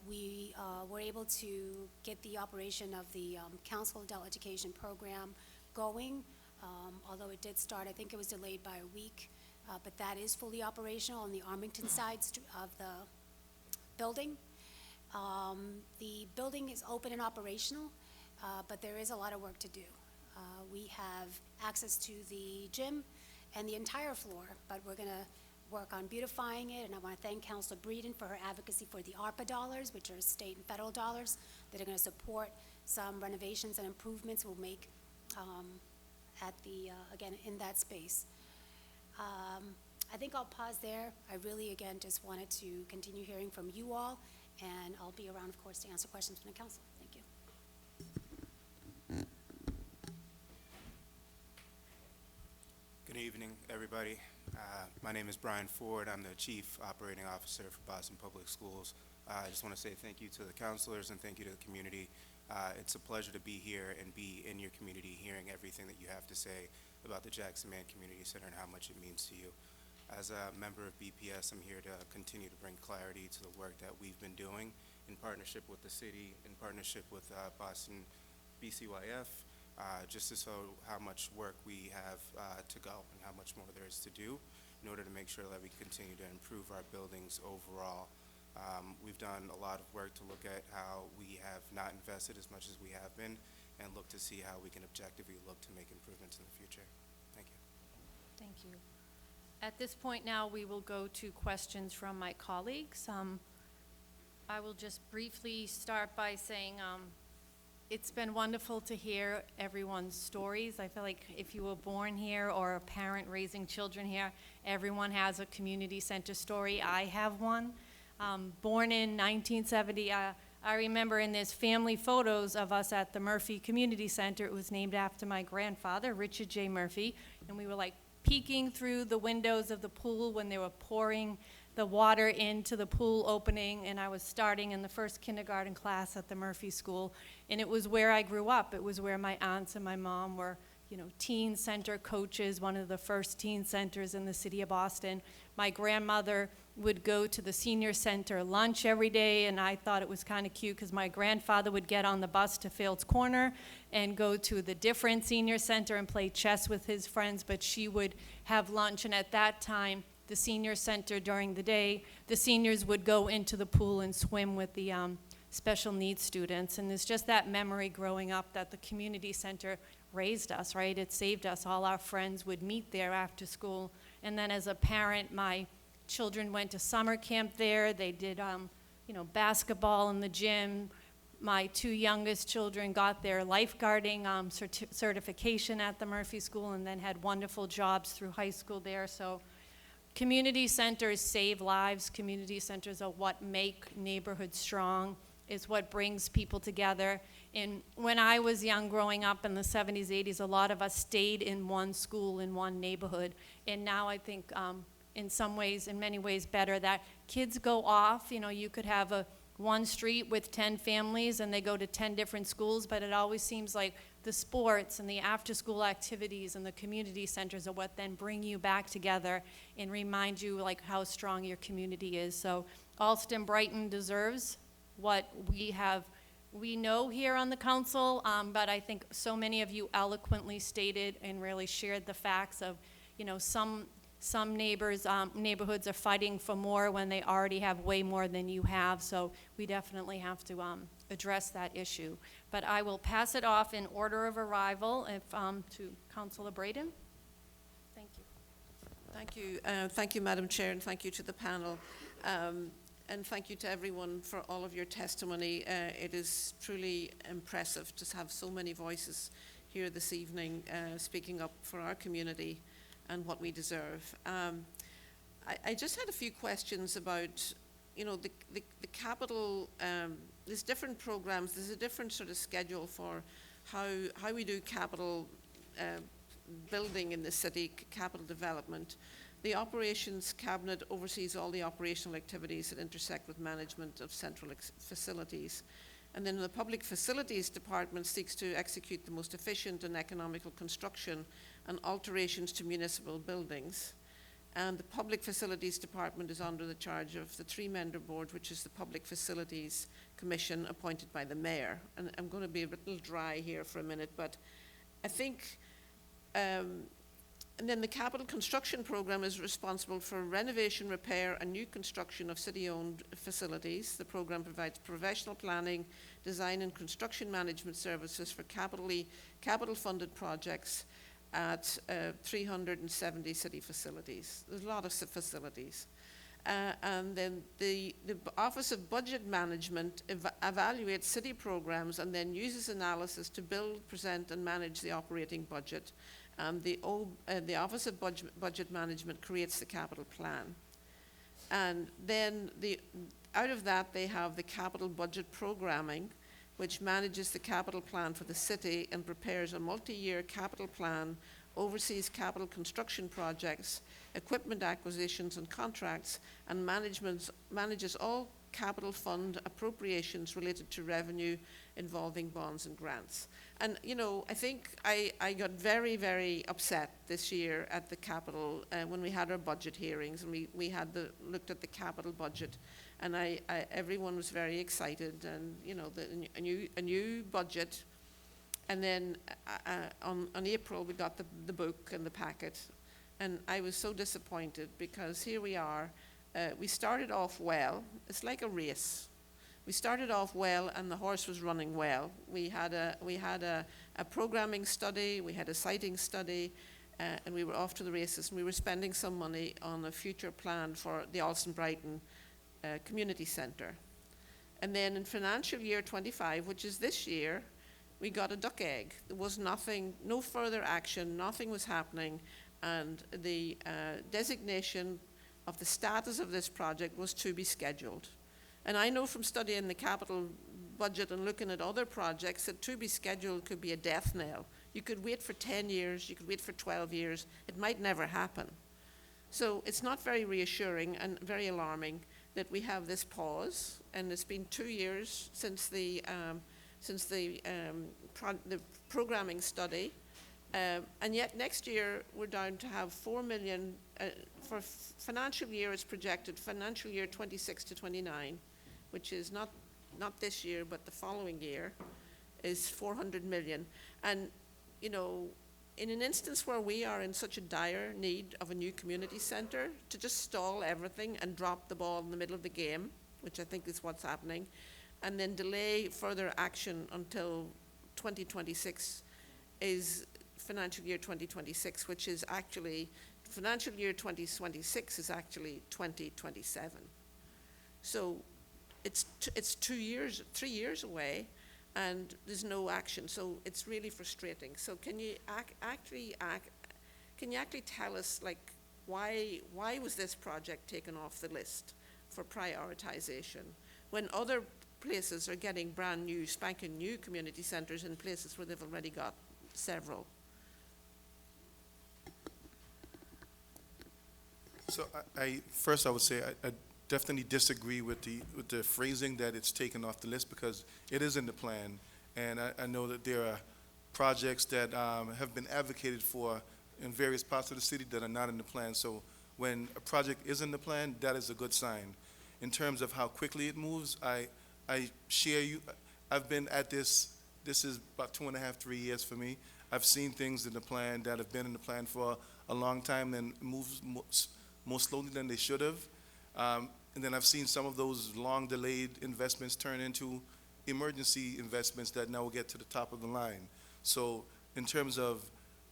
We were able to get the operation of the Council Adult Education Program going. Although it did start, I think it was delayed by a week, but that is fully operational on the Armington side of the building. The building is open and operational, but there is a lot of work to do. We have access to the gym and the entire floor, but we're going to work on beautifying it, and I want to thank Councilor Breeden for her advocacy for the ARPA dollars, which are state and federal dollars, that are going to support some renovations and improvements we'll make at the, again, in that space. I think I'll pause there. I really, again, just wanted to continue hearing from you all, and I'll be around, of course, to answer questions from the council. Thank you. Good evening, everybody. My name is Brian Ford. I'm the Chief Operating Officer for Boston Public Schools. I just want to say thank you to the counselors and thank you to the community. It's a pleasure to be here and be in your community, hearing everything that you have to say about the Jackson Man Community Center and how much it means to you. As a member of BPS, I'm here to continue to bring clarity to the work that we've been doing in partnership with the city, in partnership with Boston BCYF, just to show how much work we have to go and how much more there is to do in order to make sure that we continue to improve our buildings overall. We've done a lot of work to look at how we have not invested as much as we have been and look to see how we can objectively look to make improvements in the future. Thank you. Thank you. At this point now, we will go to questions from my colleagues. I will just briefly start by saying it's been wonderful to hear everyone's stories. I feel like if you were born here or a parent raising children here, everyone has a community center story. I have one. Born in 1970, I remember in this family photos of us at the Murphy Community Center. It was named after my grandfather, Richard J. Murphy, and we were like peeking through the windows of the pool when they were pouring the water into the pool opening, and I was starting in the first kindergarten class at the Murphy School, and it was where I grew up. It was where my aunts and my mom were, you know, teen center coaches, one of the first teen centers in the city of Boston. My grandmother would go to the senior center lunch every day, and I thought it was kind of cute because my grandfather would get on the bus to Fields Corner and go to the different senior center and play chess with his friends, but she would have lunch, and at that time, the senior center during the day, the seniors would go into the pool and swim with the special needs students. And it's just that memory growing up that the community center raised us, right? It saved us. All our friends would meet there after school. And then as a parent, my children went to summer camp there. They did, you know, basketball in the gym. My two youngest children got their lifeguarding certification at the Murphy School and then had wonderful jobs through high school there. So community centers save lives. Community centers are what make neighborhoods strong. It's what brings people together. And when I was young growing up in the 70s, 80s, a lot of us stayed in one school, in one neighborhood. And now I think in some ways, in many ways better, that kids go off. You know, you could have one street with 10 families and they go to 10 different schools, but it always seems like the sports and the after-school activities and the community centers are what then bring you back together and remind you like how strong your community is. So Allston-Brighton deserves what we know here on the council, but I think so many of you eloquently stated and really shared the facts of, you know, some neighborhoods are fighting for more when they already have way more than you have, so we definitely have to address that issue. But I will pass it off in order of arrival to Councilor Braden. Thank you. Thank you. Thank you, Madam Chair, and thank you to the panel. And thank you to everyone for all of your testimony. It is truly impressive to have so many voices here this evening speaking up for our community and what we deserve. I just had a few questions about, you know, the capital. There's different programs. There's a different sort of schedule for how we do capital building in the city, capital development. The Operations Cabinet oversees all the operational activities that intersect with management of central facilities. And then the Public Facilities Department seeks to execute the most efficient and economical construction and alterations to municipal buildings. And the Public Facilities Department is under the charge of the three-member board, which is the Public Facilities Commission appointed by the mayor. And I'm going to be a little dry here for a minute, but I think and then the Capital Construction Program is responsible for renovation, repair, and new construction of city-owned facilities. The program provides professional planning, design, and construction management services for capital-funded projects at 370 city facilities. There's a lot of facilities. And then the Office of Budget Management evaluates city programs and then uses analysis to build, present, and manage the operating budget. The Office of Budget Management creates the capital plan. And then out of that, they have the capital budget programming, which manages the capital plan for the city and prepares a multi-year capital plan, oversees capital construction projects, equipment acquisitions and contracts, and manages all capital fund appropriations related to revenue involving bonds and grants. And, you know, I think I got very, very upset this year at the capital when we had our budget hearings and we had looked at the capital budget, and everyone was very excited, and, you know, a new budget. And then on April, we got the book and the packet, and I was so disappointed because here we are. We started off well. It's like a race. We started off well, and the horse was running well. We had a programming study, we had a siting study, and we were off to the races. And we were spending some money on a future plan for the Allston-Brighton Community Centre. And then in financial year 25, which is this year, we got a duck egg. There was nothing, no further action, nothing was happening, and the designation of the status of this project was to be scheduled. And I know from studying the capital budget and looking at other projects that to be scheduled could be a death knell. You could wait for 10 years, you could wait for 12 years, it might never happen. So it's not very reassuring and very alarming that we have this pause, and it's been 2 years since the programming study, and yet next year we're down to have 4 million for financial year. It's projected financial year 26 to 29, which is not this year but the following year, is 400 million. And you know, in an instance where we are in such a dire need of a new community center, to just stall everything and drop the ball in the middle of the game, which I think is what's happening, and then delay further action until 2026 is financial year 2026, which is actually, financial year 2026 is actually 2027. So it's 3 years away, and there's no action. So it's really frustrating. So can you actually tell us, like, why was this project taken off the list for prioritization when other places are getting brand new, spanking new community centers in places where they've already got several? So first I would say I definitely disagree with the phrasing that it's taken off the list, because it is in the plan, and I know that there are projects that have been advocated for in various parts of the city that are not in the plan. So when a project is in the plan, that is a good sign. In terms of how quickly it moves, I share you. I've been at this is about 2.5, 3 years for me. I've seen things in the plan that have been in the plan for a long time and moves more slowly than they should have. And then I've seen some of those long delayed investments turn into emergency investments that now will get to the top of the line. So in terms of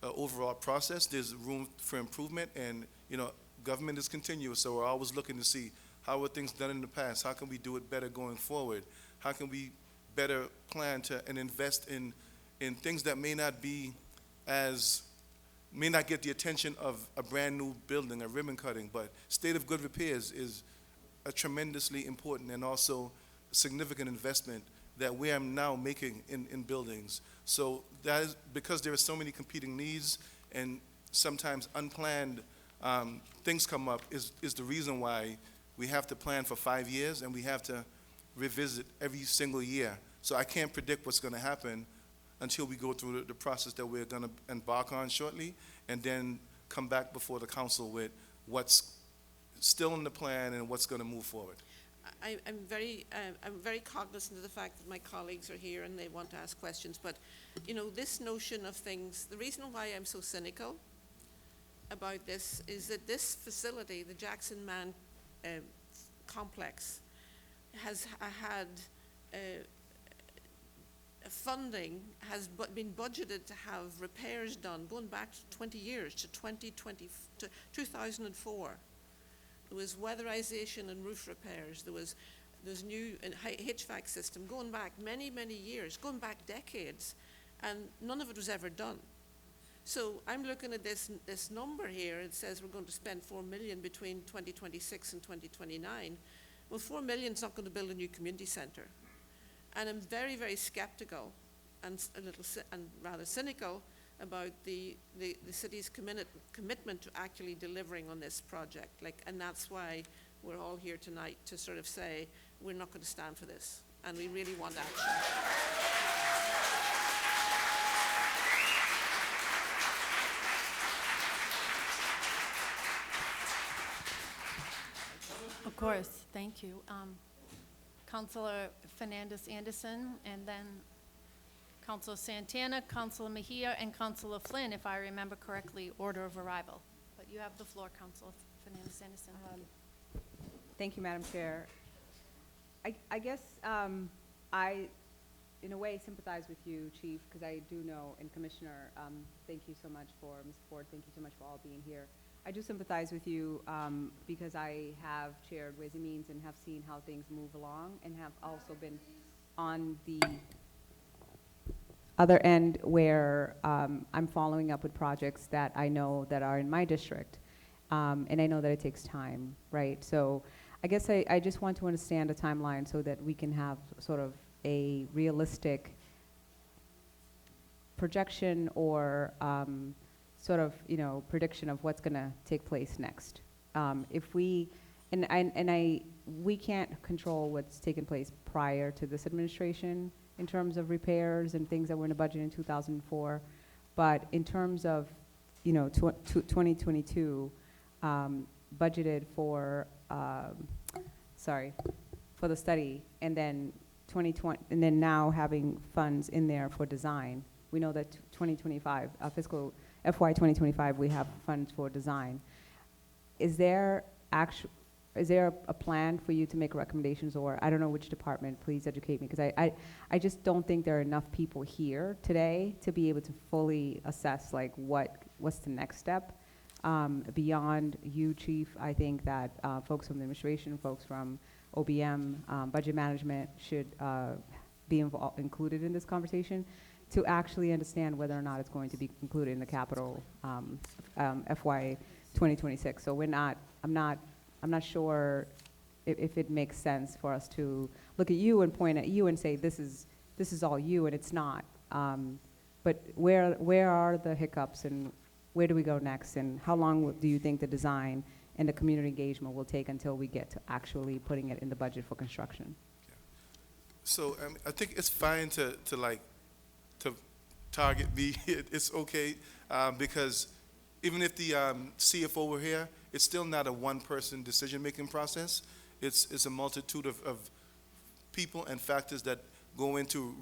overall process, there's room for improvement, and you know, government is continuous, so we're always looking to see how were things done in the past, how can we do it better going forward, how can we better plan to and invest in things that may not get the attention of a brand new building, a ribbon cutting, but state of good repairs is a tremendously important and also significant investment that we are now making in buildings. So that is because there are so many competing needs, and sometimes unplanned things come up, is the reason why we have to plan for 5 years and we have to revisit every single year. So I can't predict what's going to happen until we go through the process that we're going to embark on shortly, and then come back before the council with what's still in the plan and what's going to move forward. I'm very cognizant of the fact that my colleagues are here and they want to ask questions, but you know, this notion of things, the reason why I'm so cynical about this is that this facility, the Jackson Man complex, has had funding has been budgeted to have repairs done going back 20 years to 2004. There was weatherization and roof repairs. There's new HVAC system going back many years, going back decades, and none of it was ever done. So I'm looking at this number here. It says we're going to spend $4 million between 2026 and 2029. Well, $4 million is not going to build a new community center. And I'm very skeptical and rather cynical about the city's commitment to actually delivering on this project. And that's why we're all here tonight, to sort of say we're not going to stand for this, and we really want action. Of course, thank you. Councilor Fernandos Anderson, and then Councilor Santana, Councilor Mejia, and Councilor Flynn, if I remember correctly, order of arrival. But you have the floor, Councilor Fernandos Anderson. Thank you, Madam Chair. I guess I, in a way, sympathize with you, Chief, because I do know, and Commissioner, thank you so much for, Ms. Ford, thank you so much for all being here. I do sympathize with you because I have chaired Ways and Means and have seen how things move along, and have also been on the other end where I'm following up with projects that I know that are in my district, and I know that it takes time, right? So I guess I just want to understand a timeline so that we can have sort of a realistic projection or sort of, you know, prediction of what's going to take place next. If we, we can't control what's taken place prior to this administration in terms of repairs and things that were in the budget in 2004. But in terms of, 2022, budgeted for, for the study, and then 2020, and then now having funds in there for design. We know that 2025, fiscal FY 2025, we have funds for design. Is there a plan for you to make recommendations, or I don't know which department, please educate me, because I just don't think there are enough people here today to be able to fully assess like what's the next step. Beyond you, Chief, I think that folks from the administration, folks from OBM, budget management should be included in this conversation to actually understand whether or not it's going to be included in the capital FY 2026. So I'm not sure if it makes sense for us to look at you and point at you and say this is all you, and it's not. But where are the hiccups, and where do we go next, and how long do you think the design and the community engagement will take until we get to actually putting it in the budget for construction? So I think it's fine to target me. It's okay because even if the CFO were here, it's still not a one-person decision-making process. It's a multitude of people and factors that go into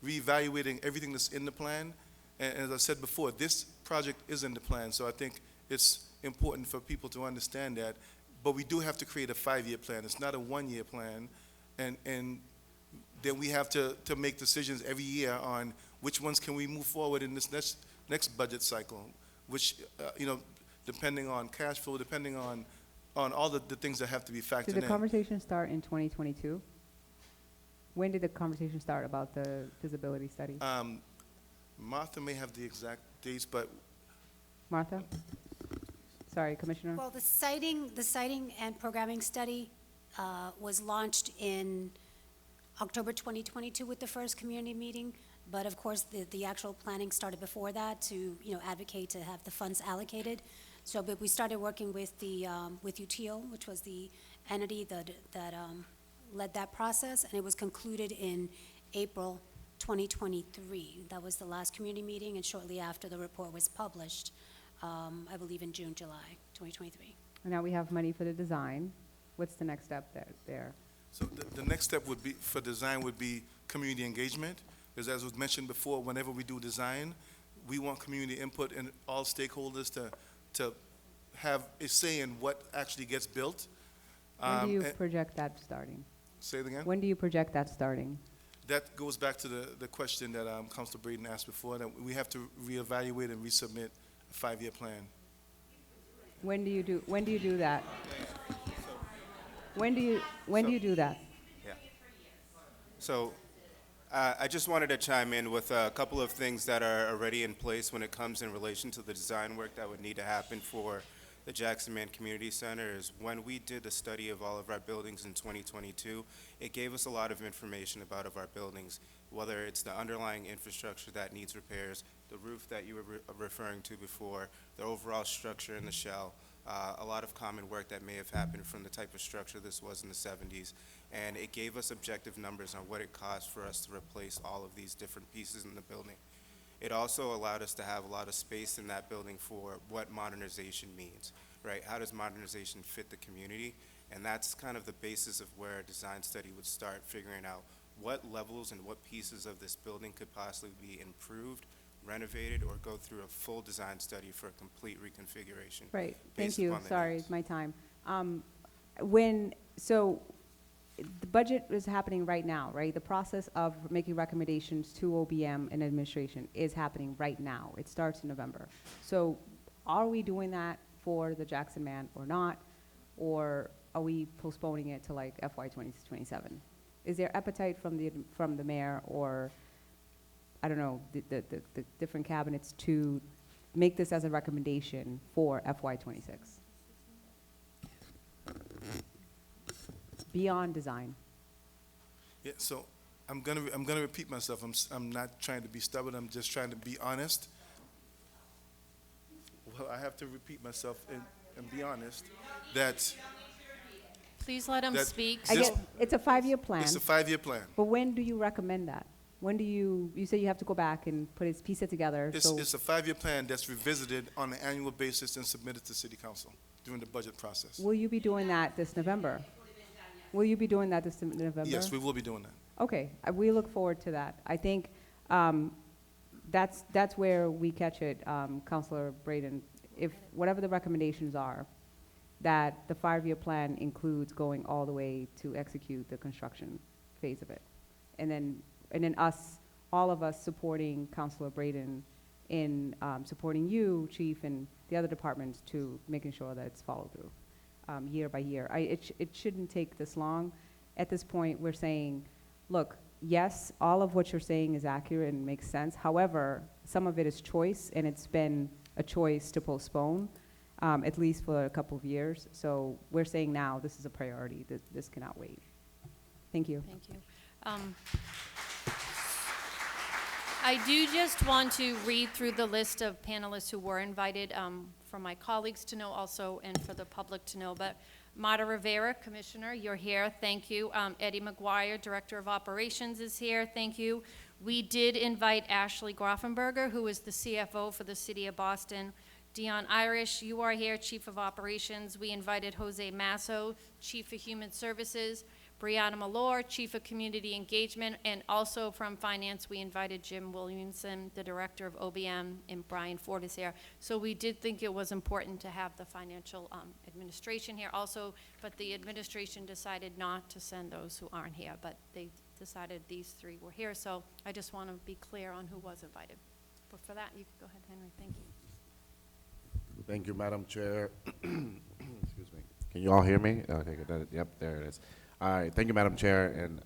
reevaluating everything that's in the plan. And as I said before, this project is in the plan, so I think it's important for people to understand that. But we do have to create a 5-year plan. It's not a 1-year plan. And then we have to make decisions every year on which ones can we move forward in this next budget cycle, which, depending on cash flow, depending on all the things that have to be factored in. Did the conversation start in 2022? When did the conversation start about the feasibility study? Martha may have the exact dates, but... Martha? Sorry, Commissioner? Well, the siting and programming study was launched in October 2022 with the first community meeting, but of course the actual planning started before that to advocate to have the funds allocated. So, but we started working with the with UTO, which was the entity that led that process, and it was concluded in April 2023. That was the last community meeting, and shortly after the report was published, I believe in June, July 2023. And now we have money for the design. What's the next step there? So the next step would be, for design, would be community engagement. Because as was mentioned before, whenever we do design, we want community input and all stakeholders to have a say in what actually gets built. When do you project that starting? Say it again? When do you project that starting? That goes back to the question that Councilor Braden asked before, that we have to reevaluate and resubmit a 5-year plan. When do you do that? When do you do that? Yeah. So I just wanted to chime in with a couple of things that are already in place when it comes in relation to the design work that would need to happen for the Jackson Man Community Center. Is when we did a study of all of our buildings in 2022, it gave us a lot of information about our buildings, whether it's the underlying infrastructure that needs repairs, the roof that you were referring to before, the overall structure in the shell, a lot of common work that may have happened from the type of structure this was in the 70s. And it gave us objective numbers on what it cost for us to replace all of these different pieces in the building. It also allowed us to have a lot of space in that building for what modernization means, right? How does modernization fit the community? And that's kind of the basis of where a design study would start, figuring out what levels and what pieces of this building could possibly be improved, renovated, or go through a full design study for a complete reconfiguration. Right, thank you, upon the sorry, needs. it's my time. So the budget is happening right now, right? The process of making recommendations to OBM and administration is happening right now. It starts in November. So are we doing that for the Jackson Man or not? Or are we postponing it to like FY 2027? Is there appetite from the mayor or, I don't know, the different cabinets to make this as a recommendation for FY 26? Beyond design. Yeah, so I'm gonna repeat myself. I'm not trying to be stubborn. I'm just trying to be honest. Well, I have to repeat myself. and be honest, that Please let him that speak. I this- get, it's a 5-year plan. it's a 5-year plan. But when do you recommend that? When do you say you have to go back and piece it together? So It's a 5-year plan that's revisited on an annual basis and submitted to City Council during the budget process. will you be doing that this November? Will you be doing that this November? Yes, we will be doing that. Okay, we look forward to that. I think that's where we catch it, Councilor Braden. If whatever the recommendations are, that the 5-year plan includes going all the way to execute the construction phase of it. And then all of us supporting Councilor Braden in supporting you, Chief, and the other departments to making sure that it's followed through year by year. It shouldn't take this long. At this point, we're saying, look, yes, all of what you're saying is accurate and makes sense. However, some of it is choice, and it's been a choice to postpone, at least for a couple of years. So we're saying now this is a priority. This cannot wait. Thank you. Thank you. I do just want to read through the list of panelists who were invited for my colleagues to know also and for the public to know. But Marta Rivera, Commissioner, you're here. Thank you. Eddie McGuire, Director of Operations, is here. Thank you. We did invite Ashley Groffenberger, who is the CFO for the City of Boston. Dion Irish, you are here, Chief of Operations. We invited Jose Masso, Chief of Human Services. Brianna Malore, Chief of Community Engagement, and also from Finance, we invited Jim Williamson, the Director of OBM, and Brian Ford is here. So we did think it was important to have the financial administration here also, but the administration decided not to send those who aren't here, but they decided these 3 were here, so I just want to be clear on who was invited. But for that, you can go ahead, Henry, thank you. Thank you, Madam Chair. Excuse me. Can you all hear me? Okay, good. Yep, there it is. All right, thank you, Madam Chair, and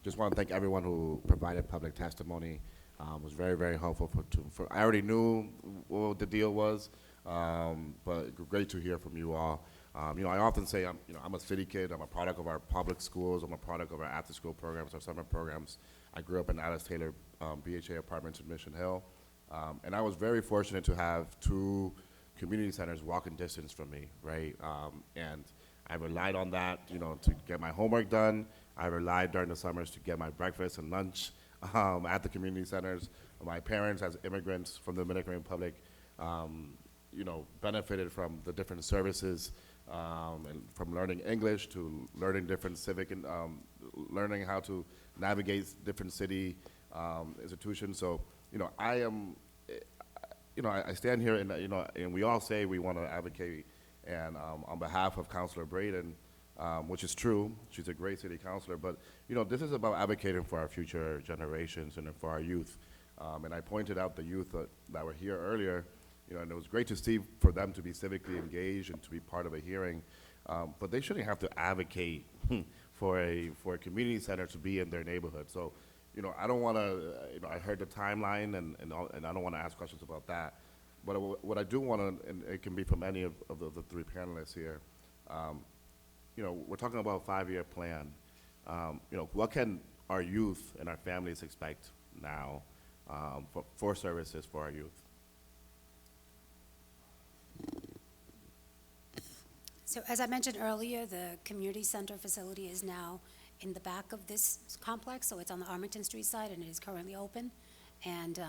just want to thank everyone who provided public testimony. It was very, very helpful I already knew what the deal was, but great to hear from you all. I often say I'm a city kid. I'm a product of our public schools. I'm a product of our after-school programs, our summer programs. I grew up in Alice Taylor BHA apartments in Mission Hill, and I was very fortunate to have 2 community centers walking distance from me, right? And I relied on that, to get my homework done. I relied during the summers to get my breakfast and lunch at the community centers. My parents, as immigrants from the Dominican Republic, benefited from the different services, and from learning English to learning different civic and learning how to navigate different city institutions. So, I stand here and we all say we want to advocate. And on behalf of Councilor Braden, which is true, she's a great city councilor, but this is about advocating for our future generations and for our youth. And I pointed out the youth that were here earlier, and it was great to see for them to be civically engaged and to be part of a hearing, but they shouldn't have to advocate for a community center to be in their neighborhood. So, I don't want to, I heard the timeline and I don't want to ask questions about that. But what I do want to, and it can be from any of the 3 panelists here, we're talking about a 5-year plan. What can our youth and our families expect now for services for our youth? So as I mentioned earlier, the community center facility is now in the back of this complex, so it's on the Armington Street side, and it is currently open. And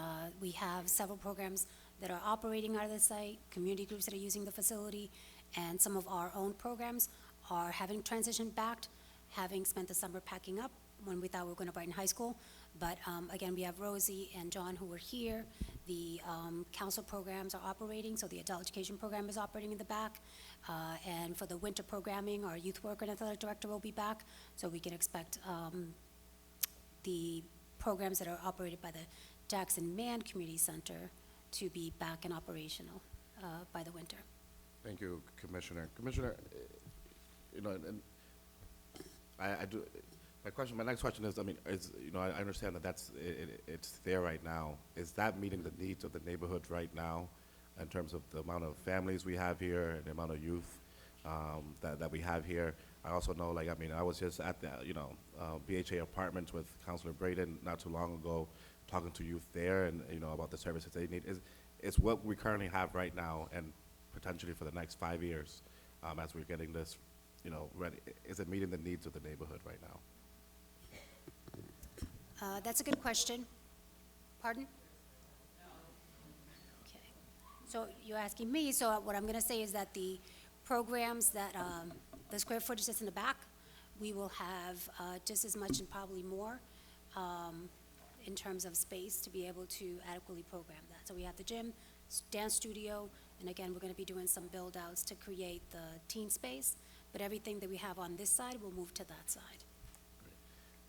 we have several programs that are operating out of the site, community groups that are using the facility, and some of our own programs are having transitioned back, having spent the summer packing up when we thought we were going to Brighton High School. But again, we have Rosie and John who were here. The council programs are operating, so the adult education program is operating in the back. And for the winter programming, our youth worker and athletic director will be back, so we can expect the programs that are operated by the Jackson Man Community Center to be back and operational by the winter. Thank you, Commissioner. Commissioner, and I do. My next question is, I understand that it's there right now. Is that meeting the needs of the neighborhood right now, in terms of the amount of families we have here and the amount of youth that we have here? I also know, I was just at the, BHA apartments with Councilor Braden not too long ago, talking to youth there and, about the services they need. Is what we currently have right now, and potentially for the next 5 years as we're getting this, ready? Is it meeting the needs of the neighborhood right now? That's a good question. Pardon? Okay. So you're asking me, so what I'm going to say is that the programs that, the square footage that's in the back, we will have just as much and probably more in terms of space to be able to adequately program that. So we have the gym, dance studio, and again, we're going to be doing some build-outs to create the teen space, but everything that we have on this side will move to that side.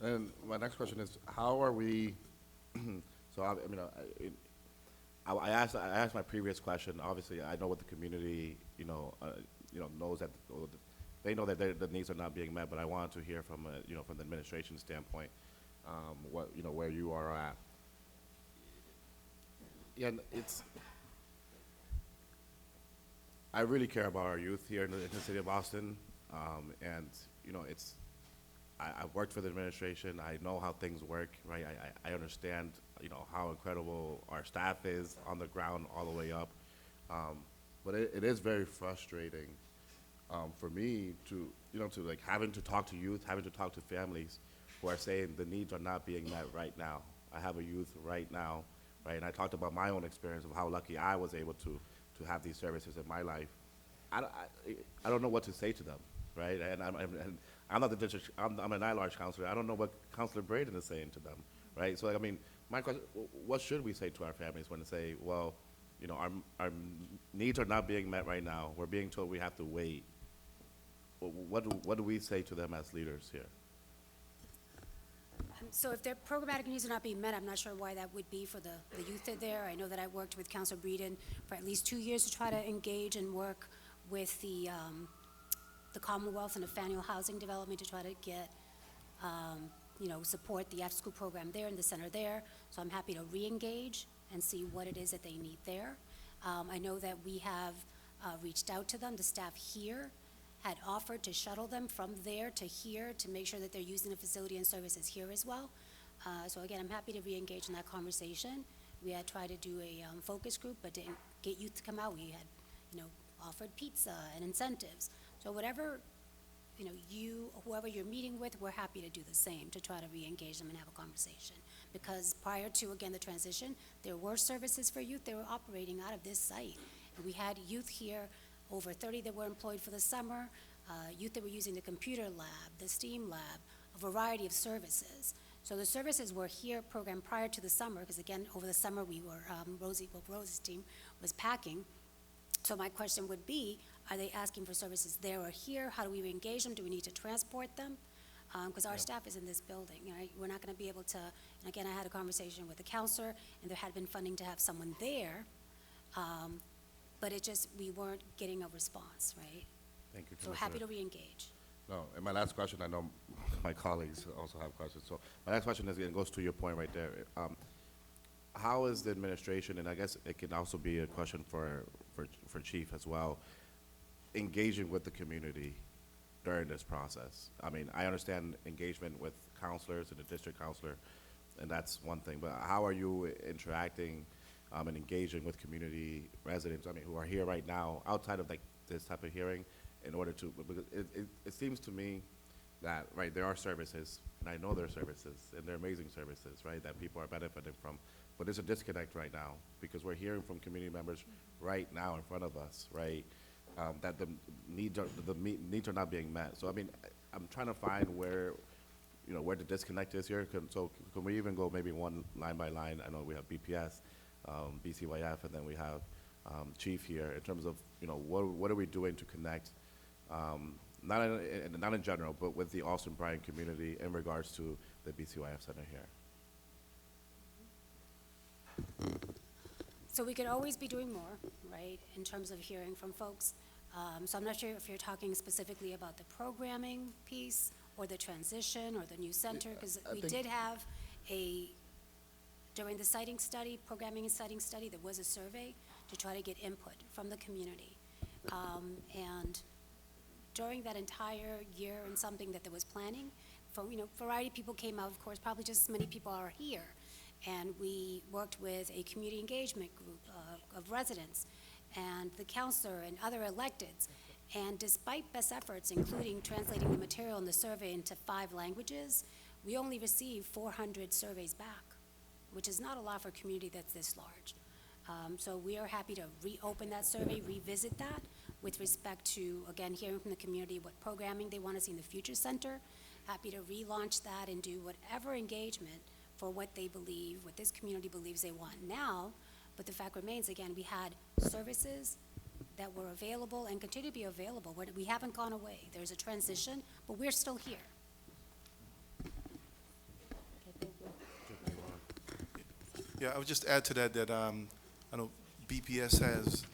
And my next question is, how are we, so I asked my previous question. Obviously, I know what the community, knows that, they know that the needs are not being met, but I wanted to hear from, from the administration standpoint, where you are at. Yeah, I really care about our youth here in the city of Boston, and, I've worked for the administration. I know how things work, right? I understand, how incredible our staff is on the ground all the way up. But it is very frustrating for me to like having to talk to youth, having to talk to families who are saying the needs are not being met right now. I have a youth right now, right? And I talked about my own experience of how lucky I was able to have these services in my life. I don't know what to say to them, right? And I'm not the district, I'm an at-large counselor. I don't know what Councilor Braden is saying to them, right? So, my question, what should we say to our families when they say, well, our needs are not being met right now. We're being told we have to wait. What do we say to them as leaders here? So if their programmatic needs are not being met, I'm not sure why that would be for the youth that are there. I know that I worked with Councilor Breeden for at least 2 years to try to engage and work with the Commonwealth and the Faneuil Housing Development to try to get, support the after-school program there in the center there. So I'm happy to re-engage and see what it is that they need there. I know that we have reached out to them. The staff here had offered to shuttle them from there to here to make sure that they're using the facility and services here as well. So again, I'm happy to re-engage in that conversation. We had tried to do a focus group, but didn't get youth to come out. We had, offered pizza and incentives. So whatever, whoever you're meeting with, we're happy to do the same, to try to re-engage them and have a conversation. Because prior to, again, the transition, there were services for youth. They were operating out of this site. And we had youth here, over 30 that were employed for the summer, youth that were using the computer lab, the STEAM lab, a variety of services. So the services were here programmed prior to the summer, because again, over the summer we were, Rosie's team was packing. So my question would be, are they asking for services there or here? How do we engage them? Do we need to transport them? Because our staff is in this building, right? We're not going to be able to, and again, I had a conversation with the counselor, and there had been funding to have someone there, but it just, we weren't getting a response, right? Thank you, So happy to re-engage. No, and my last question, I know my colleagues also have questions. So my last question is, it goes to your point right there. How is the administration, and I guess it can also be a question for Chief as well, engaging with the community during this process? I understand engagement with counselors and the district counselor, and that's one thing, but how are you interacting and engaging with community residents, who are here right now, outside of this type of hearing, in order to, because it seems to me that, right, there are services, and I know there are services, and they're amazing services, right, that people are benefiting from, but there's a disconnect right now, because we're hearing from community members right now in front of us, right, that the needs are not being met. So I'm trying to find where the disconnect is here. So can we even go maybe one line by line? I know we have BPS, BCYF, and then we have Chief here in terms of what are we doing to connect, not in general, but with the Allston-Brighton community in regards to the BCYF Center here. So we could always be doing more, right, in terms of hearing from folks. So I'm not sure if you're talking specifically about the programming piece or the transition or the new center, because we did have during the siting study, programming and siting study, there was a survey to try to get input from the community. And during that entire year and something that there was planning, variety of people came out, of course, probably just as many people are here. And we worked with a community engagement group of residents. and the counselor and other electeds. And despite best efforts, including translating the material in the survey into 5 languages, we only received 400 surveys back, which is not a lot for a community that's this large. So we are happy to reopen that survey, revisit that with respect to, again, hearing from the community what programming they want to see in the Future Center. Happy to relaunch that and do whatever engagement for what they believe, what this community believes they want now. But the fact remains, again, we had services that were available and continue to be available. We haven't gone away. There's a transition, but we're still here. Yeah, I would just add to that I know BPS has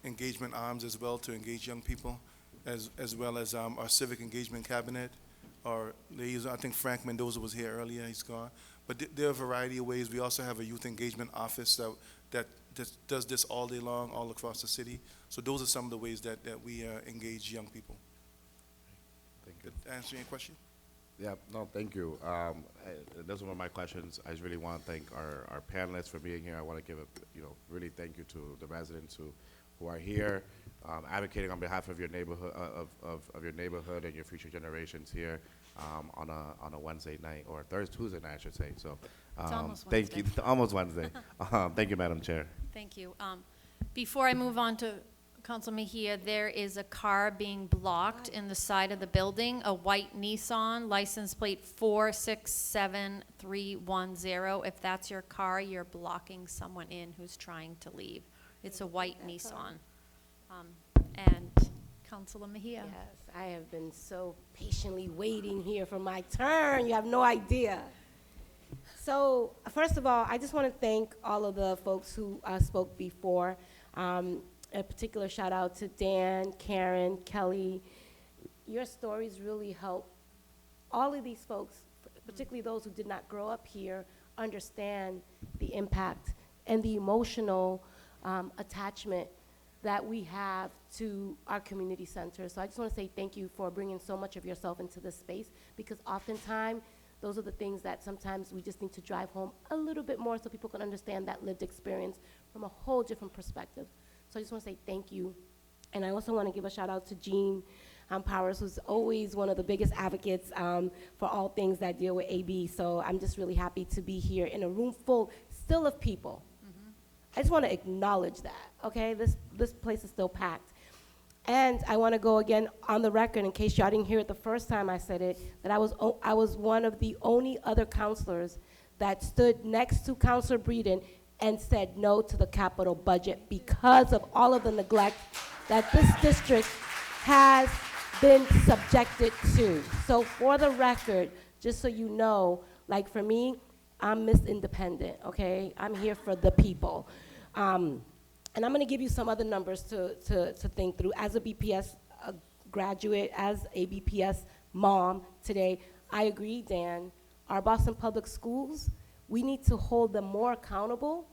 engagement arms as well to engage young people, as well as our civic engagement cabinet, our liaison. I think Frank Mendoza was here earlier, he's gone. But there are a variety of ways. We also have a youth engagement office that does this all day long, all across the city. So those are some of the ways that we engage young people. Thank you. Did I answer your question? Yeah, no, thank you. Those are one of my questions. I just really want to thank our panelists for being here. I want to give really thank you to the residents who are here, advocating on behalf of your neighborhood, of your neighborhood and your future generations here on a Wednesday night, or Tuesday night, I should say. So, It's almost thank you. Wednesday. Almost Wednesday. Thank you, Madam Chair. Thank you. Before I move on to Council Mejia, there is a car being blocked in the side of the building, a white Nissan, license plate 467310. If that's your car, you're blocking someone in who's trying to leave. It's a white Nissan. And Councilor Mejia. Yes, I have been so patiently waiting here for my turn. You have no idea. So, first of all, I just want to thank all of the folks who spoke before. A particular shout out to Dan, Karen, Kelly. Your stories really help all of these folks, particularly those who did not grow up here, understand the impact and the emotional attachment that we have to our community centers. So I just want to say thank you for bringing so much of yourself into this space, because oftentimes those are the things that sometimes we just need to drive home a little bit more so people can understand that lived experience from a whole different perspective. So I just want to say thank you. And I also want to give a shout out to Jean Powers, who's always one of the biggest advocates for all things that deal with AB. So I'm just really happy to be here in a room full still of people. I just want to acknowledge that, okay? This place is still packed. And I want to go again on the record, in case y'all didn't hear it the first time I said it, that I was one of the only other counselors that stood next to Councilor Breeden and said no to the capital budget because of all of the neglect that this district has been subjected to. So for the record, just so you know, like for me, I'm Miss Independent, okay? I'm here for the people. And I'm gonna give you some other numbers to think through. As a BPS graduate, as a BPS mom today, I agree, Dan, our Boston Public Schools, we need to hold them more accountable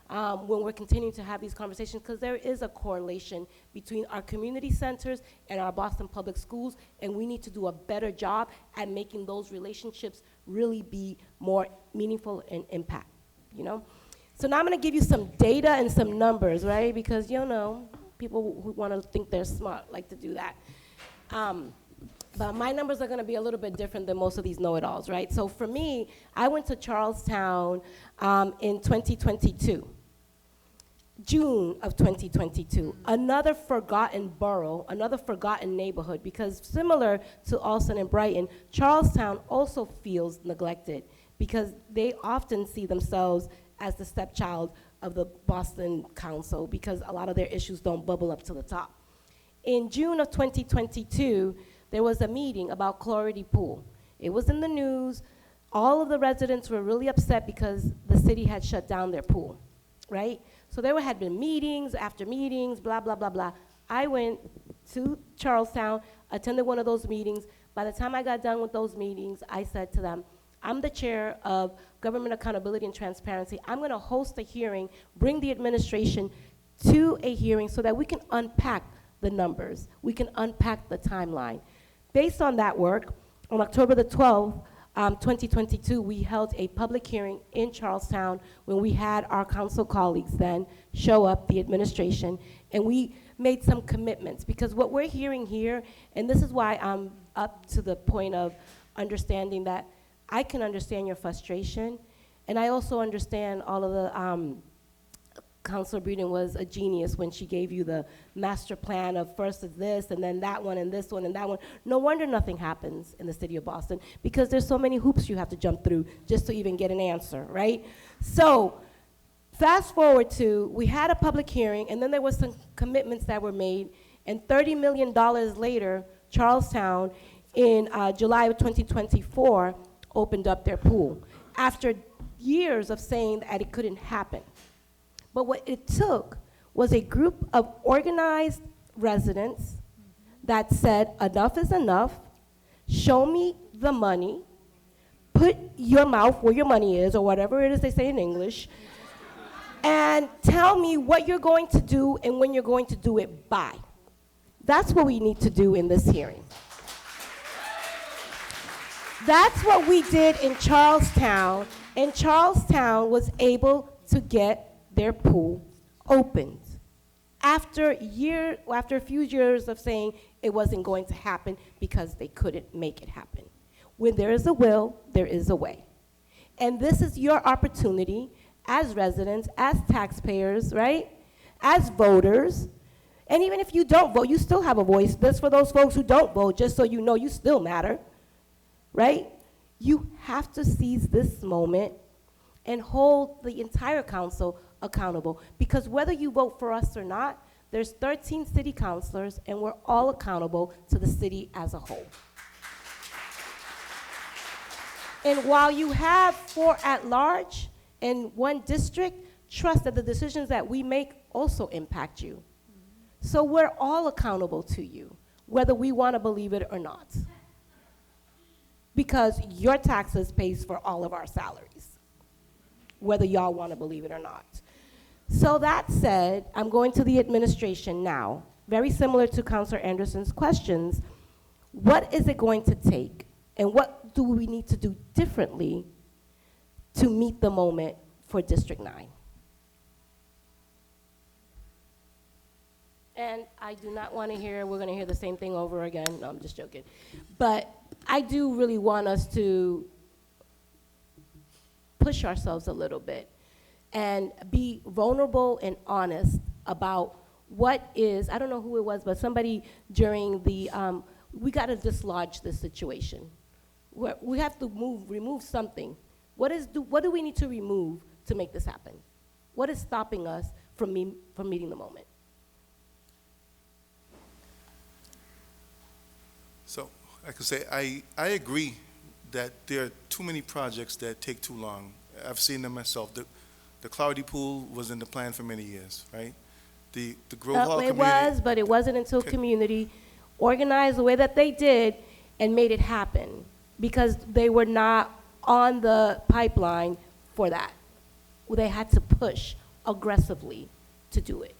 when we're continuing to have these conversations, because there is a correlation between our community centers and our Boston Public Schools, and we need to do a better job at making those relationships really be more meaningful and impact, you know? So now I'm gonna give you some data and some numbers, right? Because you know, people who wanna think they're smart like to do that. But my numbers are gonna be a little bit different than most of these know-it-alls, right? So for me, I went to Charlestown in 2022. June of 2022, another forgotten borough, another forgotten neighborhood, because similar to Allston and Brighton, Charlestown also feels neglected because they often see themselves as the stepchild of the Boston Council because a lot of their issues don't bubble up to the top. In June of 2022, there was a meeting about Clarity Pool. It was in the news. All of the residents were really upset because the city had shut down their pool, right? So there had been meetings after meetings, blah, blah, blah, blah. I went to Charlestown, attended one of those meetings. By the time I got done with those meetings, I said to them, I'm the chair of Government Accountability and Transparency. I'm gonna host a hearing, bring the administration to a hearing so that we can unpack the numbers. We can unpack the timeline. Based on that work, on October the 12th, 2022, we held a public hearing in Charlestown when we had our council colleagues then show up, the administration, and we made some commitments. Because what we're hearing here, and this is why I'm up to the point of understanding that I can understand your frustration, and I also understand all of the, Councilor Breeden was a genius when she gave you the master plan of first is this, and then that one, and this one, and that one. No wonder nothing happens in the city of Boston, because there's so many hoops you have to jump through just to even get an answer, right? So, fast forward to, we had a public hearing, and then there was some commitments that were made, and $30 million later, Charlestown, in July of 2024, opened up their pool, after years of saying that it couldn't happen. But what it took was a group of organized residents that said, enough is enough, show me the money, put your mouth where your money is, or whatever it is they say in English, and tell me what you're going to do and when you're going to do it by. That's what we need to do in this hearing. That's what we did in Charlestown, and Charlestown was able to get their pool opened after a few years of saying it wasn't going to happen because they couldn't make it happen. When there is a will, there is a way. And this is your opportunity as residents, as taxpayers, right? As voters. And even if you don't vote, you still have a voice. This for those folks who don't vote, just so you know you still matter, right? You have to seize this moment and hold the entire council accountable, because whether you vote for us or not, there's 13 city councilors, and we're all accountable to the city as a whole. And while you have 4 at large in one district, trust that the decisions that we make also impact you. So we're all accountable to you, whether we want to believe it or not, because your taxes pays for all of our salaries, whether y'all want to believe it or not. So that said, I'm going to the administration now. Very similar to Councilor Anderson's questions, what is it going to take, and what do we need to do differently to meet the moment for District 9? And I do not want to hear, we're going to hear the same thing over again. No, I'm just joking. But I do really want us to push ourselves a little bit and be vulnerable and honest about what is, I don't know who it was, but somebody during the, we got to dislodge this situation. We have to remove something. What do we need to remove to make this happen? What is stopping us from meeting the moment? So I can say I agree that there are too many projects that take too long. I've seen them myself. The Cloudy Pool was in the plan for many years, right? The Grove Hall community. It was, but it wasn't until community organized the way that they did and made it happen, because they were not on the pipeline for that. They had to push aggressively to do it.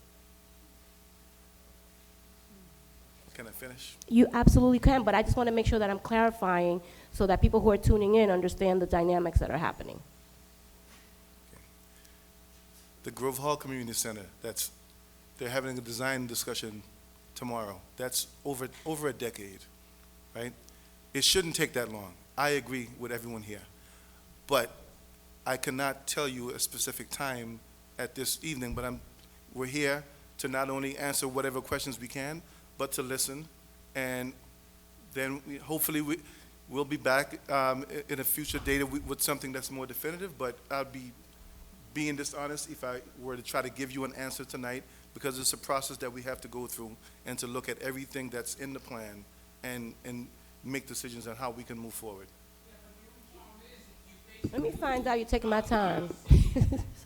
Can I finish? You absolutely can, but I just want to make sure that I'm clarifying so that people who are tuning in understand the dynamics that are happening. The Grove Hall Community Center, they're having a design discussion tomorrow. That's over a decade, right? It shouldn't take that long. I agree with everyone here. But I cannot tell you a specific time at this evening, but we're here to not only answer whatever questions we can, but to listen, and then hopefully we'll be back in a future date with something that's more definitive, but I'd be being dishonest if I were to try to give you an answer tonight, because it's a process that we have to go through and to look at everything that's in the plan and make decisions on how we can move forward. Let me find out you're taking my time.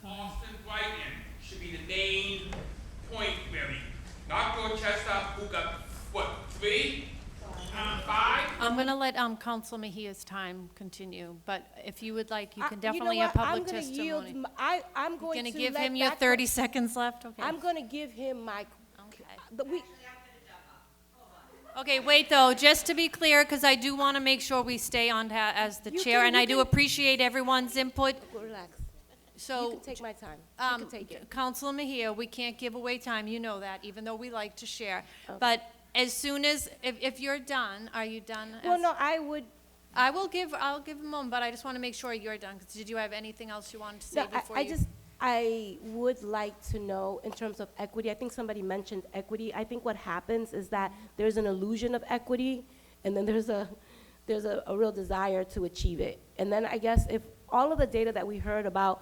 Allston-Brighton should be the main point, really. Not Dorchester, who got, what, 3? 5? I'm going to let Council Mejia's time continue, but if you would like, you can definitely have public testimony. I'm going to give him your 30 seconds left? Okay. I'm going to give him my, okay. Okay, wait though, just to be clear, because I do want to make sure we stay on as the chair, and I do appreciate everyone's input. Relax. So, You can take my time. You can take it. Councilor Mejia, we can't give away time, you know that, even though we like to share. But as soon as, if you're done, are you done? Well, no, I'll give a moment, but I just want to make sure you're done, 'cause did you have anything else you wanted to say No, before I would like to know in terms of equity. I think somebody mentioned equity. I think what happens is that there's an illusion of equity, and then there's a real desire to achieve it. And then I guess if all of the data that we heard about,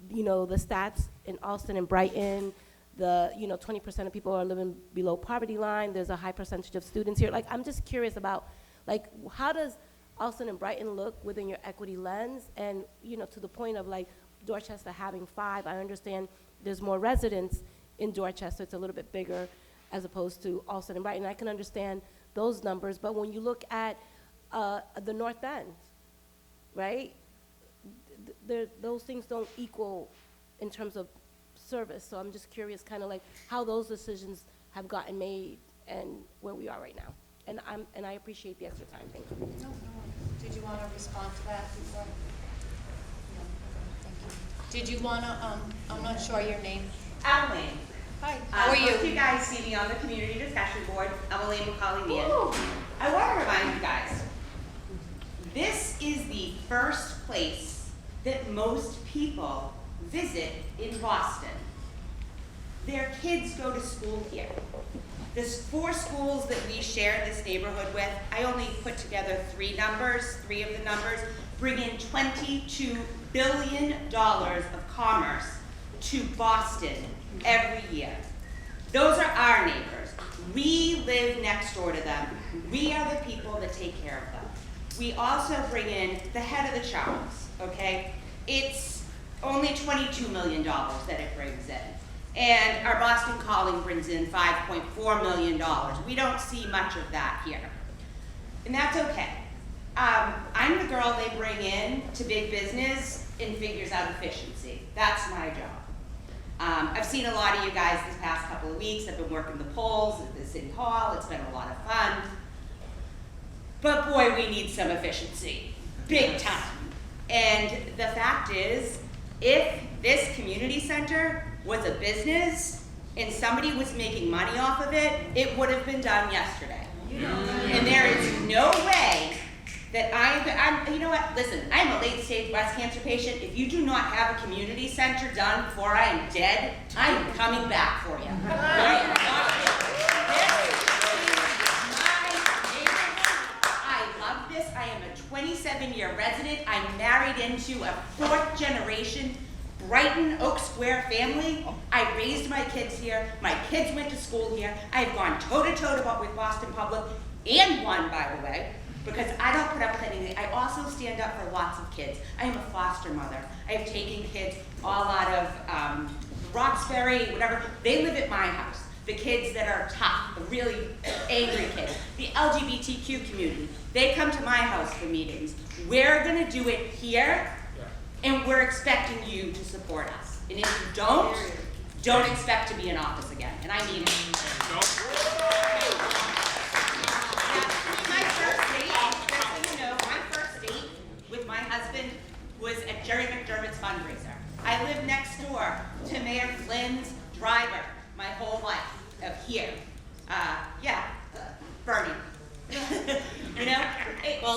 the stats in Allston and Brighton, 20% of people are living below poverty line. There's a high percentage of students here. Like, I'm just curious about, like, how does Allston and Brighton look within your equity lens? And, to the point of, like, Dorchester having 5, I understand there's more residents in Dorchester. It's a little bit bigger as opposed to Allston and Brighton. I can understand those numbers, but when you look at the North End, right, those things don't equal in terms of service. So I'm just curious kind of like how those decisions have gotten made and where we are right now. And I appreciate the extra time. Thank you. No. Did you want to respond to that before? Did you want to, I'm not sure your name. Emily. Hi, how are you? Most of you guys see me on the Community Discussion Board. Emily McCauley-Meehan. I want to remind you guys, this is the first place that most people visit in Boston. Their kids go to school here. There's 4 schools that we share this neighborhood with. I only put together 3 numbers. 3 of the numbers bring in $22 billion of commerce to Boston every year. Those are our neighbors. We live next door to them. We are the people that take care of them. We also bring in the head of the charms, okay? It's only $22 million that it brings in. And our Boston Calling brings in $5.4 million. We don't see much of that here. And that's okay. I'm the girl they bring in to big business and figures out efficiency. That's my job. I've seen a lot of you guys this past couple of weeks. I've been working the polls at the City Hall. It's been a lot of fun. But boy, we need some efficiency. Big time. And the fact is, if this community center was a business and somebody was making money off of it, it would have been done yesterday. And there is no way that you know what, listen, I'm a late stage breast cancer patient. If you do not have a community center done before I am dead, I am coming back for you. I love this. I am a 27-year resident. I'm married into a 4th generation Brighton Oak Square family. I raised my kids here. My kids went to school here. I've gone toe-to-toe with Boston Public and won, by the way, because I don't put up with anything. I also stand up for lots of kids. I am a foster mother. I have taken kids all out of Roxbury, whatever. They live at my house. The kids that are tough, the really angry kids, the LGBTQ community, they come to my house for meetings. We're gonna do it here, and we're expecting you to support us. And if you don't expect to be in office again. And I mean it. My first date with my husband was at Jerry McDermott's fundraiser. I lived next door to Mayor Flynn's driver my whole life of here. Bernie.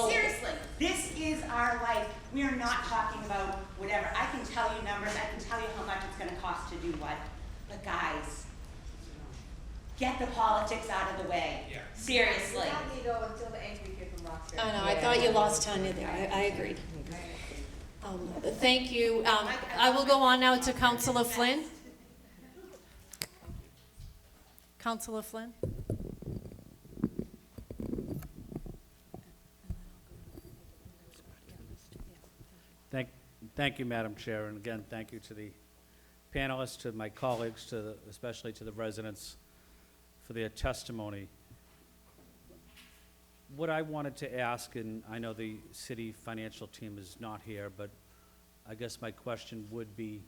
Seriously, this is our life. We are not talking about whatever. I can tell you numbers. I can tell you how much it's going to cost to do what. But guys, get the politics out of the way. Yeah. Seriously. Until the angry kid from Roxbury. I know, I thought you lost Tanya there. I agreed. Thank you. I will go on now to Councilor Flynn. Councilor Flynn. Thank you, Madam Chair, and again, thank you to the panelists, to my colleagues, especially to the residents for their testimony. What I wanted to ask, and I know the city financial team is not here, but I guess my question would be,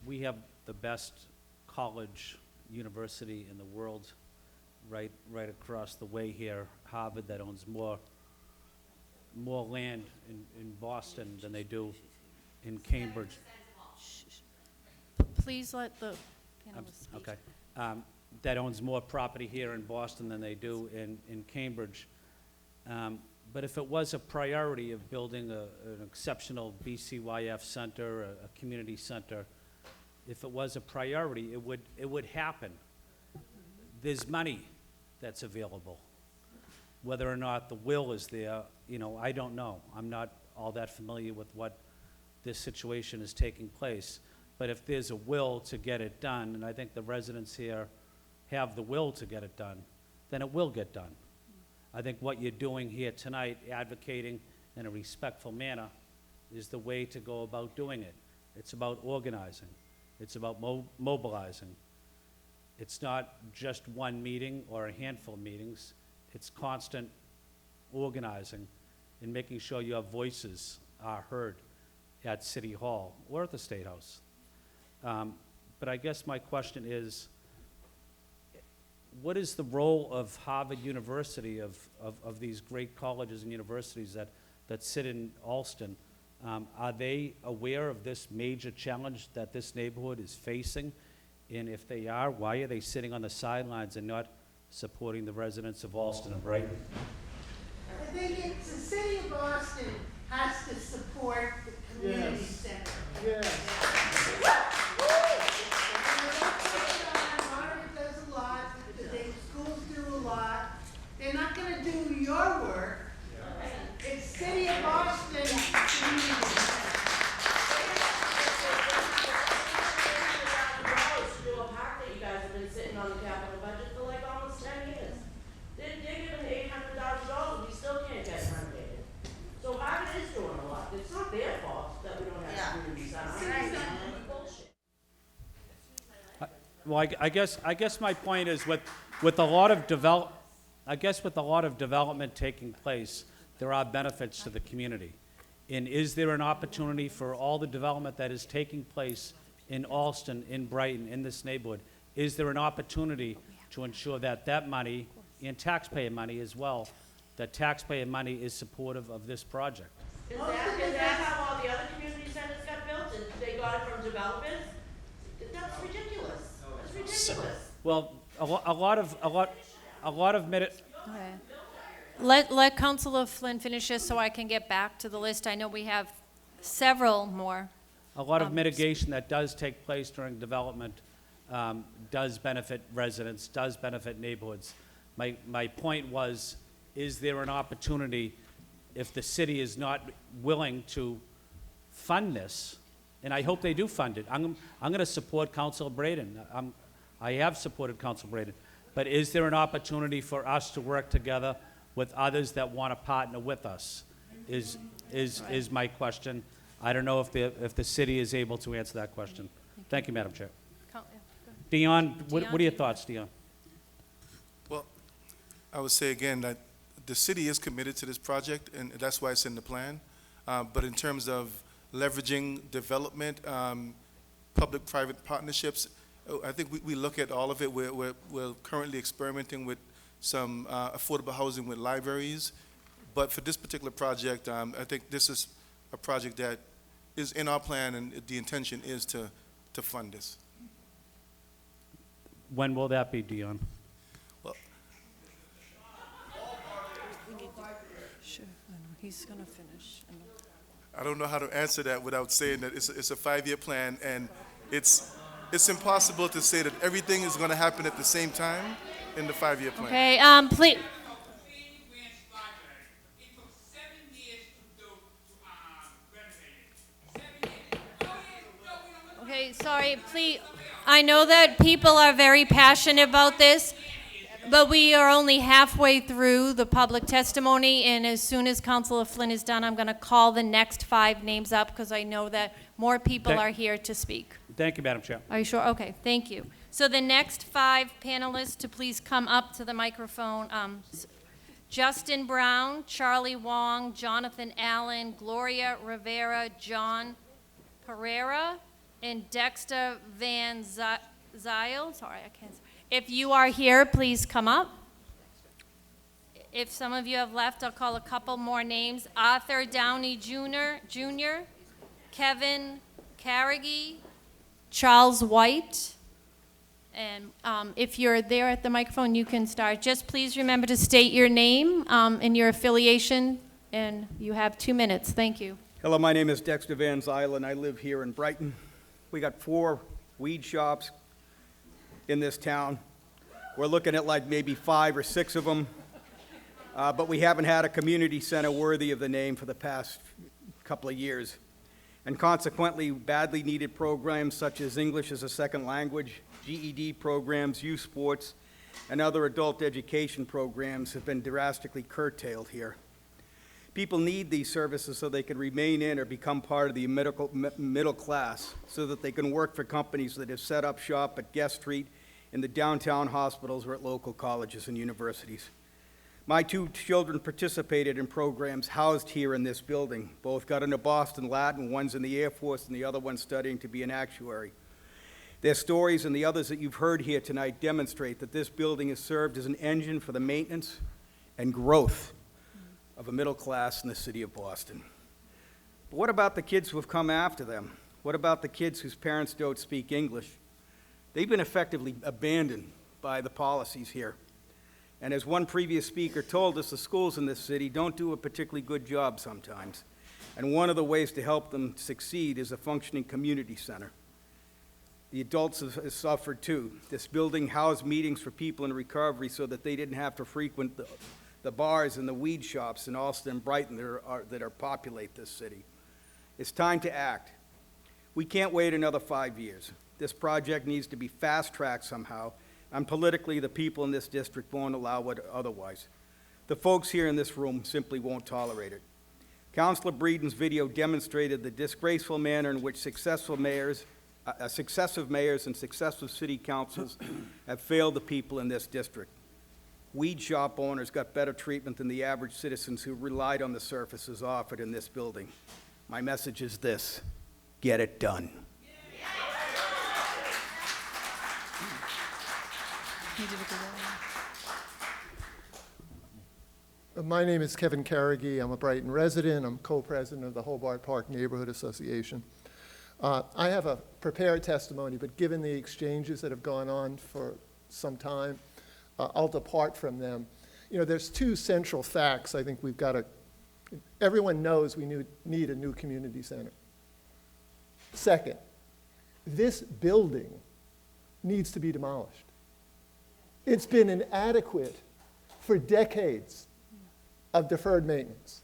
we have the best college university in the world right across the way here, Harvard, that owns more land in Boston than they do in Cambridge. Please let the Um, panelists speak. Okay. That owns more property here in Boston than they do in Cambridge. But if it was a priority of building an exceptional BCYF center, a community center, if it was a priority, it would happen. There's money that's available. Whether or not the will is there, I don't know. I'm not all that familiar with what this situation is taking place. But if there's a will to get it done, and I think the residents here have the will to get it done, then it will get done. I think what you're doing here tonight, advocating in a respectful manner, is the way to go about doing it. It's about organizing. It's about mobilizing. It's not just one meeting or a handful of meetings. It's constant organizing and making sure your voices are heard at City Hall or at the State House. But I guess my question is, what is the role of Harvard University, of these great colleges and universities that sit in Allston? Are they aware of this major challenge that this neighborhood is facing? And if they are, why are they sitting on the sidelines and not supporting the residents of Allston and Brighton? I think it's the city of Boston has to support the community center. Yes. Harvard does a lot, the schools do a lot. They're not gonna do your work. It's city of Boston community center. You guys have been sitting on the capital budget for like almost 10 years. They're given $800,000, we still can't get it renovated. So Harvard is doing a lot. It's not their fault that we don't have community center. Bullshit. Well, I guess my point is with a lot of development taking place, there are benefits to the community. And is there an opportunity for all the development that is taking place in Allston, in Brighton, in this neighborhood? Is there an opportunity to ensure that money, and taxpayer money as well, that taxpayer money is supportive of this project? Is that how all the other community centers got built and they got it from developers? That's ridiculous. That's ridiculous. Well, a lot of Okay. Let Councilor Flynn finish this so I can get back to the list. I know we have several more. A lot of mitigation that does take place during development does benefit residents, does benefit neighborhoods. My point was, is there an opportunity, if the city is not willing to fund this, and I hope they do fund it. I'm going to support Councilor Braden. I have supported Councilor Braden. But is there an opportunity for us to work together with others that want to partner with us, is my question. I don't know if the city is able to answer that question. Thank you, Madam Chair. Dion, what are your thoughts, Dion? Well, I would say again that the city is committed to this project, and that's why it's in the plan. But in terms of leveraging development, public-private partnerships, I think we look at all of it. We're currently experimenting with some affordable housing with libraries. But for this particular project, I think this is a project that is in our plan, and the intention is to fund this. When will that be, Dion? Well, Sure, I know, he's gonna finish. I don't know how to answer that without saying that it's a 5-year plan, and it's impossible to say that everything is going to happen at the same time in the 5-year plan. Okay, please. Okay, sorry, please. I know that people are very passionate about this, but we are only halfway through the public testimony, and as soon as Councilor Flynn is done, I'm going to call the next 5 names up because I know that more people are here to speak. Thank you, Madam Chair. Are you sure? Okay, thank you. So the next 5 panelists to please come up to the microphone. Justin Brown, Charlie Wong, Jonathan Allen, Gloria Rivera, John Pereira, and Dexter Van Zyl. Sorry, I can't. If you are here, please come up. If some of you have left, I'll call a couple more names. Arthur Downey Jr., Kevin Carrigy, Charles White. And if you're there at the microphone, you can start. Just please remember to state your name and your affiliation, and you have 2 minutes. Thank you. Hello, my name is Dexter Van Zylen. I live here in Brighton. We got 4 weed shops in this town. We're looking at like maybe 5 or 6 of them, but we haven't had a community center worthy of the name for the past couple of years. And consequently, badly needed programs such as English as a second language, GED programs, youth sports, and other adult education programs have been drastically curtailed here. People need these services so they can remain in or become part of the middle class, so that they can work for companies that have set up shop at Guest Street, in the downtown hospitals, or at local colleges and universities. My 2 children participated in programs housed here in this building. Both got into Boston Latin, one's in the Air Force and the other one's studying to be an actuary. Their stories and the others that you've heard here tonight demonstrate that this building has served as an engine for the maintenance and growth of a middle class in the city of Boston. But what about the kids who have come after them? What about the kids whose parents don't speak English? They've been effectively abandoned by the policies here. And as one previous speaker told us, the schools in this city don't do a particularly good job sometimes. And one of the ways to help them succeed is a functioning community center. The adults have suffered too. This building housed meetings for people in recovery so that they didn't have to frequent the bars and the weed shops in Allston-Brighton that populate this city. It's time to act. We can't wait another 5 years. This project needs to be fast-tracked somehow, and politically, the people in this district won't allow it otherwise. The folks here in this room simply won't tolerate it. Councilor Breeden's video demonstrated the disgraceful manner in which successive mayors and successive city councils have failed the people in this district. Weed shop owners got better treatment than the average citizens who relied on the services offered in this building. My message is this: get it done. My name is Kevin Carrigy. I'm a Brighton resident. I'm co-president of the Hobart Park Neighborhood Association. I have a prepared testimony, but given the exchanges that have gone on for some time, I'll depart from them. You know, there's 2 central facts I think we've got to, everyone knows we need a new community center. Second, this building needs to be demolished. It's been inadequate for decades of deferred maintenance.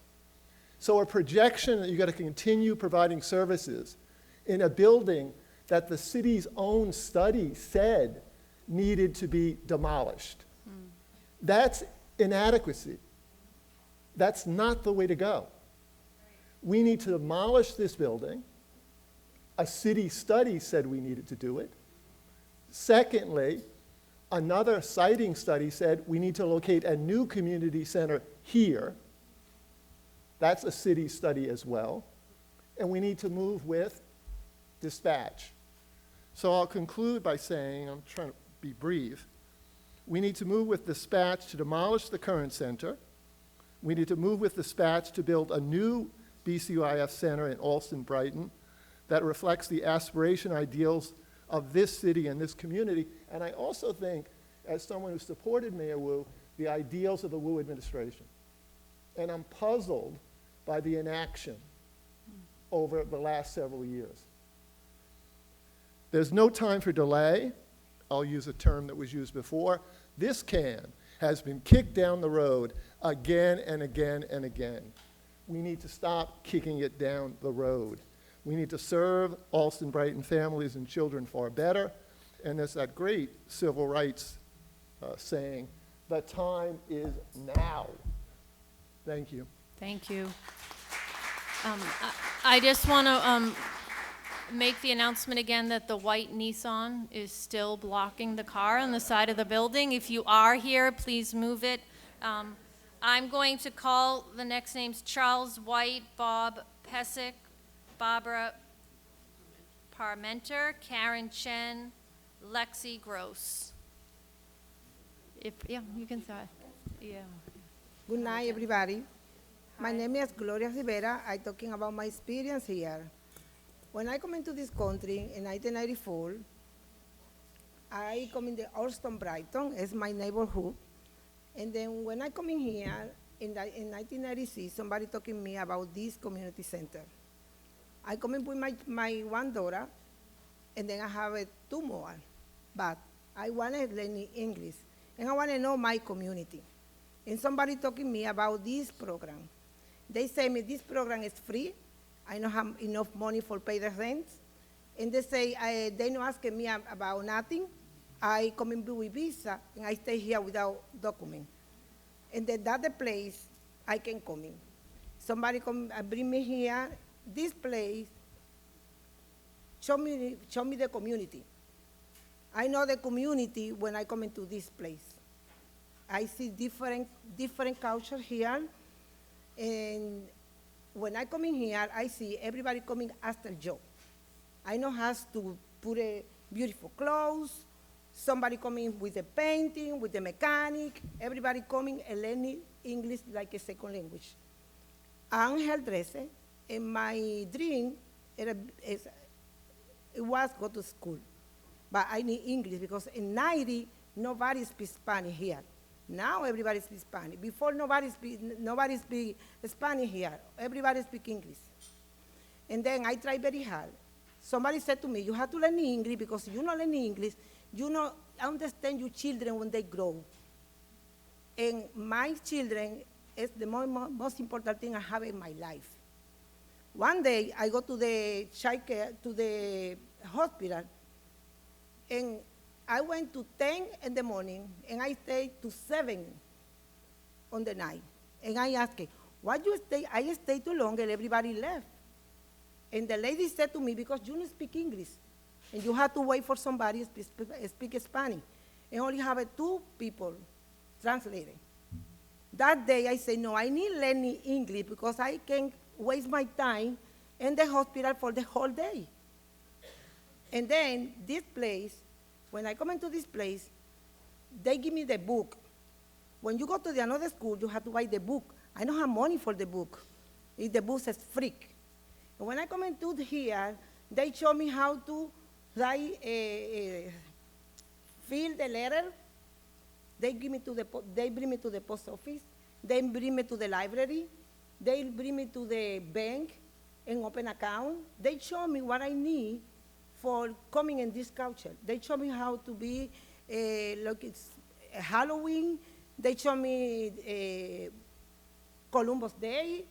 So a projection that you've got to continue providing services in a building that the city's own study said needed to be demolished. That's inadequacy. That's not the way to go. We need to demolish this building. A city study said we needed to do it. Secondly, another siting study said we need to locate a new community center here. That's a city study as well. And we need to move with dispatch. So I'll conclude by saying, I'm trying to be brief, we need to move with dispatch to demolish the current center. We need to move with dispatch to build a new BCYF center in Allston-Brighton that reflects the aspiration ideals of this city and this community. And I also think, as someone who supported Mayor Wu, the ideals of the Wu administration. And I'm puzzled by the inaction over the last several years. There's no time for delay. I'll use a term that was used before. This can has been kicked down the road again and again and again. We need to stop kicking it down the road. We need to serve Allston-Brighton families and children far better. And there's that great civil rights saying, the time is now. Thank you. Thank you. I just want to make the announcement again that the white Nissan is still blocking the car on the side of the building. If you are here, please move it. I'm going to call the next names: Charles White, Bob Pesic, Barbara Parmenter, Karen Chen, Lexi Gross. Yeah, you can start. Yeah. Good night, everybody. My name is Gloria Rivera. I'm talking about my experience here. When I come into this country in 1994, I come in the Allston-Brighton, it's my neighborhood. And then when I come in here, in 1996, somebody talking to me about this community center. I come in with my one daughter, and then I have two more. But I want to learn English, and I want to know my community. And somebody talking to me about this program. They say me this program is free. I don't have enough money for pay the rent. And they say, they not asking me about nothing. I come in with visa, and I stay here without document. And then that's the place I can come in. Somebody come bring me here, this place, show me the community. I know the community when I come into this place. I see different culture here, and when I come in here, I see everybody coming after job. I know how to put a beautiful clothes, somebody coming with the painting, with the mechanic, everybody coming and learning English like a second language. I'm hairdresser, and my dream it was go to school. But I need English because in 90, nobody speaks Spanish here. Now everybody speaks Spanish. Before nobody speak Spanish here. Everybody speak English. And then I try very hard. Somebody said to me, you have to learn English because you not learn English, you not understand your children when they grow. And my children is the most important thing I have in my life. One day I go to the childcare, to the hospital, and I went to 10 in the morning, and I stayed to 7 on the night. And I asked, why you stay? I stayed too long, and everybody left. And the lady said to me, because you don't speak English, and you have to wait for somebody to speak Spanish. And only have 2 people translating. That day, I said, no, I need learning English because I can't waste my time in the hospital for the whole day. And then this place, when I come into this place, they give me the book. When you go to the another school, you have to buy the book. I don't have money for the book. The book says free. And when I come into here, they show me how to write, fill the letter. They bring me to the post office. They bring me to the library. They bring me to the bank and open account. They show me what I need for coming in this culture. They show me how to be, like it's Halloween. They show me Columbus Day.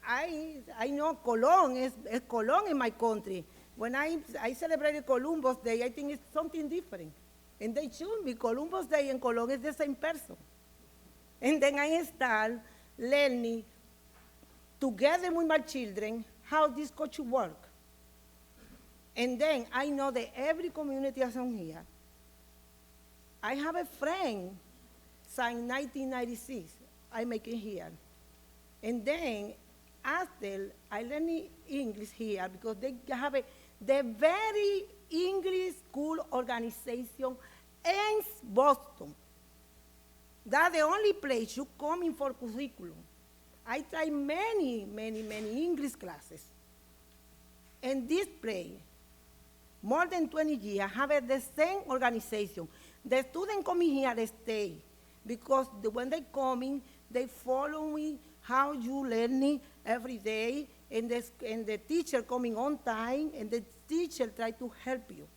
I know Colón is Colón in my country. When I celebrated Columbus Day, I think it's something different. And they show me Columbus Day and Colón is the same person. And then I start learning together with my children how this culture works. And then I know that every community is on here. I have a friend since 1996, I make it here. And then after I learn English here because they have the very English school organization in Boston. That's the only place you come in for curriculum. I try many English classes. And this place, more than 20 years, have the same organization. The students coming here, they stay. Because when they come in, they follow me how you learning every day, and the teacher coming on time, and the teacher try to help you.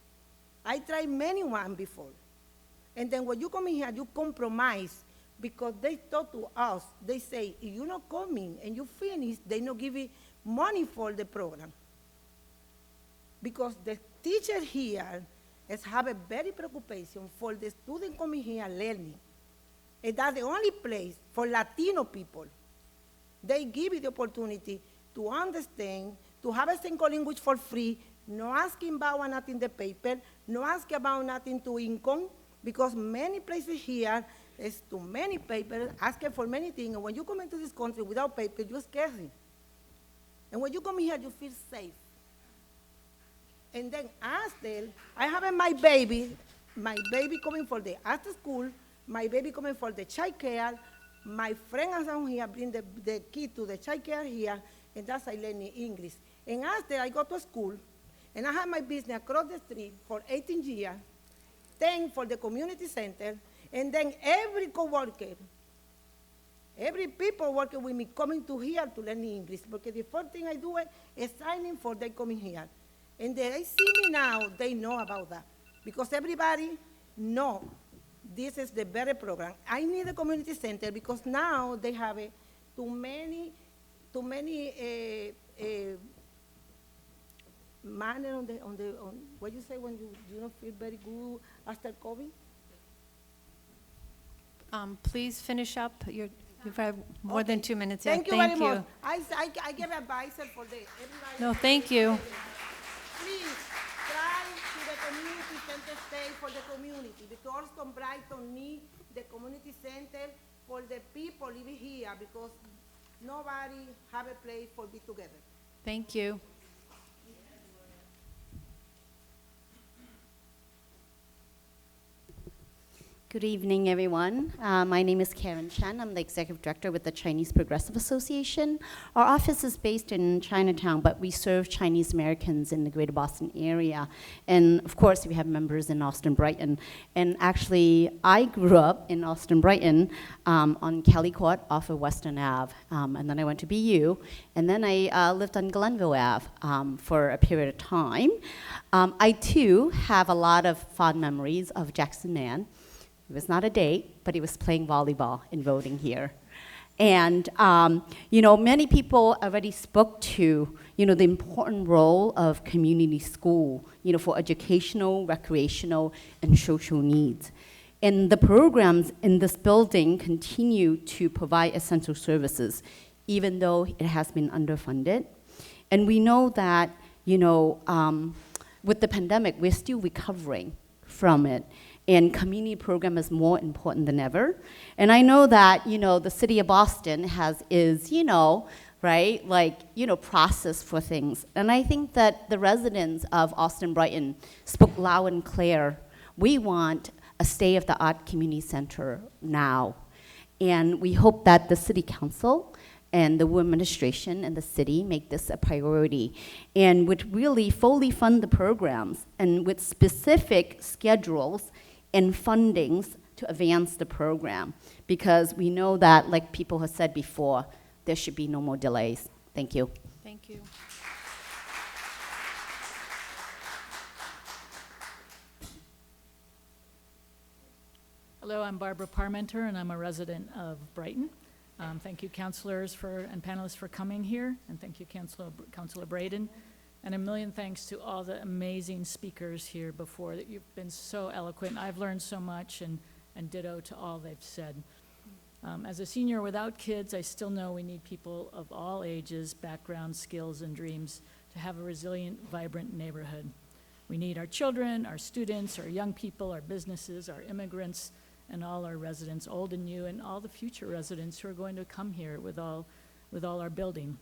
I tried many ones before. And then when you come in here, you compromise, because they talk to us. They say, if you're not coming and you finish, they not give you money for the program. Because the teacher here have a very preoccupation for the student coming here learning. And that's the only place for Latino people. They give you the opportunity to understand, to have a second language for free, no asking about nothing in the paper, no asking about nothing to income, because many places here, there's too many papers, asking for many things, and when you come into this country without paper, you're scared. And when you come here, you feel safe. And then after, I have my baby my baby coming for the after school, my baby coming for the child care, my friend around here bring the kid to the child care here, and that's I learn English. And after I go to school, and I have my business across the street for 18 years, 10 for the community center, and then every coworker, every people working with me coming to here to learn English, because the first thing I do is signing for them coming here. And they see me now, they know about that. Because everybody know this is the better program. I need a community center because now they have too many man on what you say when you don't feel very good after COVID? Please finish up. You've had more than 2 minutes. Thank Yeah, you very much. I give advice for the everybody. No, thank you. Please try to the community center stay for the community because Allston-Brighton need the community center for the people living here because nobody have a place for be together. Thank you. Good evening, everyone. My name is Karen Chen. I'm the Executive Director with the Chinese Progressive Association. Our office is based in Chinatown, but we serve Chinese Americans in the greater Boston area. And of course, we have members in Allston-Brighton. And actually, I grew up in Allston-Brighton on Kelly Court off of Western Ave. And then I went to BU. And then I lived on Glenville Ave for a period of time. I, too, have a lot of fond memories of Jackson Man. It was not a date, but he was playing volleyball and voting here. And, you know, many people already spoke to, you know, the important role of community school, you know, for educational, recreational, and social needs. And the programs in this building continue to provide essential services, even though it has been underfunded. And we know that, you know, with the pandemic, we're still recovering from it. And community program is more important than ever. And I know that, you know, the city of Boston is, you know, right, like, you know, process for things. And I think that the residents of Allston-Brighton spoke loud and clear. We want a state-of-the-art community center now. And we hope that the city council and the administration and the city make this a priority and would really fully fund the programs and with specific schedules and fundings to advance the program, because we know that, like people have said before, there should be no more delays. Thank you. Thank you. Hello, I'm Barbara Parmenter, and I'm a resident of Brighton. Thank you, councilors and panelists for coming here, and thank you, Councilor Braden. And a million thanks to all the amazing speakers here before. That you've been so eloquent. I've learned so much, and ditto to all they've said. As a senior without kids, I still know we need people of all ages, backgrounds, skills, and dreams to have a resilient, vibrant neighborhood. We need our children, our students, our young people, our businesses, our immigrants, and all our residents, old and new, and all the future residents who are going to come here with all our building.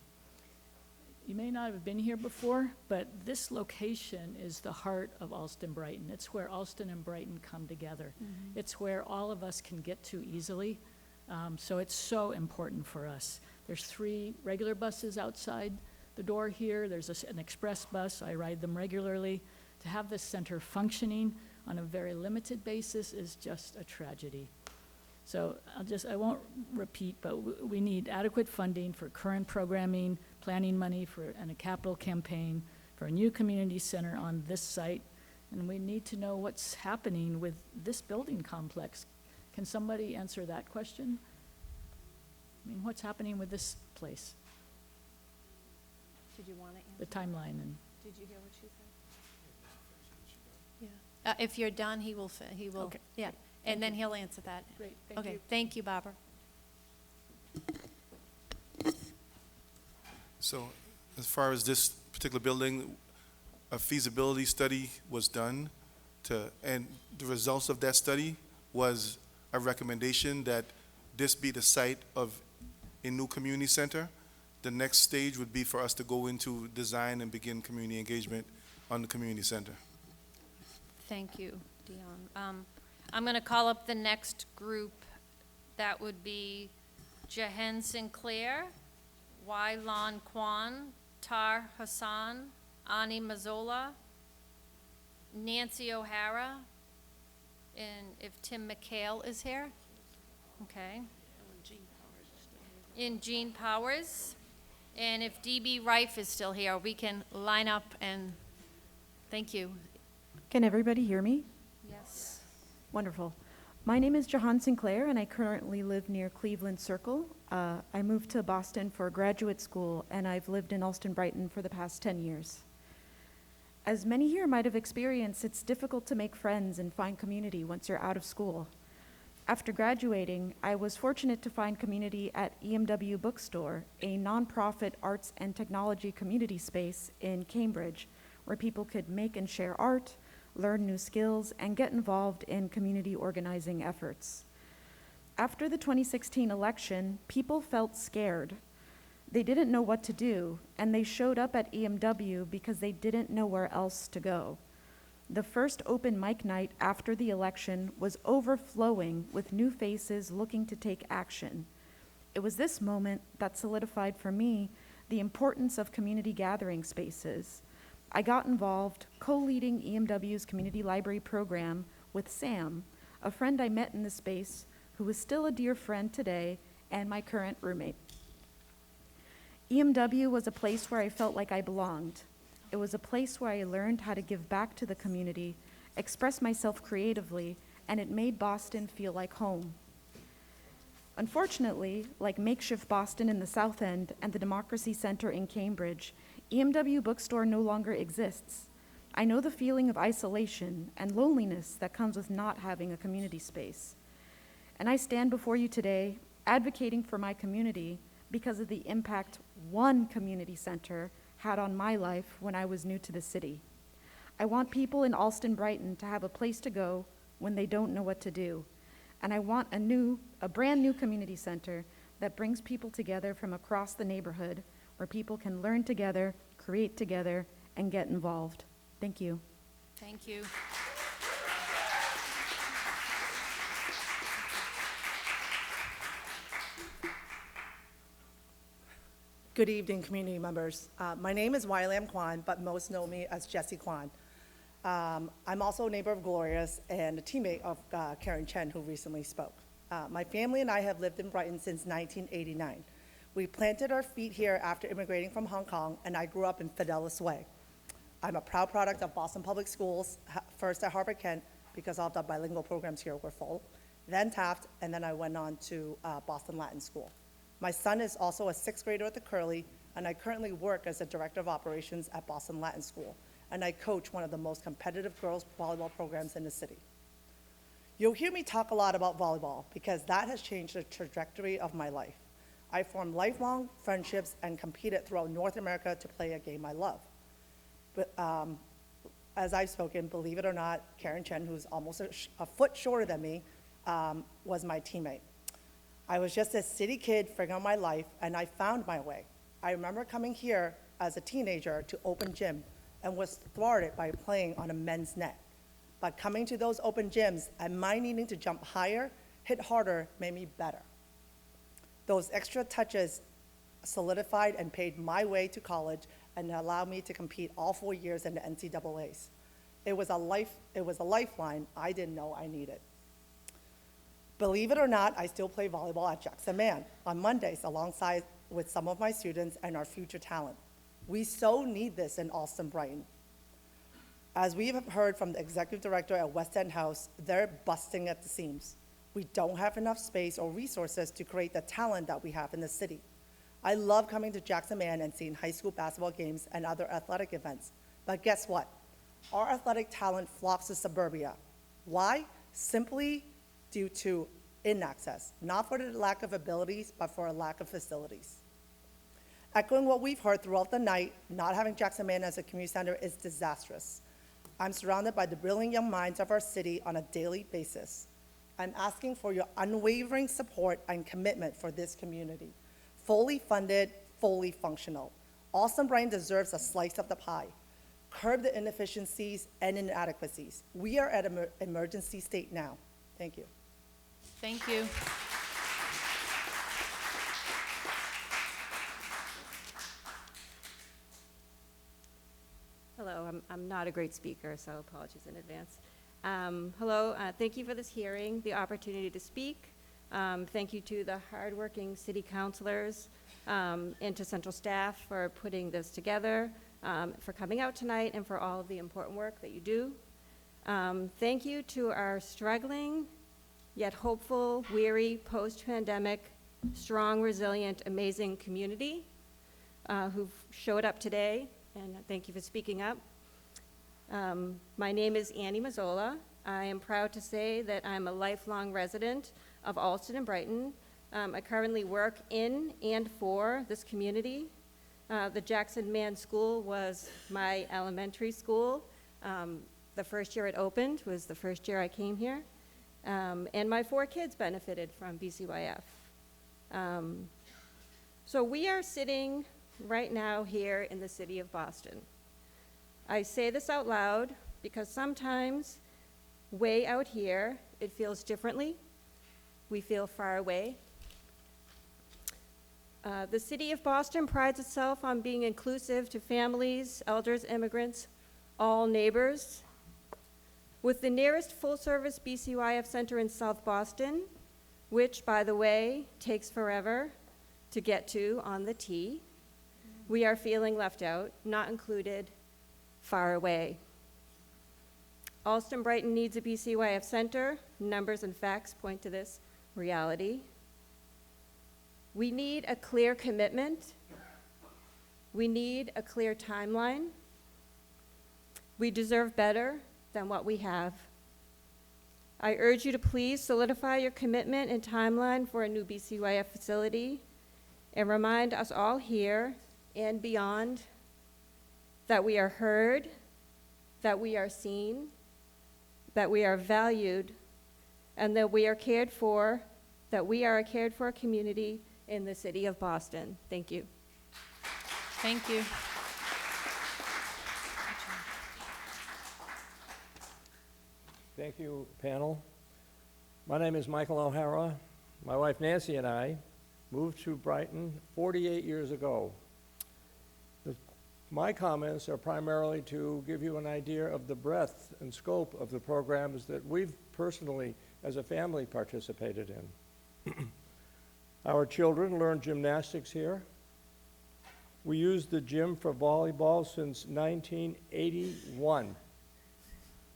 You may not have been here before, but this location is the heart of Allston-Brighton. It's where Allston and Brighton come together. Mm-hmm. It's where all of us can get to easily. So it's so important for us. There's 3 regular buses outside the door here. There's an express bus. I ride them regularly. To have this center functioning on a very limited basis is just a tragedy. So I won't repeat, but we need adequate funding for current programming, planning money and a capital campaign for a new community center on this site. And we need to know what's happening with this building complex. Can somebody answer that question? I mean, what's happening with this place? Did you want to answer? The timeline and. Did you hear what she said? Yeah. If you're done, he will. Okay. Yeah. And then he'll answer that. Great, thank okay, you. Thank you, Barbara. So as far as this particular building, a feasibility study was done and the results of that study was a recommendation that this be the site of a new community center. The next stage would be for us to go into design and begin community engagement on the community center. Thank you. Dion. I'm going to call up the next group. That would be Jahen Sinclair, Wai-Lon Kwan, Tar Hassan, Ani Mazzola, Nancy O'Hara, and if Tim McHale is here, okay. And Jean Powers, and if D.B. Rife is still here, we can line up and, thank you. Can everybody hear me? Yes. Wonderful. My name is Jahan Sinclair, and I currently live near Cleveland Circle. I moved to Boston for graduate school, and I've lived in Allston-Brighton for the past 10 years. As many here might have experienced, it's difficult to make friends and find community once you're out of school. After graduating, I was fortunate to find community at EMW Bookstore, a nonprofit arts and technology community space in Cambridge, where people could make and share art, learn new skills, and get involved in community organizing efforts. After the 2016 election, people felt scared. They didn't know what to do, and they showed up at EMW because they didn't know where else to go. The first open mic night after the election was overflowing with new faces looking to take action. It was this moment that solidified for me the importance of community gathering spaces. I got involved co-leading EMW's community library program with Sam, a friend I met in the space who is still a dear friend today and my current roommate. EMW was a place where I felt like I belonged. It was a place where I learned how to give back to the community, express myself creatively, and it made Boston feel like home. Unfortunately, like makeshift Boston in the South End and the Democracy Center in Cambridge, EMW Bookstore no longer exists. I know the feeling of isolation and loneliness that comes with not having a community space. And I stand before you today advocating for my community because of the impact one community center had on my life when I was new to the city. I want people in Allston-Brighton to have a place to go when they don't know what to do. And I want a brand new community center that brings people together from across the neighborhood where people can learn together, create together, and get involved. Thank you. Thank you. Good evening, community members. My name is Wai-Lam Kwan, but most know me as Jessie Kwan. I'm also a neighbor of Gloria's and a teammate of Karen Chen, who recently spoke. My family and I have lived in Brighton since 1989. We planted our feet here after immigrating from Hong Kong, and I grew up in Fidelis Way. I'm a proud product of Boston Public Schools, first at Harvard-Kent, because all the bilingual programs here were full, then Taft, and then I went on to Boston Latin School. My son is also a sixth grader at the Curly, and I currently work as a director of operations at Boston Latin School, and I coach one of the most competitive girls volleyball programs in the city. You'll hear me talk a lot about volleyball because that has changed the trajectory of my life. I formed lifelong friendships and competed throughout North America to play a game I love. But as I've spoken, believe it or not, Karen Chen, who's almost a foot shorter than me, was my teammate. I was just a city kid figuring out my life, and I found my way. I remember coming here as a teenager to open gym and was thwarted by playing on a men's net. But coming to those open gyms and my needing to jump higher, hit harder, made me better. Those extra touches solidified and paved my way to college and allowed me to compete all 4 years in the NCAAs. It was a lifeline I didn't know I needed. Believe it or not, I still play volleyball at Jackson Man on Mondays alongside with some of my students and our future talent. We so need this in Allston-Brighton. As we have heard from the executive director at West End House, they're busting at the seams. We don't have enough space or resources to create the talent that we have in the city. I love coming to Jackson Man and seeing high school basketball games and other athletic events. But guess what? Our athletic talent flocks to suburbia. Why? Simply due to inaccess, not for the lack of abilities, but for a lack of facilities. Echoing what we've heard throughout the night, not having Jackson Man as a community center is disastrous. I'm surrounded by the brilliant young minds of our city on a daily basis. I'm asking for your unwavering support and commitment for this community. Fully funded, fully functional. Allston-Brighton deserves a slice of the pie. curb the inefficiencies and inadequacies. We are at an emergency state now. Thank you. Thank you. Hello, I'm not a great speaker, so apologies in advance. Hello, thank you for this hearing, the opportunity to speak. Thank you to the hardworking city councilors and to central staff for putting this together, for coming out tonight, and for all of the important work that you do. Thank you to our struggling, yet hopeful, weary, post-pandemic, strong, resilient, amazing community who've showed up today, and thank you for speaking up. My name is Annie Mazzola. I am proud to say that I'm a lifelong resident of Allston-Brighton. I currently work in and for this community. The Jackson Man School was my elementary school. The first year it opened was the first year I came here. And my 4 kids benefited from BCYF. So we are sitting right now here in the city of Boston. I say this out loud because sometimes way out here, it feels differently. We feel far away. The city of Boston prides itself on being inclusive to families, elders, immigrants, all neighbors. With the nearest full-service BCYF center in South Boston, which, by the way, takes forever to get to on the T, we are feeling left out, not included, far away. Allston-Brighton needs a BCYF center. Numbers and facts point to this reality. We need a clear commitment. We need a clear timeline. We deserve better than what we have. I urge you to please solidify your commitment and timeline for a new BCYF facility and remind us all here and beyond that we are heard, that we are seen, that we are valued, and that we are cared for, that we are a cared for community in the city of Boston. Thank you. Thank you. Thank you, panel. My name is Michael O'Hara. My wife Nancy and I moved to Brighton 48 years ago. My comments are primarily to give you an idea of the breadth and scope of the programs that we've personally, as a family, participated in. Our children learned gymnastics here. We used the gym for volleyball since 1981.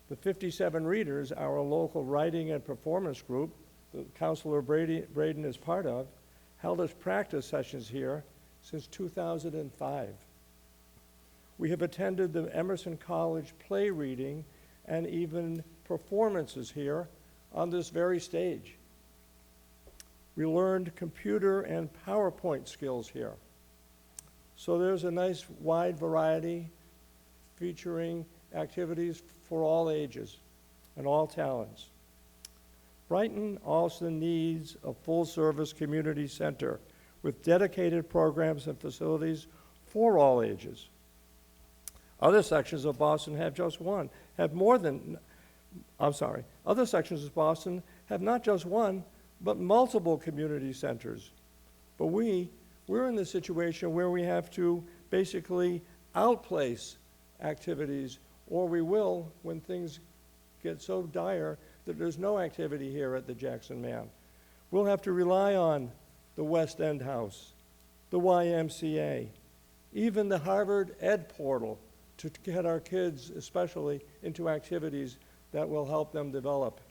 The 57 Readers, our local writing and performance group, that Councilor Braden is part of, held us practice sessions here since 2005. We have attended the Emerson College play reading and even performances here on this very stage. We learned computer and PowerPoint skills here. So there's a nice wide variety featuring activities for all ages and all talents. Brighton also needs a full-service community center with dedicated programs and facilities for all ages. Other sections of Boston have just one, other sections of Boston have not just one, but multiple community centers. But we're in the situation where we have to basically outplace activities, or we will when things get so dire that there's no activity here at the Jackson Man. We'll have to rely on the West End House, the YMCA, even the Harvard Ed Portal to get our kids especially into activities that will help them develop.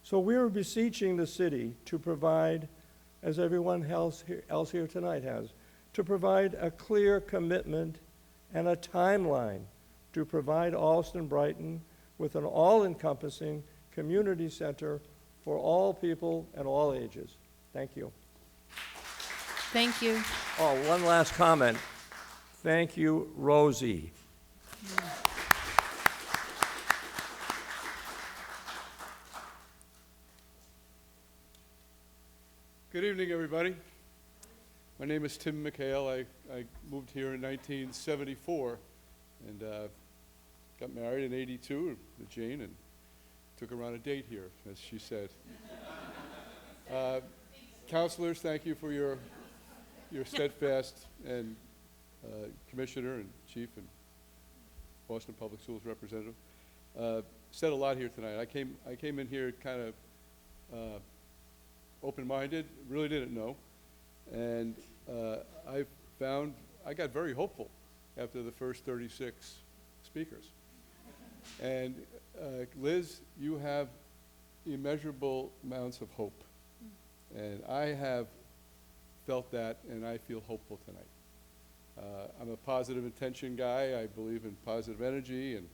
So we're beseeching the city to provide, as everyone else here tonight has, to provide a clear commitment and a timeline to provide Allston-Brighton with an all-encompassing community center for all people and all ages. Thank you. Thank you. Oh, one last comment. Thank you, Rosie. Good evening, everybody. My name is Tim McHale. I moved here in 1974, and got married in '82 to Jane and took her on a date here, as she said. Councilors, thank you for your steadfast and Commissioner and Chief and Boston Public Schools representative. Said a lot here tonight. I came in here kind of open-minded, really didn't know, and I got very hopeful after the first 36 speakers. And Liz, you have immeasurable amounts of hope, and I have felt that, and I feel hopeful tonight. I'm a positive intention guy. I believe in positive energy and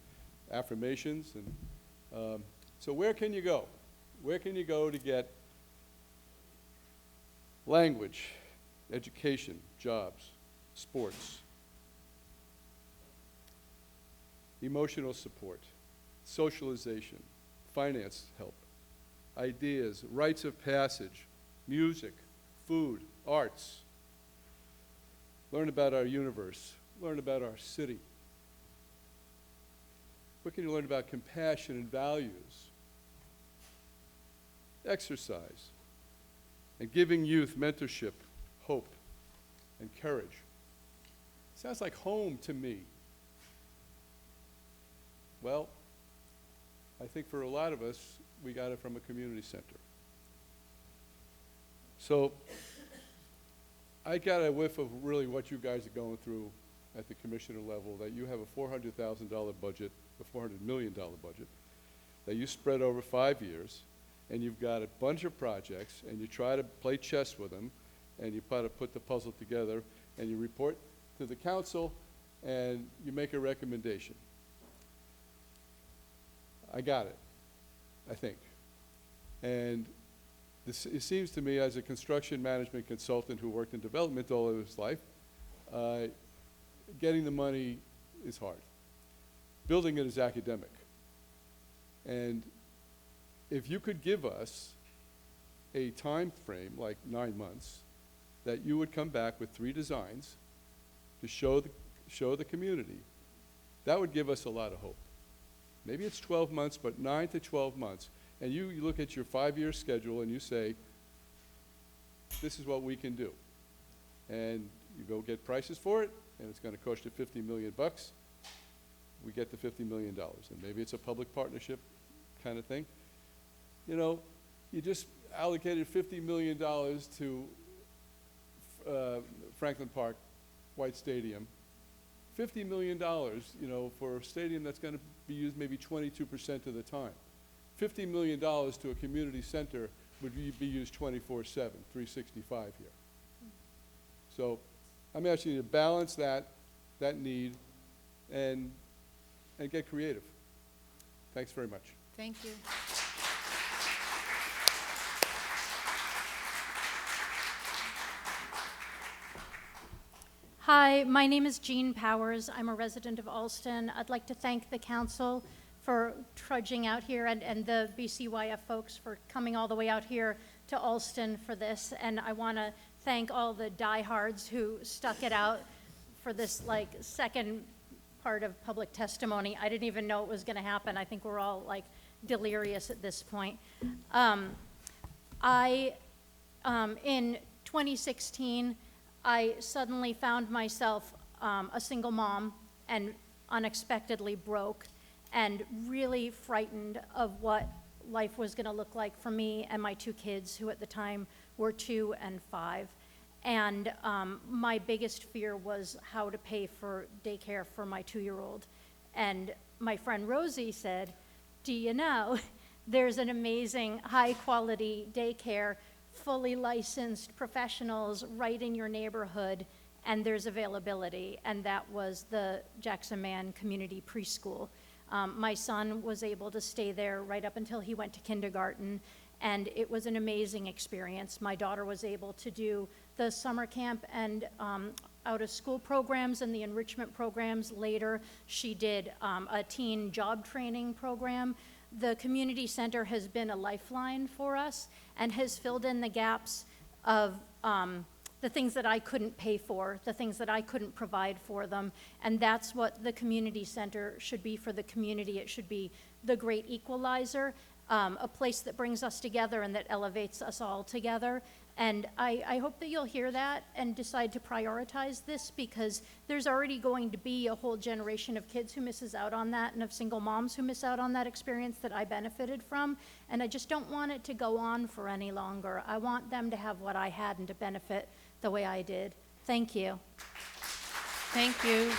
affirmations, and so where can you go? Where can you go to get language, education, jobs, sports, emotional support, socialization, finance help, ideas, rites of passage, music, food, arts. Learn about our universe, learn about our city. What can you learn about compassion and values? Exercise, and giving youth mentorship, hope, and courage. Sounds like home to me. Well, I think for a lot of us, we got it from a community center. So I got a whiff of really what you guys are going through at the commissioner level, that you have a $400,000 budget, a $400 million budget, that you spread over 5 years, and you've got a bunch of projects, and you try to play chess with them, and you try to put the puzzle together, and you report to the council, and you make a recommendation. I got it, I think. And it seems to me, as a construction management consultant who worked in development all of his life, getting the money is hard. Building it is academic. And if you could give us a time frame, like 9 months, that you would come back with 3 designs to show the community, that would give us a lot of hope. Maybe it's 12 months, but 9 to 12 months. And you look at your 5-year schedule and you say, this is what we can do. And you go get prices for it, and it's going to cost you $50 million. We get the $50 million. And maybe it's a public partnership kind of thing. You know, you just allocated $50 million to Franklin Park, White Stadium. $50 million, you know, for a stadium that's going to be used maybe 22% of the time. $50 million to a community center would be used 24/7, 365 here. So I'm asking you to balance that need and get creative. Thanks very much. Thank you. Hi, my name is Jean Powers. I'm a resident of Allston. I'd like to thank the council for trudging out here and the BCYF folks for coming all the way out here to Allston for this. And I want to thank all the diehards who stuck it out for this second part of public testimony. I didn't even know it was going to happen. I think we're all delirious at this point. In 2016, I suddenly found myself a single mom and unexpectedly broke and really frightened of what life was going to look like for me and my 2 kids, who at the time were 2 and 5. And my biggest fear was how to pay for daycare for my 2-year-old. And my friend Rosie said, do you know, there's an amazing high-quality daycare, fully licensed professionals right in your neighborhood, and there's availability. And that was the Jackson Man Community Preschool. My son was able to stay there right up until he went to kindergarten, and it was an amazing experience. My daughter was able to do the summer camp and out-of-school programs and the enrichment programs. Later, she did a teen job training program. The community center has been a lifeline for us and has filled in the gaps of the things that I couldn't pay for, the things that I couldn't provide for them. And that's what the community center should be for the community. It should be the great equalizer, a place that brings us together and that elevates us all together. And I hope that you'll hear that and decide to prioritize this, because there's already going to be a whole generation of kids who misses out on that, and of single moms who miss out on that experience that I benefited from. And I just don't want it to go on for any longer. I want them to have what I had and to benefit the way I did. Thank you. Thank you.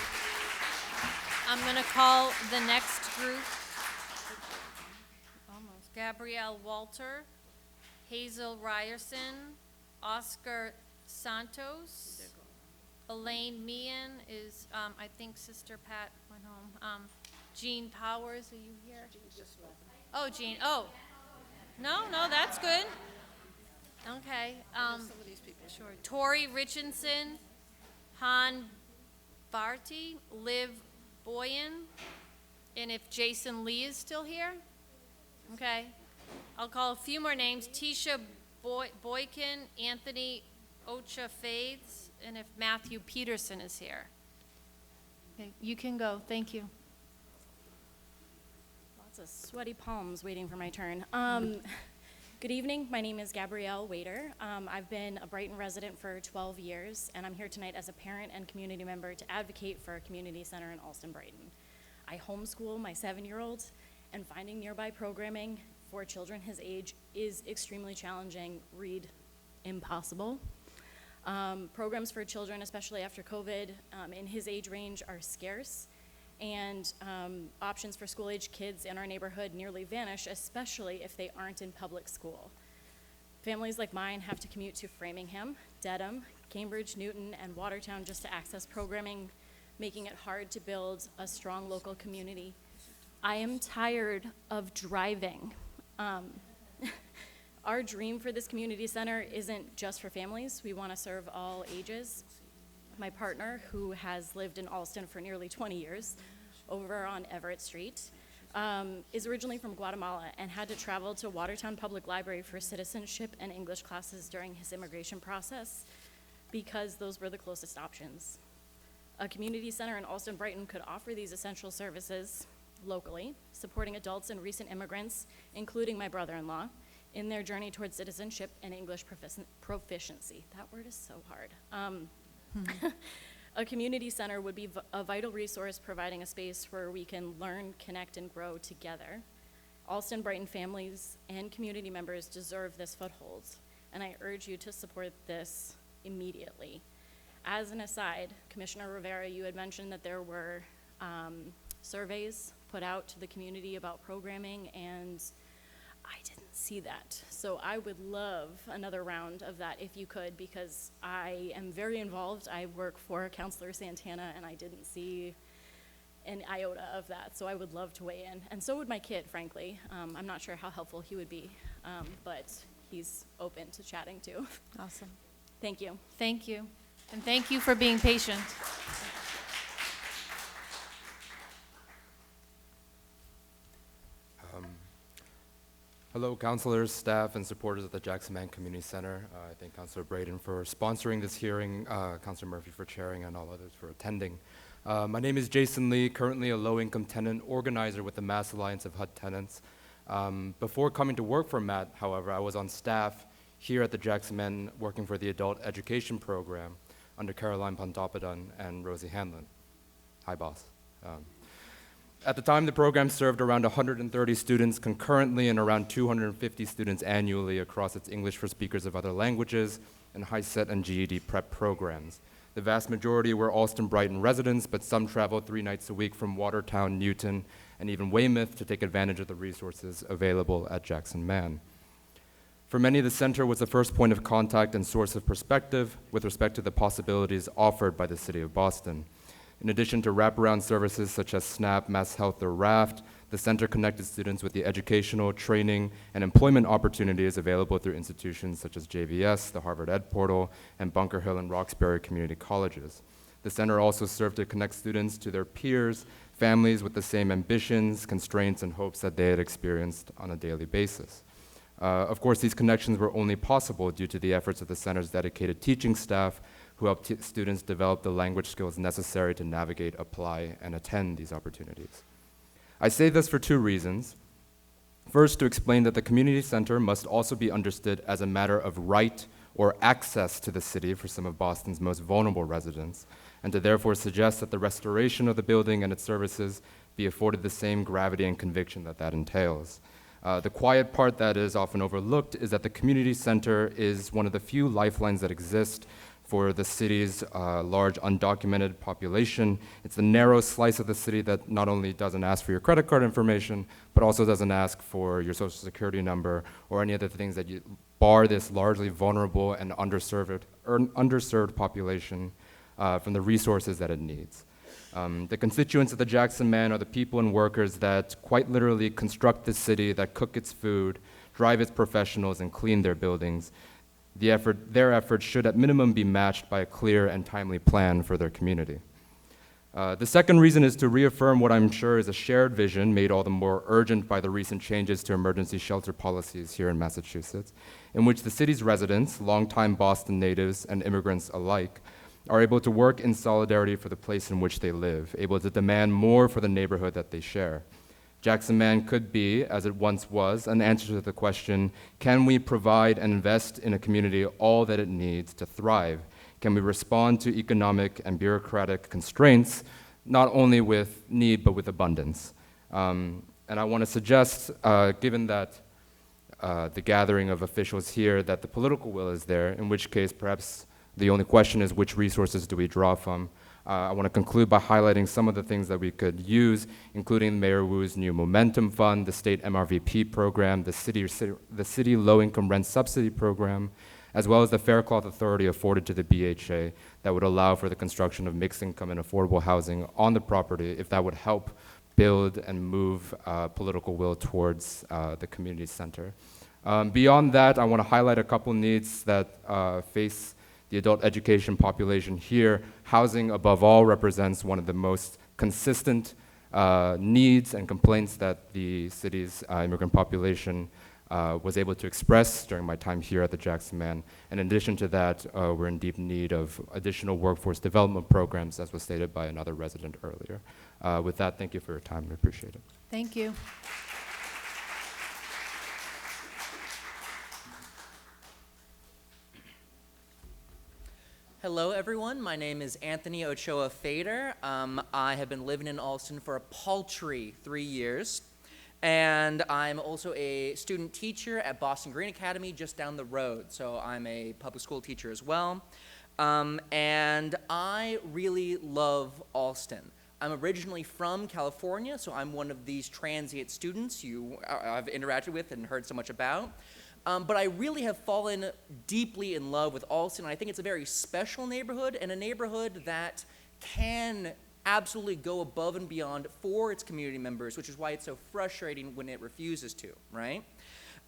I'm going to call the next group. Almost. Gabrielle Walter, Hazel Ryerson, Oscar Santos, Elaine Meehan is, I think Sister Pat went home. Jean Powers, are you here? Oh, Jean, oh. No, that's good. Okay. Sure. Tori Richardson, Han Barty, Liv Boyan, and if Jason Lee is still here? Okay. I'll call a few more names. Tisha Boykin, Anthony Ocha Faiths, and if Matthew Peterson is here. Okay, you can go. Thank you. Lots of sweaty palms waiting for my turn. Good evening. My name is Gabrielle Waiter. I've been a Brighton resident for 12 years, and I'm here tonight as a parent and community member to advocate for a community center in Allston-Brighton. I homeschool my 7-year-old, and finding nearby programming for children his age is extremely challenging, read impossible. Programs for children, especially after COVID, in his age range are scarce, and options for school-age kids in our neighborhood nearly vanish, especially if they aren't in public school. Families like mine have to commute to Framingham, Dedham, Cambridge, Newton, and Watertown just to access programming, making it hard to build a strong local community. I am tired of driving. Our dream for this community center isn't just for families. We want to serve all ages. My partner, who has lived in Allston for nearly 20 years, over on Everett Street, is originally from Guatemala and had to travel to Watertown Public Library for citizenship and English classes during his immigration process because those were the closest options. A community center in Allston-Brighton could offer these essential services locally, supporting adults and recent immigrants, including my brother-in-law, in their journey towards citizenship and English proficiency. That word is so hard. A community center would be a vital resource, providing a space where we can learn, connect, and grow together. Allston-Brighton families and community members deserve this foothold, and I urge you to support this immediately. As an aside, Commissioner Rivera, you had mentioned that there were surveys put out to the community about programming, and I didn't see that. So I would love another round of that if you could, because I am very involved. I work for Councilor Santana, and I didn't see an iota of that. So I would love to weigh in. And so would my kid, frankly. I'm not sure how helpful he would be, but he's open to chatting too. Awesome. Thank you. Thank you. And thank you for being patient. Hello, councilors, staff, and supporters of the Jackson-Man Community Center. I thank Councilor Braden for sponsoring this hearing, Councilor Murphy for chairing, and all others for attending. My name is Jason Lee, currently a low-income tenant organizer with the Mass Alliance of HUD Tenants. Before coming to work for MAT, however, I was on staff here at the Jackson-Man working for the Adult Education Program under Caroline Pontopadon and Rosie Hanlon. Hi, boss. At the time, the program served around 130 students concurrently and around 250 students annually across its English for speakers of other languages and HiSET and GED prep programs. The vast majority were Allston-Brighton residents, but some traveled 3 nights a week from Watertown, Newton, and even Weymouth to take advantage of the resources available at Jackson-Man. For many, the center was the first point of contact and source of perspective with respect to the possibilities offered by the City of Boston. In addition to wraparound services such as SNAP, Mass Health, or RAFT, the center connected students with the educational, training, and employment opportunities available through institutions such as JVS, the Harvard Ed Portal, and Bunker Hill and Roxbury community colleges. The center also served to connect students to their peers, families with the same ambitions, constraints, and hopes that they had experienced on a daily basis. Of course, these connections were only possible due to the efforts of the center's dedicated teaching staff who helped students develop the language skills necessary to navigate, apply, and attend these opportunities. I say this for two reasons. First, to explain that the community center must also be understood as a matter of right or access to the city for some of Boston's most vulnerable residents, and to therefore suggest that the restoration of the building and its services be afforded the same gravity and conviction that that entails. The quiet part that is often overlooked is that the community center is one of the few lifelines that exist for the city's large undocumented population. It's the narrow slice of the city that not only doesn't ask for your credit card information, but also doesn't ask for your social security number or any other things that you bar this largely vulnerable and underserved population from the resources that it needs. The constituents of the Jackson Man are the people and workers that quite literally construct the city, that cook its food, drive its professionals, and clean their buildings. Their efforts should at minimum be matched by a clear and timely plan for their community. The second reason is to reaffirm what I'm sure is a shared vision made all the more urgent by the recent changes to emergency shelter policies here in Massachusetts, in which the city's residents, longtime Boston natives and immigrants alike, are able to work in solidarity for the place in which they live, able to demand more for the neighborhood that they share. Jackson Man could be, as it once was, an answer to the question, can we provide and invest in a community all that it needs to thrive? Can we respond to economic and bureaucratic constraints, not only with need, but with abundance? And I want to suggest, given that the gathering of officials here, that the political will is there, in which case perhaps the only question is which resources do we draw from? I want to conclude by highlighting some of the things that we could use, including Mayor Wu's new Momentum Fund, the state MRVP program, the city low-income rent subsidy program, as well as the Faircloth authority afforded to the BHA that would allow for the construction of mixed-income and affordable housing on the property if that would help build and move political will towards the community center. Beyond that, I want to highlight a couple needs that face the adult education population here. Housing, above all, represents one of the most consistent needs and complaints that the city's immigrant population was able to express during my time here at the Jackson Man. And in addition to that, we're in deep need of additional workforce development programs, as was stated by another resident earlier. With that, thank you for your time. We appreciate it. Thank you. Hello, everyone. My name is Anthony Ochoa Fader. I have been living in Allston for a paltry 3 years, and I'm also a student teacher at Boston Green Academy just down the road, so I'm a public school teacher as well. And I really love Allston. I'm originally from California, so I'm one of these transient students I've interacted with and heard so much about. But I really have fallen deeply in love with Allston. I think it's a very special neighborhood, and a neighborhood that can absolutely go above and beyond for its community members, which is why it's so frustrating when it refuses to, right?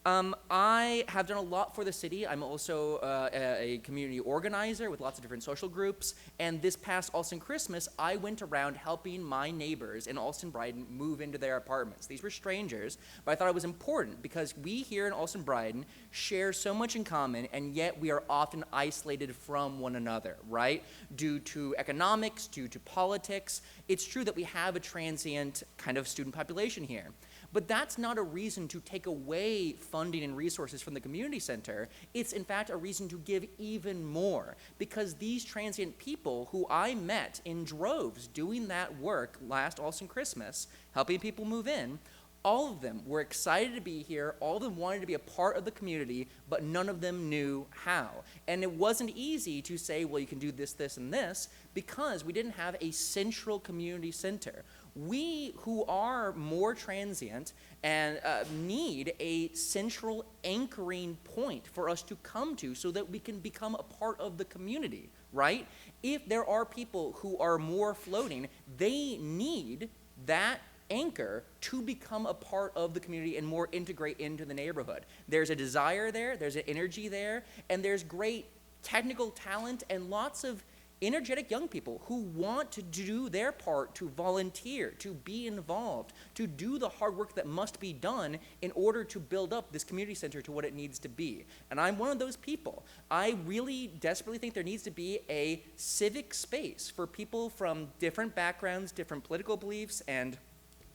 I have done a lot for the city. I'm also a community organizer with lots of different social groups. And this past Allston Christmas, I went around helping my neighbors in Allston-Brighton move into their apartments. These were strangers, but I thought it was important because we here in Allston-Brighton share so much in common, and yet we are often isolated from one another, right? Due to economics, due to politics. It's true that we have a transient kind of student population here. But that's not a reason to take away funding and resources from the community center. It's in fact a reason to give even more, because these transient people who I met in droves doing that work last Allston Christmas, helping people move in, all of them were excited to be here, all of them wanted to be a part of the community, but none of them knew how. And it wasn't easy to say, well, you can do this, this, and this, because we didn't have a central community center. We who are more transient and need a central anchoring point for us to come to so that we can become a part of the community, right? If there are people who are more floating, they need that anchor to become a part of the community and more integrate into the neighborhood. There's a desire there, there's an energy there, and there's great technical talent and lots of energetic young people who want to do their part to volunteer, to be involved, to do the hard work that must be done in order to build up this community center to what it needs to be. And I'm one of those people. I really desperately think there needs to be a civic space for people from different backgrounds, different political beliefs, and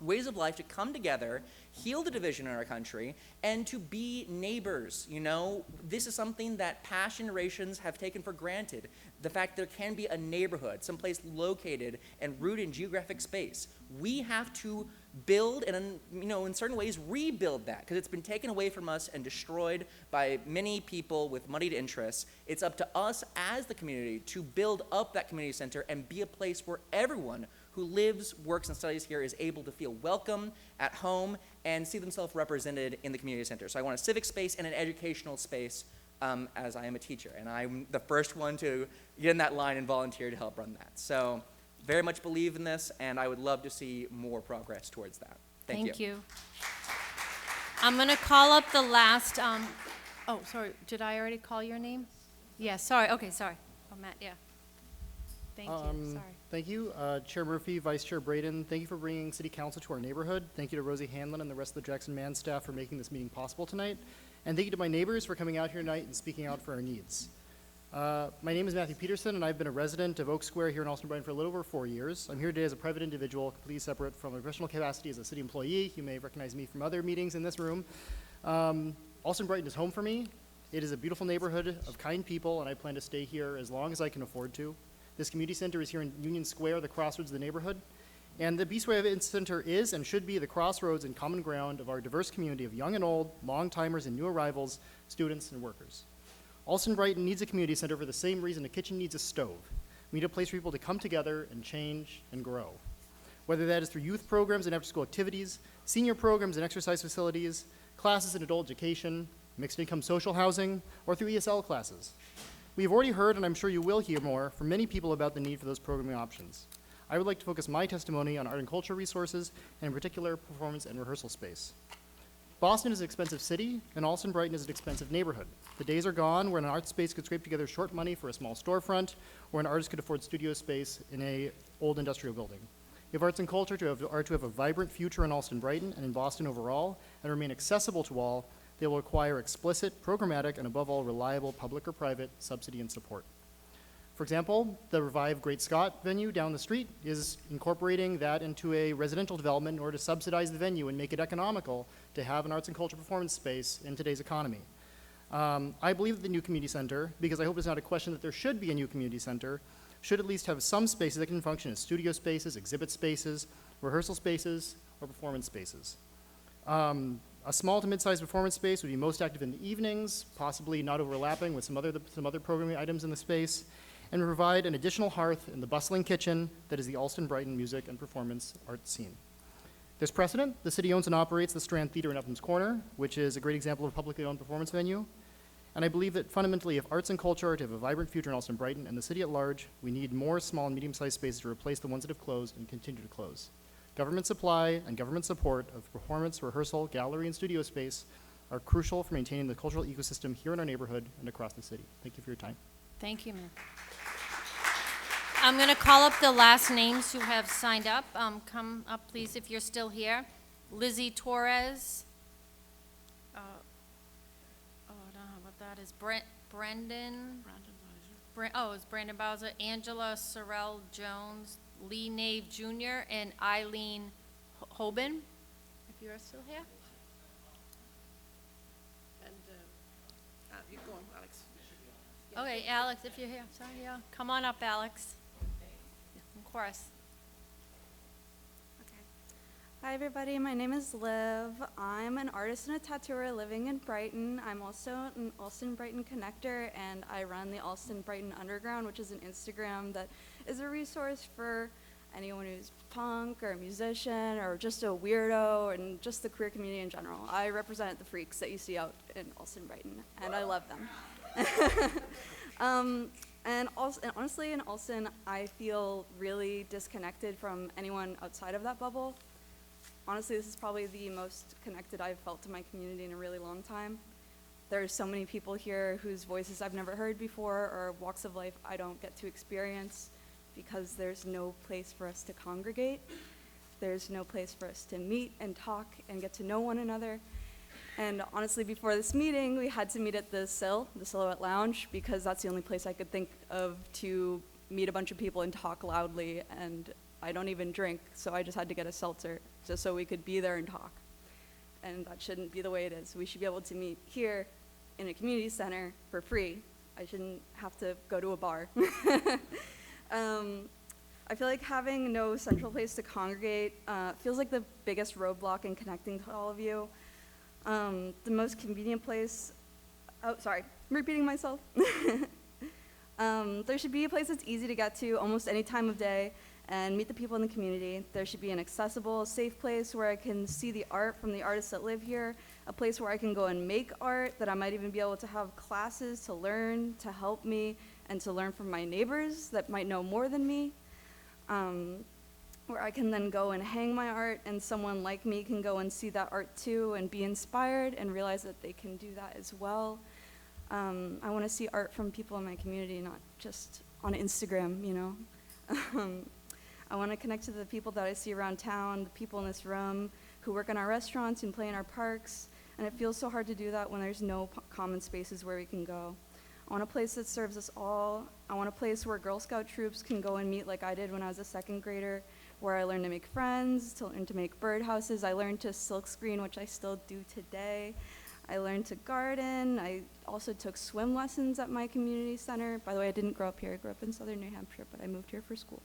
ways of life to come together, heal the division in our country, and to be neighbors. You know, this is something that past generations have taken for granted. The fact there can be a neighborhood, someplace located and rooted in geographic space. We have to build and, you know, in certain ways rebuild that, because it's been taken away from us and destroyed by many people with moneyed interests. It's up to us as the community to build up that community center and be a place where everyone who lives, works, and studies here is able to feel welcome, at home, and see themselves represented in the community center. So I want a civic space and an educational space, as I am a teacher. And I'm the first one to get in that line and volunteer to help run that. So very much believe in this, and I would love to see more progress towards that. Thank you. I'm going to call up the last, oh, sorry, did I already call your name? Yeah, sorry, okay, sorry. Oh, Matt, yeah. Thank you, sorry. Thank you, Chair Murphy, Vice Chair Braden. Thank you for bringing City Council to our neighborhood. Thank you to Rosie Hanlon and the rest of the Jackson Man staff for making this meeting possible tonight. And thank you to my neighbors for coming out here tonight and speaking out for our needs. My name is Matthew Peterson, and I've been a resident of Oak Square here in Allston-Brighton for a little over 4 years. I'm here today as a private individual, completely separate from my professional capacity as a city employee. You may recognize me from other meetings in this room. Allston-Brighton is home for me. It is a beautiful neighborhood of kind people, and I plan to stay here as long as I can afford to. This community center is here in Union Square, the crossroads of the neighborhood. And the BCYF Center is and should be the crossroads and common ground of our diverse community of young and old, long-timers and new arrivals, students and workers. Allston-Brighton needs a community center for the same reason a kitchen needs a stove. We need a place for people to come together and change and grow. Whether that is through youth programs and after-school activities, senior programs and exercise facilities, classes in adult education, mixed-income social housing, or through ESL classes. We have already heard, and I'm sure you will hear more, from many people about the need for those programming options. I would like to focus my testimony on art and culture resources, and in particular, performance and rehearsal space. Boston is an expensive city, and Allston-Brighton is an expensive neighborhood. The days are gone where an art space could scrape together short money for a small storefront, or an artist could afford studio space in an old industrial building. If arts and culture are to have a vibrant future in Allston-Brighton and in Boston overall, and remain accessible to all, they will require explicit, programmatic, and above all, reliable public or private subsidy and support. For example, the revived Great Scott venue down the street is incorporating that into a residential development in order to subsidize the venue and make it economical to have an arts and culture performance space in today's economy. I believe that the new community center, because I hope it's not a question that there should be a new community center, should at least have some spaces that can function as studio spaces, exhibit spaces, rehearsal spaces, or performance spaces. A small to mid-sized performance space would be most active in the evenings, possibly not overlapping with some other programming items in the space, and provide an additional hearth in the bustling kitchen that is the Allston-Brighton music and performance art scene. There's precedent. The city owns and operates the Strand Theater in Upham's Corner, which is a great example of a publicly owned performance venue. And I believe that fundamentally, if arts and culture are to have a vibrant future in Allston-Brighton and the city at large, we need more small and medium-sized spaces to replace the ones that have closed and continue to close. Government supply and government support of performance, rehearsal, gallery, and studio space are crucial for maintaining the cultural ecosystem here in our neighborhood and across the city. Thank you for your time. Thank you, ma'am. I'm going to call up the last names who have signed up. Come up, please, if you're still here. Lizzie Torres. I don't know what that is. Brendan. It's Brandon Bowser. Angela Sorrell Jones. Lee Nave Jr. and Eileen Hoban, if you're still here. And you go on, Alex. Okay, Alex, if you're here. Sorry, yeah. Come on up, Alex. Of course. Hi everybody, my name is Liv. I'm an artist and a tattooer living in Brighton. I'm also an Allston-Brighton connector, and I run the Allston-Brighton Underground, which is an Instagram that is a resource for anyone who's punk or a musician or just a weirdo and just the queer community in general. I represent the freaks that you see out in Allston-Brighton, and I love them. And honestly, in Allston, I feel really disconnected from anyone outside of that bubble. Honestly, this is probably the most connected I've felt to my community in a really long time. There's so many people here whose voices I've never heard before or walks of life I don't get to experience because there's no place for us to congregate. There's no place for us to meet and talk and get to know one another. And honestly, before this meeting, we had to meet at the Silhouette Lounge, because that's the only place I could think of to meet a bunch of people and talk loudly. And I don't even drink, so I just had to get a seltzer just so we could be there and talk. And that shouldn't be the way it is. We should be able to meet here in a community center for free. I shouldn't have to go to a bar. I feel like having no central place to congregate feels like the biggest roadblock in connecting to all of you. The most convenient place, oh, sorry, I'm repeating myself. There should be a place that's easy to get to almost any time of day and meet the people in the community. There should be an accessible, safe place where I can see the art from the artists that live here, a place where I can go and make art, that I might even be able to have classes to learn, to help me, and to learn from my neighbors that might know more than me. Where I can then go and hang my art, and someone like me can go and see that art too and be inspired and realize that they can do that as well. I want to see art from people in my community, not just on Instagram, you know. I want to connect to the people that I see around town, the people in this room who work in our restaurants and play in our parks, and it feels so hard to do that when there's no common spaces where we can go. I want a place that serves us all. I want a place where Girl Scout troops can go and meet like I did when I was a second grader, where I learned to make friends, to learn to make birdhouses. I learned to silkscreen, which I still do today. I learned to garden. I also took swim lessons at my community center. By the way, I didn't grow up here. I grew up in southern New Hampshire, but I moved here for school.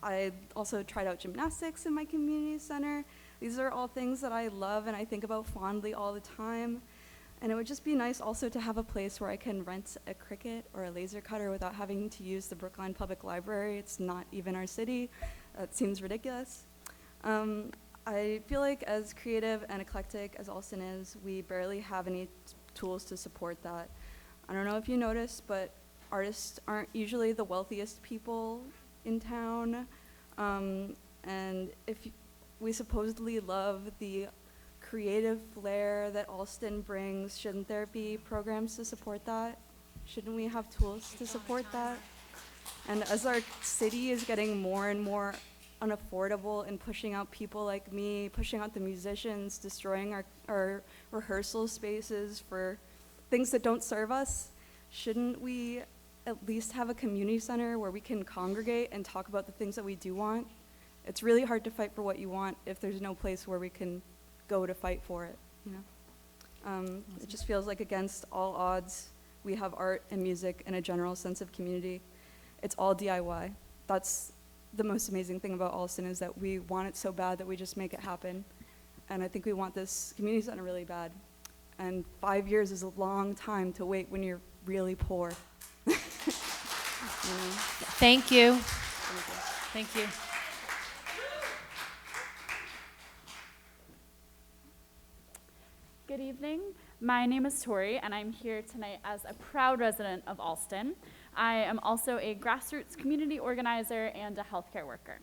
I also tried out gymnastics in my community center. These are all things that I love and I think about fondly all the time. And it would just be nice also to have a place where I can rent a Cricut or a laser cutter without having to use the Brookline Public Library. It's not even our city. That seems ridiculous. I feel like as creative and eclectic as Allston is, we barely have any tools to support that. I don't know if you noticed, but artists aren't usually the wealthiest people in town. And if we supposedly love the creative flair that Allston brings, shouldn't there be programs to support that? Shouldn't we have tools to support that? And as our city is getting more and more unaffordable and pushing out people like me, pushing out the musicians, destroying our rehearsal spaces for things that don't serve us, shouldn't we at least have a community center where we can congregate and talk about the things that we do want? It's really hard to fight for what you want if there's no place where we can go to fight for it, you know? It just feels like against all odds, we have art and music and a general sense of community. It's all DIY. That's the most amazing thing about Allston, is that we want it so bad that we just make it happen. And I think we want this community center really bad. And 5 years is a long time to wait when you're really poor. Thank you. Thank you. Good evening. My name is Tori, and I'm here tonight as a proud resident of Allston. I am also a grassroots community organizer and a healthcare worker.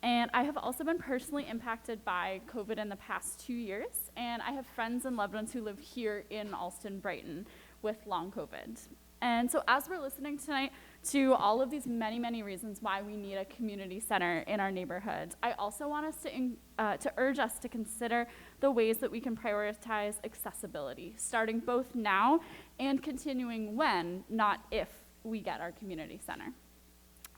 And I have also been personally impacted by COVID in the past 2 years, and I have friends and loved ones who live here in Allston-Brighton with long COVID. And so as we're listening tonight to all of these many, many reasons why we need a community center in our neighborhoods, I also want us to urge us to consider the ways that we can prioritize accessibility, starting both now and continuing when, not if, we get our community center.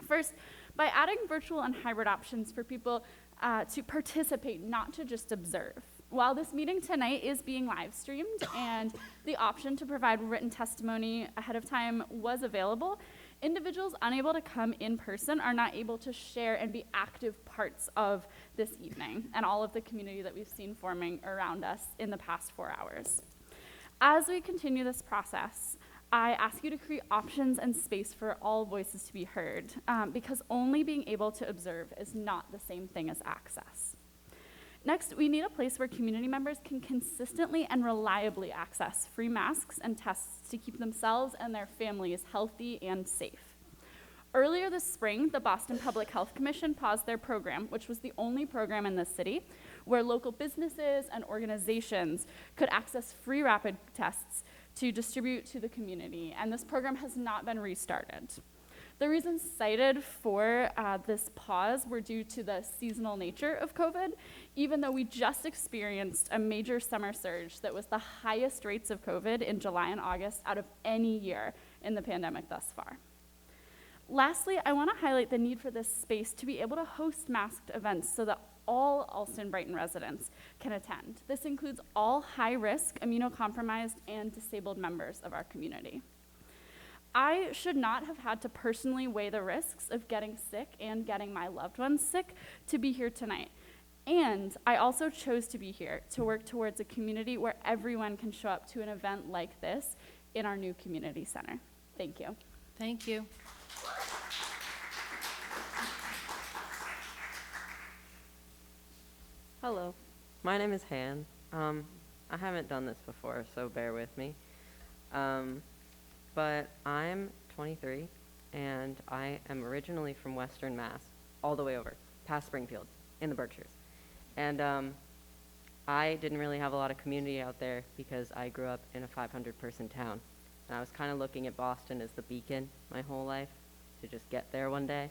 First, by adding virtual and hybrid options for people to participate, not to just observe. While this meeting tonight is being live streamed and the option to provide written testimony ahead of time was available, individuals unable to come in person are not able to share and be active parts of this evening and all of the community that we've seen forming around us in the past 4 hours. As we continue this process, I ask you to create options and space for all voices to be heard, because only being able to observe is not the same thing as access. Next, we need a place where community members can consistently and reliably access free masks and tests to keep themselves and their families healthy and safe. Earlier this spring, the Boston Public Health Commission paused their program, which was the only program in the city, where local businesses and organizations could access free rapid tests to distribute to the community, and this program has not been restarted. The reasons cited for this pause were due to the seasonal nature of COVID, even though we just experienced a major summer surge that was the highest rates of COVID in July and August out of any year in the pandemic thus far. Lastly, I want to highlight the need for this space to be able to host masked events so that all Allston-Brighton residents can attend. This includes all high-risk, immunocompromised, and disabled members of our community. I should not have had to personally weigh the risks of getting sick and getting my loved ones sick to be here tonight. And I also chose to be here to work towards a community where everyone can show up to an event like this in our new community center. Thank you. Thank you. Hello, my name is Han. I haven't done this before, so bear with me. But I'm 23, and I am originally from Western Mass, all the way over, past Springfield, in the Berkshires. And I didn't really have a lot of community out there because I grew up in a 500-person town. And I was kind of looking at Boston as the beacon my whole life, to just get there one day.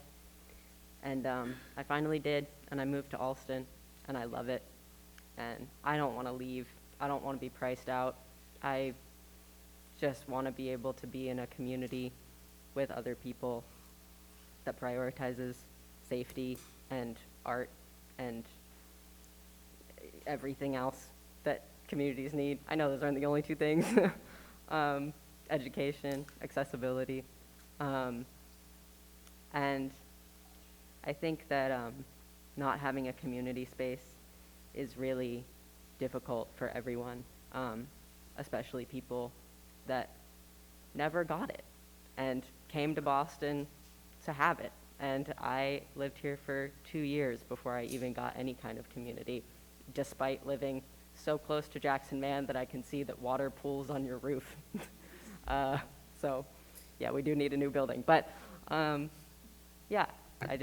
And I finally did, and I moved to Allston, and I love it. And I don't want to leave. I don't want to be priced out. I just want to be able to be in a community with other people that prioritizes safety and art and everything else that communities need. I know those aren't the only two things. Education, accessibility. And I think that not having a community space is really difficult for everyone, especially people that never got it and came to Boston to have it. And I lived here for 2 years before I even got any kind of community, despite living so close to Jackson Man that I can see that water pools on your roof. So yeah, we do need a new building. But yeah, I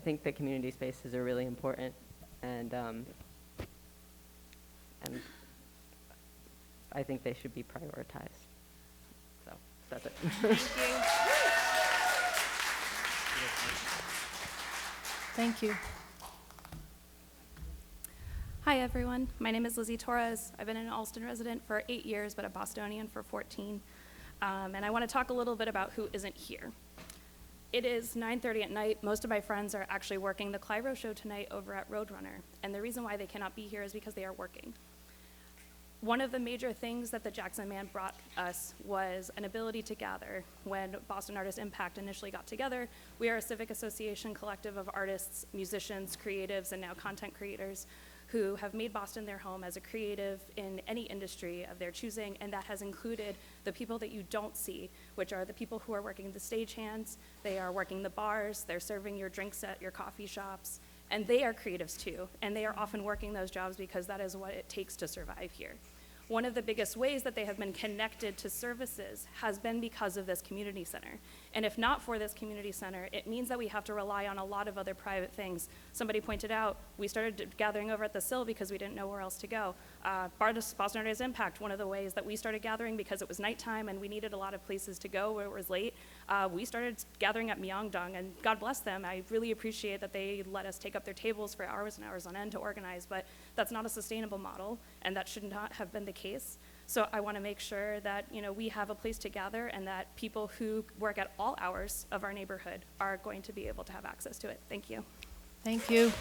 think that community spaces are really important, and I think they should be prioritized. So that's it. Thank you. Hi everyone, my name is Lizzie Torres. I've been an Allston resident for 8 years, but a Bostonian for 14. And I want to talk a little bit about who isn't here. It is 9:30 at night. Most of my friends are actually working the Clyro show tonight over at Roadrunner. And the reason why they cannot be here is because they are working. One of the major things that the Jackson Man brought us was an ability to gather. When Boston Artists Impact initially got together, we are a civic association collective of artists, musicians, creatives, and now content creators who have made Boston their home as a creative in any industry of their choosing, and that has included the people that you don't see, which are the people who are working the stagehands, they are working the bars, they're serving your drinks at your coffee shops, and they are creatives too, and they are often working those jobs because that is what it takes to survive here. One of the biggest ways that they have been connected to services has been because of this community center. And if not for this community center, it means that we have to rely on a lot of other private things. Somebody pointed out, we started gathering over at the Sill because we didn't know where else to go. Boston Artists Impact, one of the ways that we started gathering because it was nighttime and we needed a lot of places to go where it was late, we started gathering at Myeongdong, and God bless them. I really appreciate that they let us take up their tables for hours and hours on end to organize, but that's not a sustainable model, and that should not have been the case. So I want to make sure that we have a place to gather, and that people who work at all hours of our neighborhood are going to be able to have access to it. Thank you. Thank you.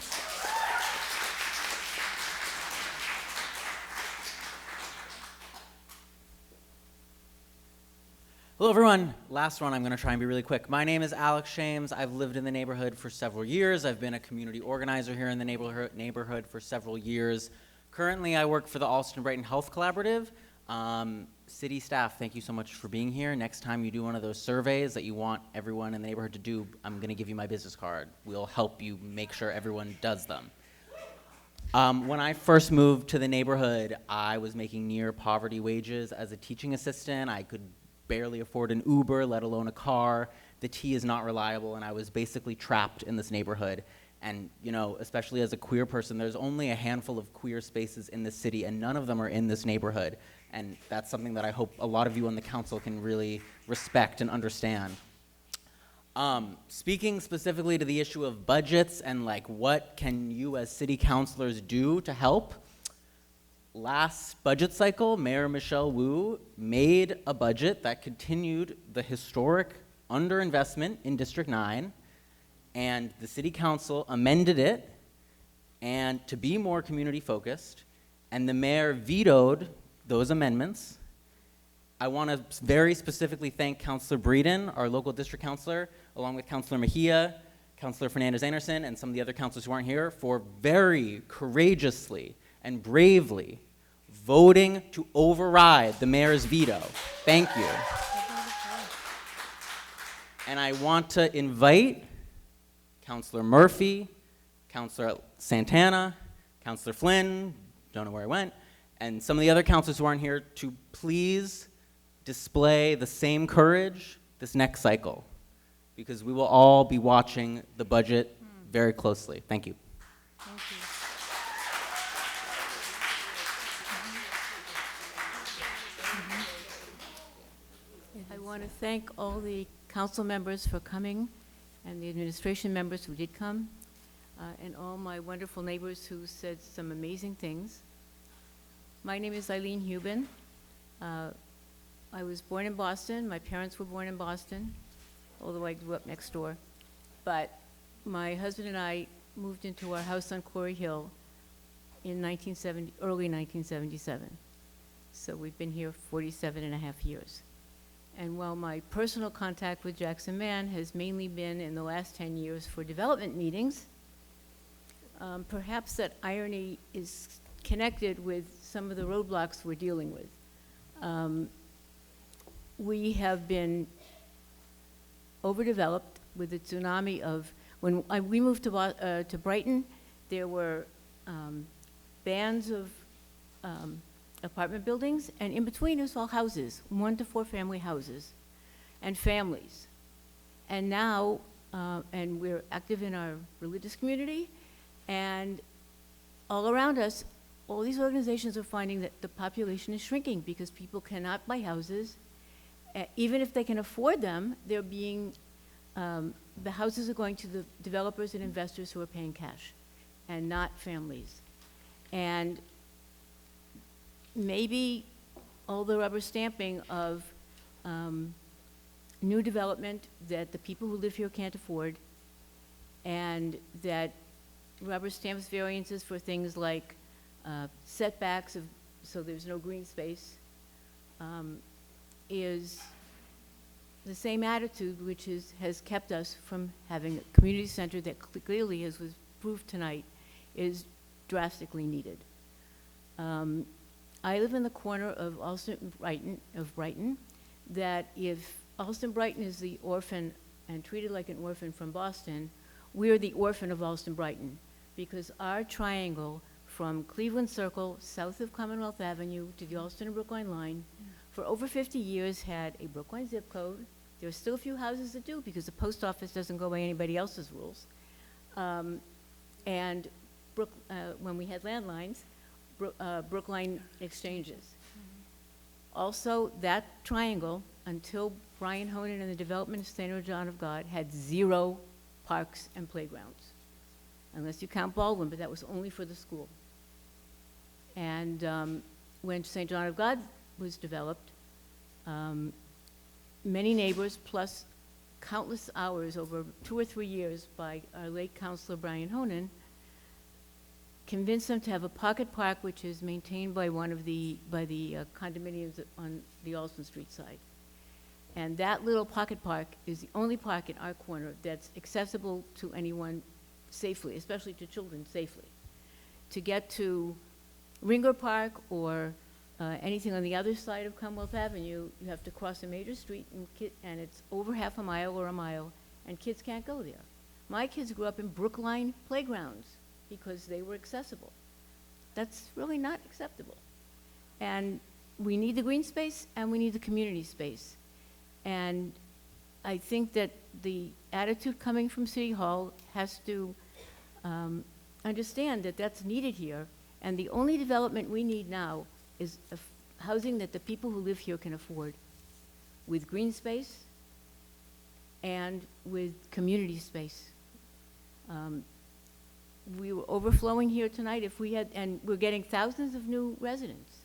Hello everyone, last one, I'm going to try and be really quick. My name is Alex Shames. I've lived in the neighborhood for several years. I've been a community organizer here in the neighborhood for several years. Currently, I work for the Allston-Brighton Health Collaborative. City staff, thank you so much for being here. Next time you do one of those surveys that you want everyone in the neighborhood to do, I'm going to give you my business card. We'll help you make sure everyone does them. When I first moved to the neighborhood, I was making near poverty wages as a teaching assistant. I could barely afford an Uber, let alone a car. The T is not reliable, and I was basically trapped in this neighborhood. And, you know, especially as a queer person, there's only a handful of queer spaces in this city, and none of them are in this neighborhood. And that's something that I hope a lot of you on the council can really respect and understand. Speaking specifically to the issue of budgets and like what can you as city councilors do to help, last budget cycle, Mayor Michelle Wu made a budget that continued the historic underinvestment in District 9, and the city council amended it and to be more community focused, and the mayor vetoed those amendments. I want to very specifically thank Councilor Breeden, our local district councilor, along with Councilor Mejia, Councilor Fernandos-Anderson, and some of the other councilors who aren't here, for very courageously and bravely voting to override the mayor's veto. Thank you. And I want to invite Councilor Murphy, Councilor Santana, Councilor Flynn, don't know where I went, and some of the other councilors who aren't here to please display the same courage this next cycle, because we will all be watching the budget very closely. Thank you. Thank you. I want to thank all the council members for coming and the administration members who did come, and all my wonderful neighbors who said some amazing things. My name is Eileen Hubin. I was born in Boston. My parents were born in Boston, although I grew up next door. But my husband and I moved into our house on Quarry Hill in early 1977. So we've been here 47 and a half years. And while my personal contact with Jackson Man has mainly been in the last 10 years for development meetings, perhaps that irony is connected with some of the roadblocks we're dealing with. We have been overdeveloped with the tsunami of, when we moved to Brighton, there were bands of apartment buildings, and in between us all houses, 1 to 4 family houses, and families. And now, and we're active in our religious community, and all around us, all these organizations are finding that the population is shrinking because people cannot buy houses. Even if they can afford them, they're being, the houses are going to the developers and investors who are paying cash, and not families. And maybe all the rubber stamping of new development that the people who live here can't afford, and that rubber stamps variances for things like setbacks, so there's no green space, is the same attitude which has kept us from having a community center that clearly, as was proved tonight, is drastically needed. I live in the corner of Brighton, that if Allston-Brighton is the orphan and treated like an orphan from Boston, we're the orphan of Allston-Brighton, because our triangle from Cleveland Circle, south of Commonwealth Avenue, to the Allston and Brookline line, for over 50 years had a Brookline zip code. There are still a few houses that do, because the post office doesn't go by anybody else's rules. And when we had landlines, Brookline exchanges. Also, that triangle, until Brian Honan and the development of St. John of God, had 0 parks and playgrounds, unless you count Baldwin, but that was only for the school. And when St. John of God was developed, many neighbors, plus countless hours over 2 or 3 years by our late Councilor Brian Honan, convinced them to have a pocket park, which is maintained by condominiums on the Alston Street side. And that little pocket park is the only park in our corner that's accessible to anyone safely, especially to children safely. To get to Ringer Park or anything on the other side of Commonwealth Avenue, you have to cross a major street, and it's over half a mile or a mile, and kids can't go there. My kids grew up in Brookline playgrounds because they were accessible. That's really not acceptable. And we need the green space, and we need the community space. And I think that the attitude coming from City Hall has to understand that that's needed here, and the only development we need now is housing that the people who live here can afford, with green space and with community space. We were overflowing here tonight and we're getting thousands of new residents.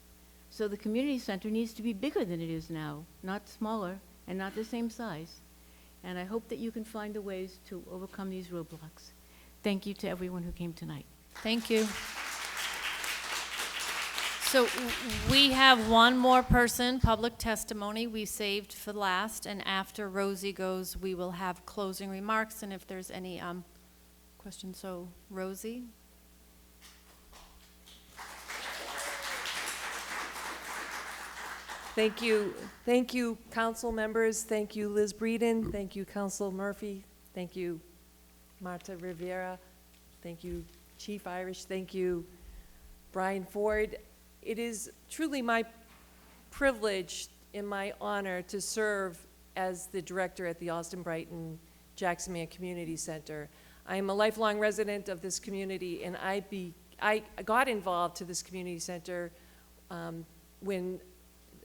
So the community center needs to be bigger than it is now, not smaller and not the same size. And I hope that you can find the ways to overcome these roadblocks. Thank you to everyone who came tonight. Thank you. So we have one more person, public testimony, we saved for last, and after Rosie goes, we will have closing remarks, and if there's any questions. So, Rosie? Thank you. Thank you, council members. Thank you, Liz Breeden. Thank you, Councilor Murphy. Thank you, Marta Rivera. Thank you, Chief Irish. Thank you, Brian Ford. It is truly my privilege and my honor to serve as the director at the Allston-Brighton Jackson-Man Community Center. I am a lifelong resident of this community, and I got involved to this community center when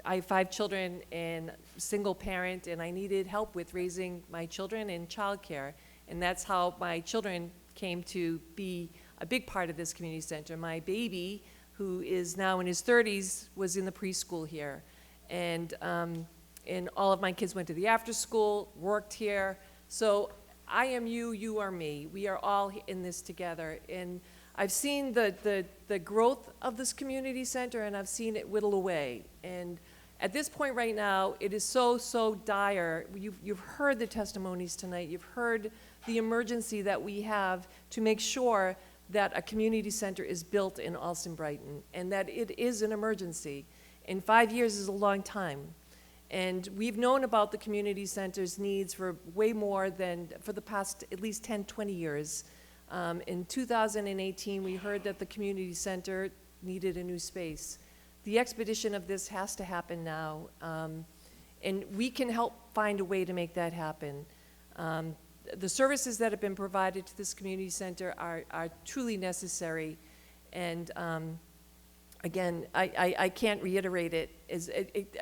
I have 5 children and single parent, and I needed help with raising my children and childcare. And that's how my children came to be a big part of this community center. My baby, who is now in his 30s, was in the preschool here. And all of my kids went to the after school, worked here. So I am you, you are me. We are all in this together. And I've seen the growth of this community center, and I've seen it whittle away. And at this point right now, it is so, so dire. You've heard the testimonies tonight. You've heard the emergency that we have to make sure that a community center is built in Allston-Brighton, and that it is an emergency. And 5 years is a long time. And we've known about the community center's needs for way more than, for the past at least 10, 20 years. In 2018, we heard that the community center needed a new space. The expedition of this has to happen now, and we can help find a way to make that happen. The services that have been provided to this community center are truly necessary, and again, I can't reiterate it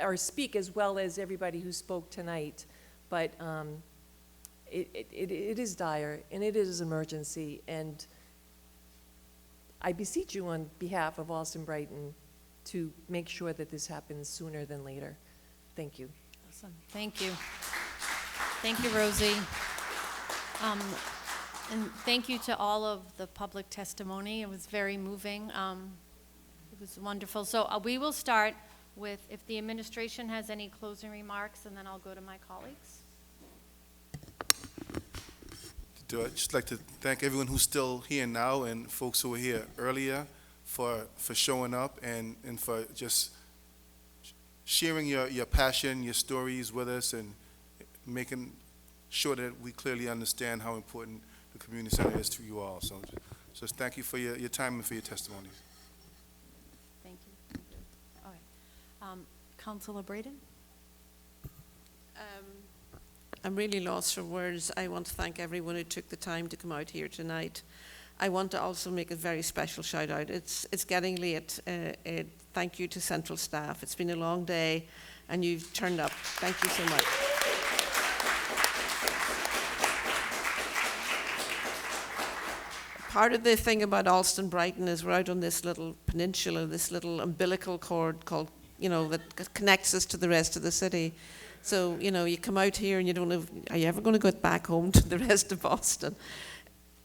or speak as well as everybody who spoke tonight, but it is dire, and it is an emergency, and I beseech you on behalf of Allston-Brighton to make sure that this happens sooner than later. Thank you. Awesome. Thank you. Thank you, Rosie. And thank you to all of the public testimony. It was very moving. It was wonderful. So we will start with if the administration has any closing remarks, and then I'll go to my colleagues. I'd just like to thank everyone who's still here now and folks who were here earlier for showing up and for just sharing your passion, your stories with us, and making sure that we clearly understand how important the community center is to you all. So just thank you for your time and for your testimonies. Thank you. All right. Councilor Braden? I'm really lost for words. I want to thank everyone who took the time to come out here tonight. I want to also make a very special shout out. It's getting late. Thank you to central staff. It's been a long day, and you've turned up. Thank you so much. Part of the thing about Allston-Brighton is we're out on this little peninsula, this little umbilical cord called, that connects us to the rest of the city. So, you come out here and you don't know, are you ever going to go back home to the rest of Boston?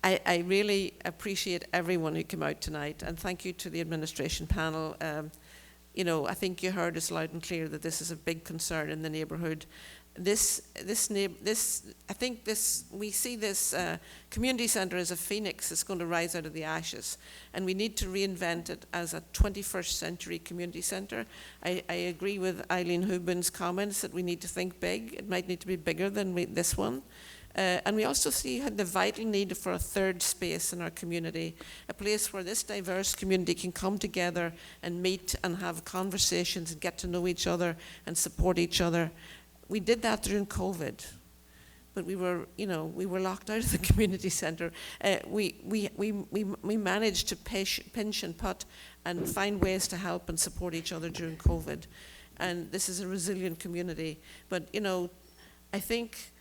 I really appreciate everyone who came out tonight, and thank you to the administration panel. I think you heard us loud and clear that this is a big concern in the neighbourhood. We see this community centre as a phoenix that's going to rise out of the ashes, and we need to reinvent it as a 21st century community centre. I agree with Eileen Hubin's comments that we need to think big. It might need to be bigger than this one. And we also see the vital need for a third space in our community, a place where this diverse community can come together and meet and have conversations and get to know each other and support each other. We did that during COVID, but we were, you know, we were locked out of the community centre. We managed to pinch and putt and find ways to help and support each other during COVID. And this is a resilient community. But, you know, I think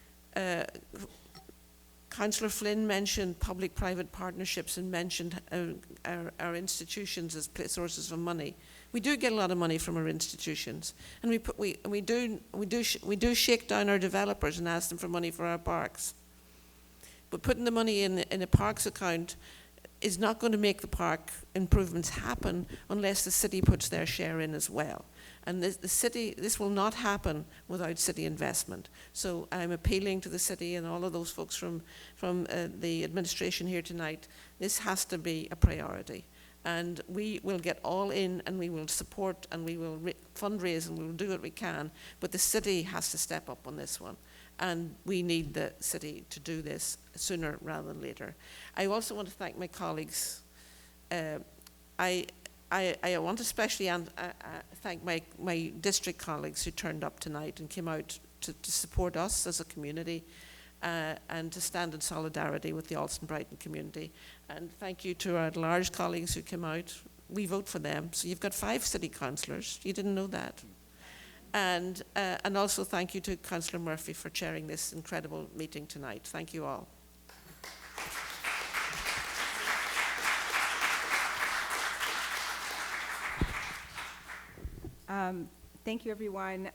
Councillor Flynn mentioned public-private partnerships and mentioned our institutions as sources of money. We do get a lot of money from our institutions, and we do shake down our developers and ask them for money for our parks. But putting the money in a parks account is not going to make the park improvements happen unless the city puts their share in as well. And this will not happen without city investment. So I'm appealing to the city and all of those folks from the administration here tonight. This has to be a priority. And we will get all in, and we will support, and we will fundraise, and we will do what we can. But the city has to step up on this one. And we need the city to do this sooner rather than later. I also want to thank my colleagues. I want to especially thank my district colleagues who turned up tonight and came out to support us as a community and to stand in solidarity with the Allston-Brighton community. And thank you to our large colleagues who came out. We vote for them. So you've got 5 city councillors. You didn't know that. And also thank you to Councillor Murphy for chairing this incredible meeting tonight. Thank you all. Thank you, everyone.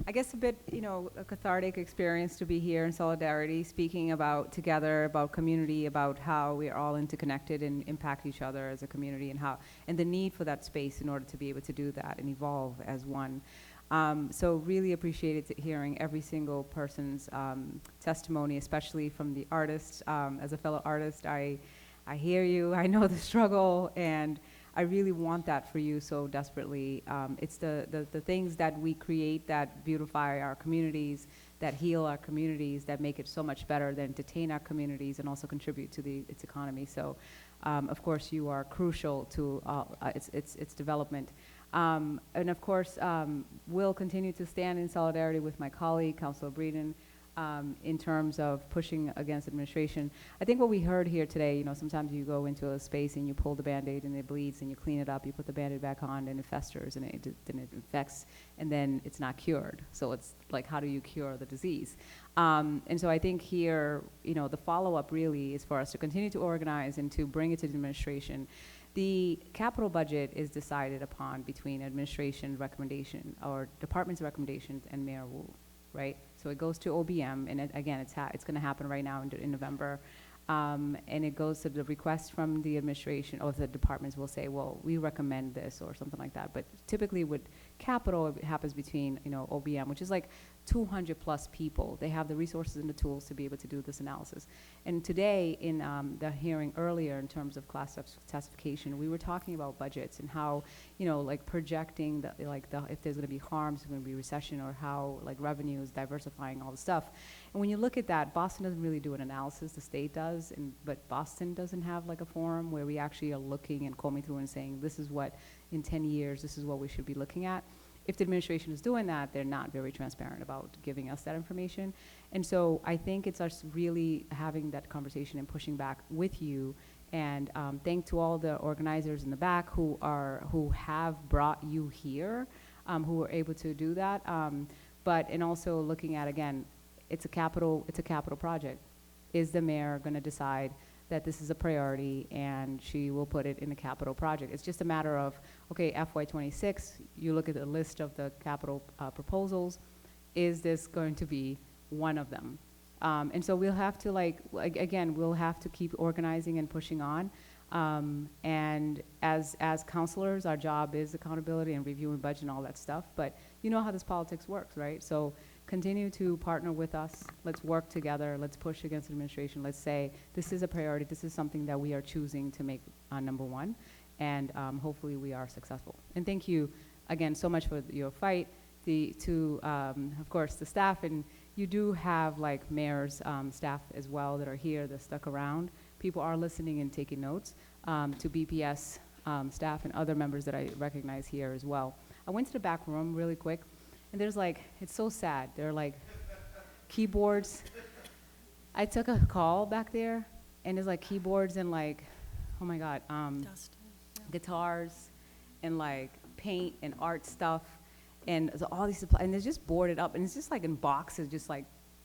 I guess a bit, you know, a cathartic experience to be here in solidarity, speaking about together, about community, about how we are all interconnected and impact each other as a community, and the need for that space in order to be able to do that and evolve as one. So really appreciated hearing every single person's testimony, especially from the artists. As a fellow artist, I hear you, I know the struggle, and I really want that for you so desperately. It's the things that we create that beautify our communities, that heal our communities, that make it so much better, that entertain our communities and also contribute to its economy. So, of course, you are crucial to its development. And of course, we'll continue to stand in solidarity with my colleague, Councilor Breeden, in terms of pushing against administration. I think what we heard here today, you know, sometimes you go into a space and you pull the Band-Aid and it bleeds and you clean it up, you put the Band-Aid back on and it festers and then it infects and then it's not cured. So it's like, how do you cure the disease? And so I think here, you know, the follow-up really is for us to continue to organize and to bring it to the administration. The capital budget is decided upon between administration recommendation or department's recommendations and mayor rule, right? So it goes to OBM, and again, it's going to happen right now in November. And it goes to the request from the administration, or the departments will say, well, we recommend this or something like that. But typically with capital, it happens between, you know, OBM, which is like 200 plus people. They have the resources and the tools to be able to do this analysis. And today in the hearing earlier in terms of class classification, we were talking about budgets and how, you know, like projecting if there's going to be harms, there's going to be recession, or how like revenues, diversifying all the stuff. And when you look at that, Boston doesn't really do an analysis, the state does, but Boston doesn't have like a forum where we actually are looking and combing through and saying, this is what in 10 years, this is what we should be looking at. If the administration is doing that, they're not very transparent about giving us that information. And so I think it's us really having that conversation and pushing back with you. And thank to all the organizers in the back who have brought you here, who were able to do that. And also looking at, again, it's a capital project. Is the mayor going to decide that this is a priority and she will put it in a capital project? It's just a matter of, okay, FY26, you look at the list of the capital proposals, is this going to be one of them? And so we'll have to again, we'll have to keep organizing and pushing on. And as councilors, our job is accountability and reviewing budget and all that stuff, but you know how this politics works, right? So continue to partner with us. Let's work together. Let's push against administration. Let's say this is a priority. This is something that we are choosing to make number one, and hopefully we are successful. And thank you again so much for your fight. Of course, the staff, and you do have like mayor's staff as well that are here, that stuck around. People are listening and taking notes, to BPS staff and other members that I recognize here as well. I went to the back room really quick, and there's like, it's so sad. There are like keyboards I took a call back there, and there's like keyboards and like, oh my God, guitars and like paint and art stuff, and so all these supplies, and it's just boarded up, and it's just like in boxes, just like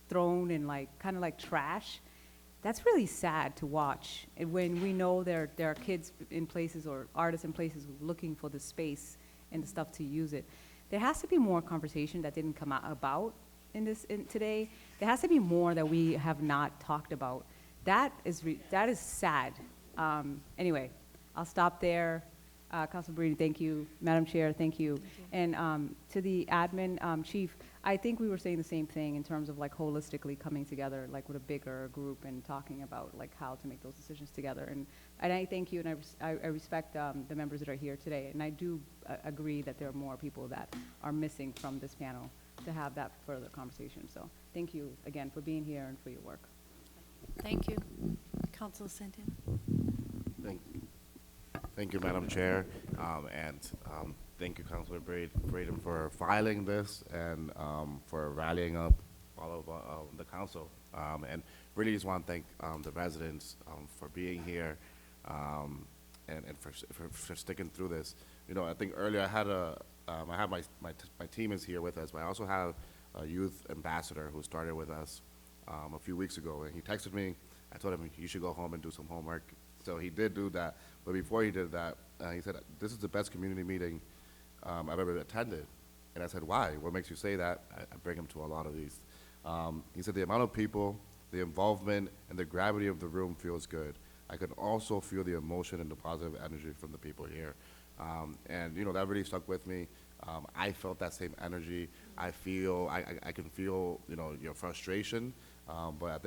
thrown in like kind of like trash. That's really sad to watch. And when we know there are kids in places or artists in places looking for the space and the stuff to use it. There has to be more conversation that didn't come out about today. There has to be more that we have not talked about. That is sad. Anyway, I'll stop there. Councilor Brady, thank you. Madam Chair, thank you. And to the admin, Chief, I think we were saying the same thing in terms of like holistically coming together, like with a bigger group and talking about like how to make those decisions together. And I thank you, and I respect the members that are here today. And I do agree that there are more people that are missing from this panel to have that further conversation. So thank you again for being here and for your work. Thank you. Councilor Santana. Thank you, Madam Chair, and thank you, Councilor Braden, for filing this and for rallying up all of the council. And really just want to thank the residents for being here and for sticking through this. You know, I think earlier I had I have my team is here with us, but I also have a youth ambassador who started with us a few weeks ago, and he texted me. I told him you should go home and do some homework. So he did do that, but before he did that, he said, this is the best community meeting I've ever attended. And I said, why? What makes you say that? I bring him to a lot of these. He said, the amount of people, the involvement, and the gravity of the room feels good. I could also feel the emotion and the positive energy from the people here. And, you know, that really stuck with me. I felt that same energy. I can feel, you know, your frustration, but I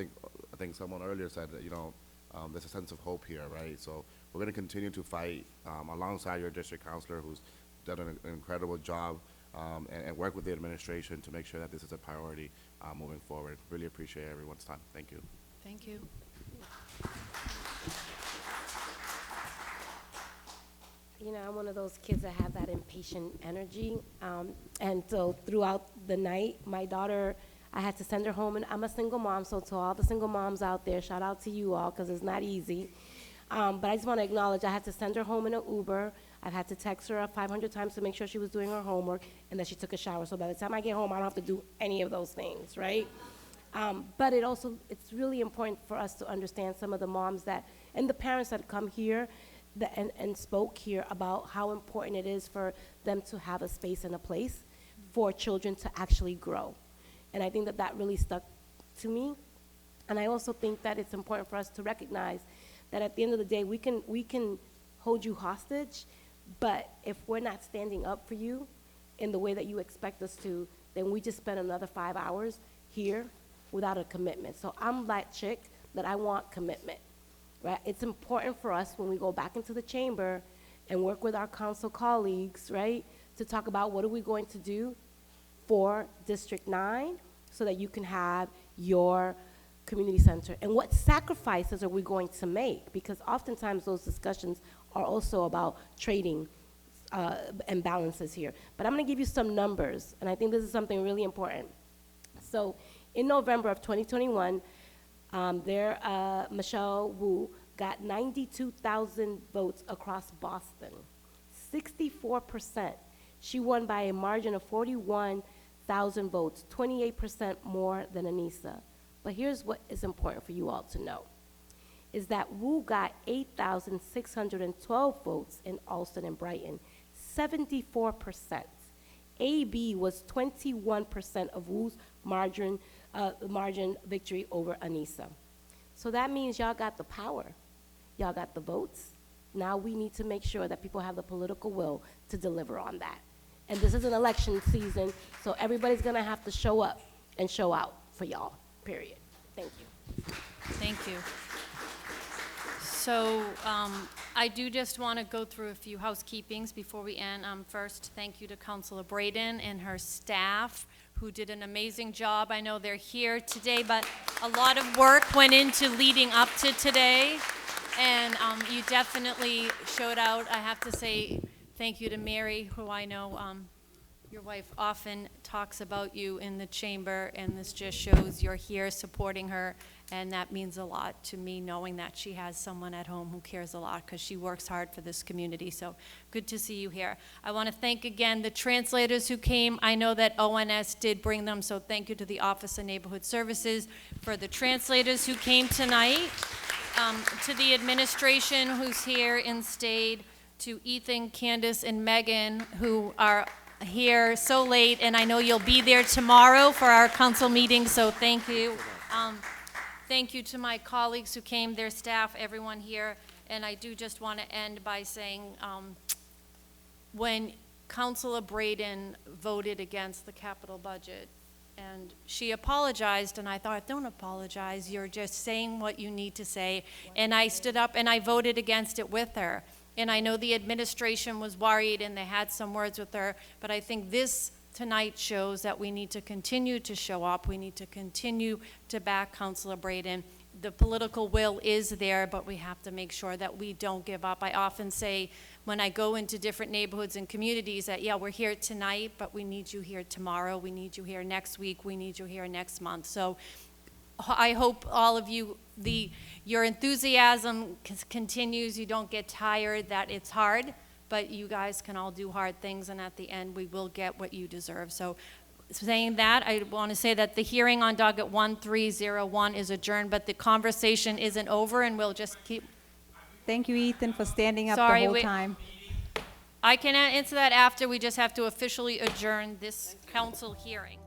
think someone earlier said that, you know, there's a sense of hope here, right? So we're going to continue to fight alongside your district councilor, who's done an incredible job, and work with the administration to make sure that this is a priority moving forward. Really appreciate everyone's time. Thank you. Thank you. You know, I'm one of those kids that have that impatient energy. And so throughout the night, my daughter, I had to send her home, and I'm a single mom, so to all the single moms out there, shout out to you all, because it's not easy. But I just want to acknowledge I had to send her home in an Uber. I've had to text her 500 times to make sure she was doing her homework and that she took a shower. So by the time I get home, I don't have to do any of those things, right? But it's really important for us to understand some of the moms and the parents that come here and spoke here about how important it is for them to have a space and a place for children to actually grow. And I think that really stuck to me. And I also think that it's important for us to recognize that at the end of the day, we can hold you hostage, but if we're not standing up for you in the way that you expect us to, then we just spend another 5 hours here without a commitment. So I'm that chick that I want commitment, right? It's important for us when we go back into the chamber and work with our council colleagues, right, to talk about what are we going to do for District 9 so that you can have your community center, and what sacrifices are we going to make, because oftentimes those discussions are also about trading and balances here. But I'm going to give you some numbers, and I think this is something really important. So in November of 2021, Michelle Wu got 92,000 votes across Boston, 64%. She won by a margin of 41,000 votes, 28% more than Anissa. But here's what is important for you all to know, is that Wu got 8,612 votes in Allston-Brighton, 74%. AB was 21% of Wu's margin victory over Anissa. So that means y'all got the power. Y'all got the votes. Now we need to make sure that people have the political will to deliver on that. And this is an election season, so everybody's gonna have to show up and show out for y'all, period. Thank you. Thank you. So I do just want to go through a few housekeepings before we end. First, thank you to Councilor Braden and her staff who did an amazing job. I know they're here today, but a lot of work went into leading up to today. And you definitely showed out. I have to say thank you to Mary, who I know Your wife often talks about you in the chamber, and this just shows you're here supporting her, and that means a lot to me, knowing that she has someone at home who cares a lot, because she works hard for this community. So good to see you here. I want to thank again the translators who came. I know that ONS did bring them, so thank you to the Office of Neighborhood Services for the translators who came tonight, to the administration who's here and stayed, to Ethan, Candace, and Megan, who are here so late, and I know you'll be there tomorrow for our council meeting, so thank you. Thank you to my colleagues who came, their staff, everyone here, and I do just want to end by saying, when Councilor Braden voted against the capital budget, and she apologized, and I thought, don't apologize, you're just saying what you need to say, and I stood up and I voted against it with her. And I know the administration was worried and they had some words with her, but I think this tonight shows that we need to continue to show up. We need to continue to back Councilor Braden. The political will is there, but we have to make sure that we don't give up. I often say when I go into different neighborhoods and communities that, yeah, we're here tonight, but we need you here tomorrow. We need you here next week. We need you here next month. So I hope all of you, your enthusiasm continues, you don't get tired, that it's hard, but you guys can all do hard things, and at the end, we will get what you deserve. So saying that, I want to say that the hearing on docket 1301 is adjourned, but the conversation isn't over, and we'll just keep. Thank you, Ethan, for standing up Sorry, the whole wait. time. I can answer that after. We just have to officially adjourn this council hearing.